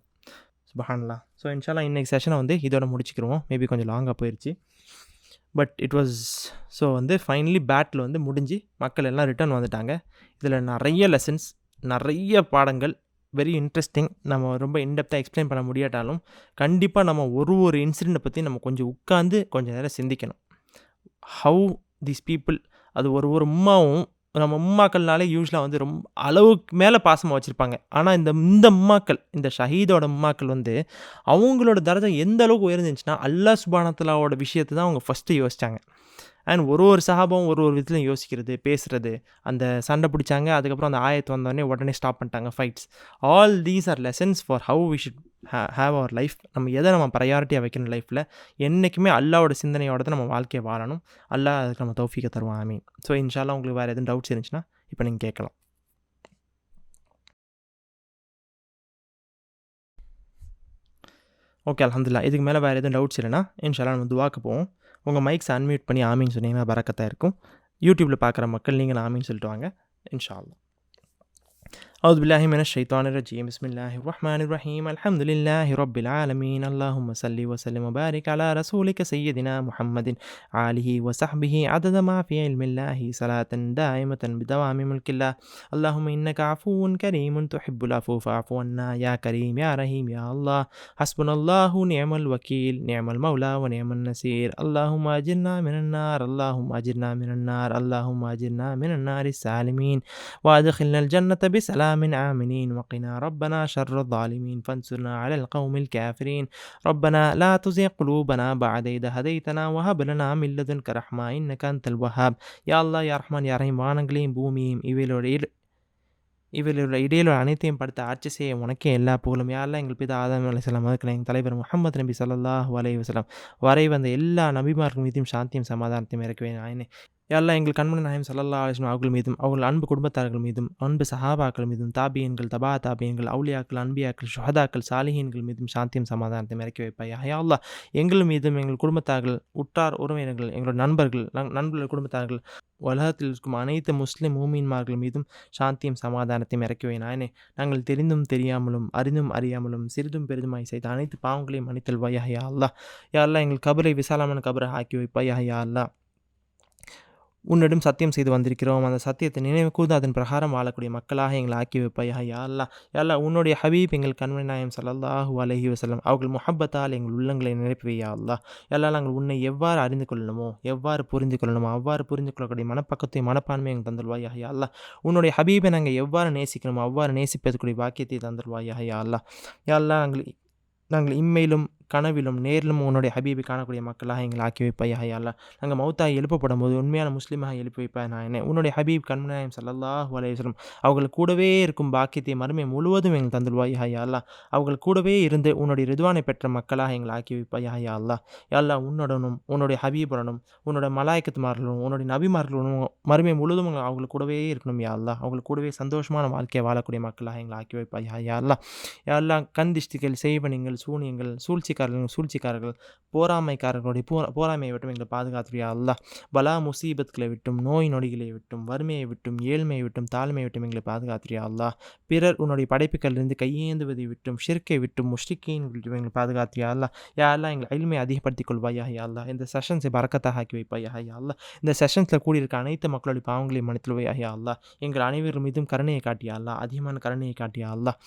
சுப்ஹானல்லாஹ். ஸோ இன்ஷால்லா இன்றைக்கி செஷனை வந்து இதோட முடிச்சுக்கிடுவோம். மேபி கொஞ்சம் லாங்காக போயிடுச்சு. பட் இட் வாஸ் ஸோ வந்து ஃபைனலி பேட்டில் வந்து முடிஞ்சு மக்கள் எல்லாம் ரிட்டர்ன் வந்துட்டாங்க. இதில் நிறைய லெசன்ஸ், நிறைய பாடங்கள், வெரி இன்ட்ரெஸ்டிங். நம்ம ரொம்ப இன்டெப்த்தாக எக்ஸ்பிளைன் பண்ண முடியாட்டாலும் கண்டிப்பாக நம்ம ஒரு இன்சிடெண்ட்டை பற்றி நம்ம கொஞ்சம் உட்காந்து கொஞ்சம் நேரம் சிந்திக்கணும். ஹவு தீஸ் பீப்புள், அது ஒரு உம்மாவும், நம்ம உம்மாக்கள்னாலே யூஸ்வலாக வந்து ரொம்ப அளவுக்கு மேலே பாசமாக வச்சுருப்பாங்க. ஆனால் இந்த உம்மாக்கள், இந்த ஷஹீதோட உம்மாக்கள் வந்து அவங்களோட தரஜா எந்த அளவுக்கு உயர்ந்துச்சுன்னா அல்லாஹ் சுப்ஹானஹு வ தஆலாவோட விஷயத்தை தான் அவங்க ஃபஸ்ட்டு யோசித்தாங்க. அண்ட் ஒரு சஹாபாவும் ஒரு விதத்துலையும் யோசிக்கிறது, பேசுறது, அந்த சண்டை பிடிச்சாங்க, அதுக்கப்புறம் அந்த ஆயத்து வந்தோடனே உடனே ஸ்டாப் பண்ணிட்டாங்க fights. All these are lessons for how we should have our life. நம்ம எதை நம்ம ப்ரையாரிட்டியாக வைக்கணும் லைஃப்பில், என்றைக்குமே அல்லாவோட சிந்தனையோட தான் நம்ம வாழ்க்கையை வாழணும். அல்லாஹ் அதுக்கு நம்ம தௌஃபீக்கை தருவான். ஆமீன். ஸோ இன்ஷா அல்லாஹ் உங்களுக்கு வேறு எதுவும் டவுட்ஸ் இருந்துச்சுன்னா இப்போ நீங்கள் கேட்கலாம். ஓகே, அல்ஹம்துலில்லாஹ். இதுக்கு மேலே வேறு எதுவும் டவுட்ஸ் இல்லைனா இன்ஷா அல்லாஹ் நம்ம துவாக்கு போவோம். உங்கள் மைக்ஸ் அன்மியூட் பண்ணி ஆமீன் சொன்னீங்கன்னா பரக்கத்தாக இருக்கும். யூடியூப்பில் பார்க்குற மக்கள் நீங்கள் ஆமீன் சொல்லிட்டு வாங்க இன்ஷா அல்லாஹ். أعوذ بالله من الشيطان الرجيم. بسم الله الرحمن الرحيم. الحمد لله رب العالمين. اللهم صل وسلم وبارك على رسولك سيدنا محمد آله وصحبه عدد ما في علم الله صلاة دائمة بدوام ملك الله. اللهم إنك عفو كريم تحب العفو فاعف عنا يا كريم يا رحيم يا الله. حسبنا الله نعم الوكيل نعم المولى ونعم النصير. اللهم أجرنا من النار اللهم أجرنا من النار اللهم أجرنا من النار السالمين وأدخلنا الجنة بسلام آمنين وقنا ربنا شر الظالمين فانصرنا على القوم الكافرين. ربنا لا تزغ قلوبنا بعد إذ هديتنا وهب لنا من لدنك رحمة إنك أنت الوهاب. يا الله يا رحمن يا رحيم. வானங்களையும் பூமியையும் இவர்களோட இடையில அனைத்தையும் படுத்த ஆட்சி செய்ய உனக்கே எல்லா புகழும். யா அல்லாஹ் எங்கள் பிதா ஆதம் அலைஹிஸ்ஸலாம் அதுக்கு எங்கள் தலைவர் முஹம்மது நபி ஸல்லல்லாஹு அலைஹி வஸல்லம் வரை வந்த எல்லா நபிமார்கள் மீதும் சாந்தியும் சமாதானத்தையும் இறக்குவேன். நாயனே யா அல்லாஹ் எங்கள் கண்மணி நாயகம் ஸல்லல்லாஹு அலைஹி வஸல்லம் அவர்கள் மீதும் அவர்கள் அன்பு குடும்பத்தார்கள் மீதும் அன்பு சஹாபாக்கள் மீதும் தாபியன்கள் தபா தாபியன்கள் அவுலியாக்கள் அன்பியாக்கள் ஷுஹதாக்கள் சாலிஹீன்கள் மீதும் சாந்தியும் சமாதானத்தையும் இறக்கி வைப்பாயா. யா அல்லாஹ் எங்கள் மீதும் எங்கள் குடும்பத்தார்கள் உற்றார் உறவினர்கள் எங்களோட நண்பர்கள் குடும்பத்தார்கள் உலகத்தில் இருக்கும் அனைத்து முஸ்லிம் மூமீன்மார்கள் மீதும் சாந்தியும் சமாதானத்தையும் இறக்குவேன். நாயனே நாங்கள் தெரிந்தும் தெரியாமலும் அறிந்தும் அறியாமலும் சிறிதும் பெரிதுமாய் செய்த அனைத்து பாவங்களையும் மன்னித்தல்வாயா. யா அல்லாஹ் யா அல்லாஹ் எங்கள் கபரை விசாலமான கபரை ஆக்கி வைப்பாயா. யா அல்லாஹ் உன்னிடம் சத்தியம் செய்து வந்திருக்கிறோம். அந்த சத்தியத்தை நினைவு கூர்ந்து அதன் பிரகாரம் வாழக்கூடிய மக்களாக எங்களை ஆக்கி வைப்பாயா. யா அல்லாஹ் யா அல்லாஹ் உன்னுடைய ஹபீப் எங்கள் கண்மணி நாயகம் ஸல்லல்லாஹு அலைஹி வஸல்லம் அவர்கள் முஹப்பத்தால் எங்கள் உள்ளங்களை நிரப்பி யா அல்லாஹ். யா அல்லாஹ் நாங்கள் உன்னை எவ்வாறு அறிந்து கொள்ளணுமோ எவ்வாறு புரிந்து கொள்ளணுமோ அவ்வாறு புரிந்து கொள்ளக்கூடிய மனப்பக்கத்தையும் மனப்பான்மையை எங்கள் தந்துருவாயா. யா அல்லாஹ் உன்னுடைய ஹபீபை நாங்கள் எவ்வாறு நேசிக்கணுமோ அவ்வாறு நேசிப்பதற்குரிய பாக்கியத்தை தந்துருவாயா. யா அல்லாஹ் யா அல்லாஹ் நாங்கள் இம்மையிலும் கனவிலும் நேரிலும் உன்னுடைய ஹபீபை காணக்கூடிய மக்களாக எங்களை ஆக்கி வைப்பாயா. யா அல்லாஹ் நாங்கள் மௌத்தாகி எழுப்பப்படும் போது உண்மையான முஸ்லீமாக எழுப்பி வைப்பாய். நாயனே உன்னுடைய ஹபீப் கண்மணி நாயகம் ஸல்லல்லாஹு அலைஹி வஸல்லம் அவர்கள் கூடவே இருக்கும் பாக்கியத்தை மறுமை முழுவதும் எங்கள் தந்துருவாயா. யா அல்லாஹ் அவர்கள் கூடவே இருந்து உன்னுடைய ரிதுவானை பெற்ற மக்களாக எங்களை ஆக்கி வைப்பாயா. யா அல்லாஹ் யா அல்லாஹ் உன்னுடனும் உன்னுடைய ஹபீபுடனும் உன்னோட மலாய்க்கத்துமார்களும் உன்னுடைய நபிமார்களும் மறுமை முழுவதும் அவர்கள் கூடவே இருக்கணும். யா அல்லாஹ் அவர்கள் கூடவே சந்தோஷமான வாழ்க்கையை வாழக்கூடிய மக்களாக எங்களை ஆக்கி வைப்பாயா. யா அல்லாஹ் யா அல்லாஹ் கந்திஷ்டிகள் செய்வனிங்கள் சூனியங்கள் சூழ்ச்சிக்காரர்கள் போராமைக்காரர்களுடைய போராமையை விட்டும் எங்களை பாதுகாத்துறியா. அல்லாஹ் பலா முசீபத்துகளை விட்டும் நோய் நொடிகளை விட்டும் வறுமையை விட்டும் ஏழ்மையை விட்டும் தாழ்மையை விட்டும் எங்களை பாதுகாத்துறியா. அல்லாஹ் பிறர் உன்னுடைய படைப்புகளிலிருந்து கையேந்துவதை விட்டும் ஷிர்க்கை விட்டும் முஷ்ரிக்கீன் விட்டும் எங்களை பாதுகாத்துறியா. அல்லாஹ் யா அல்லாஹ் எங்கள் இல்மை அதிகப்படுத்திக் கொள்வாயா. யா அல்லாஹ் இந்த செஷன்ஸை பரக்கத்தாக ஆக்கி வைப்பாயா. யா அல்லாஹ் இந்த செஷன்ஸில் கூடியிருக்க அனைத்து மக்களுடைய பாவங்களை மன்னித்துள்வாயா. யா அல்லாஹ் எங்கள் அனைவரும் மீதும் கருணையை காட்டியா. அல்லாஹ் அதிகமான கருணையை காட்டியா. அல்லாஹ்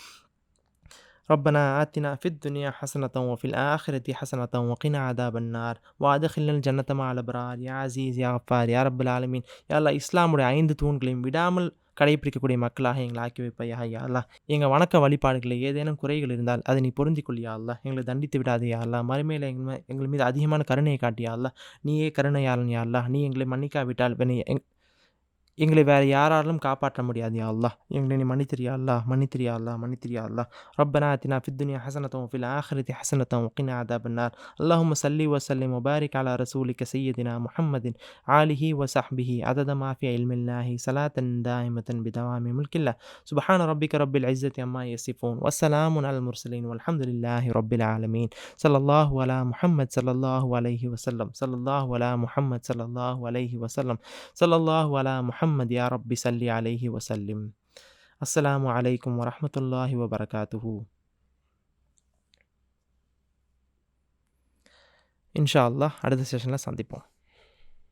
ربنا آتنا في الدنيا حسنة وفي الآخرة حسنة وقنا عذاب النار وأدخلنا الجنة مع الأبرار يا عزيز يا غفار يا رب العالمين. யா அல்லாஹ் இஸ்லாமுடைய 5 தூண்களையும் விடாமல் கடைபிடிக்கக்கூடிய மக்களாக எங்களை ஆக்கி வைப்பாயா. யா அல்லாஹ் எங்கள் வணக்க வழிபாடுகளில் ஏதேனும் குறைகள் இருந்தால் அதை நீ பொருந்திக் கொள்ளியா. அல்லாஹ் எங்களை தண்டித்து விடாதே. யா அல்லாஹ் மறுமையில் எங்கள் மீது அதிகமான கருணையை காட்டியா. அல்லாஹ் நீயே கருணையாளன். யா அல்லாஹ் நீ எங்களை மன்னிக்காவிட்டால் எங்களை வேறு யாராலும் காப்பாற்ற முடியாது. யா அல்லாஹ் எங்களை நீ மன்னித்திரியா. அல்லாஹ் மன்னித்திரியா. அல்லாஹ் மன்னித்திரியா. அல்லாஹ் ربنا آتنا في الدنيا حسنة وفي الآخرة حسنة وقنا عذاب النار. اللهم صل وسلم وبارك على رسولك سيدنا محمد آله وصحبه عدد ما في علم الله صلاة دائمة بدوام ملك الله. سبحان ربك رب العزة عما يصفون والسلام على المرسلين والحمد لله رب العالمين. صلى الله على محمد صلى الله عليه وسلم صلى الله على محمد صلى الله عليه وسلم صلى الله على محمد يا رب صل عليه وسلم. السلام عليكم ورحمة الله وبركاته. இன்ஷா அல்லாஹ் அடுத்த செஷனில் சந்திப்போம்.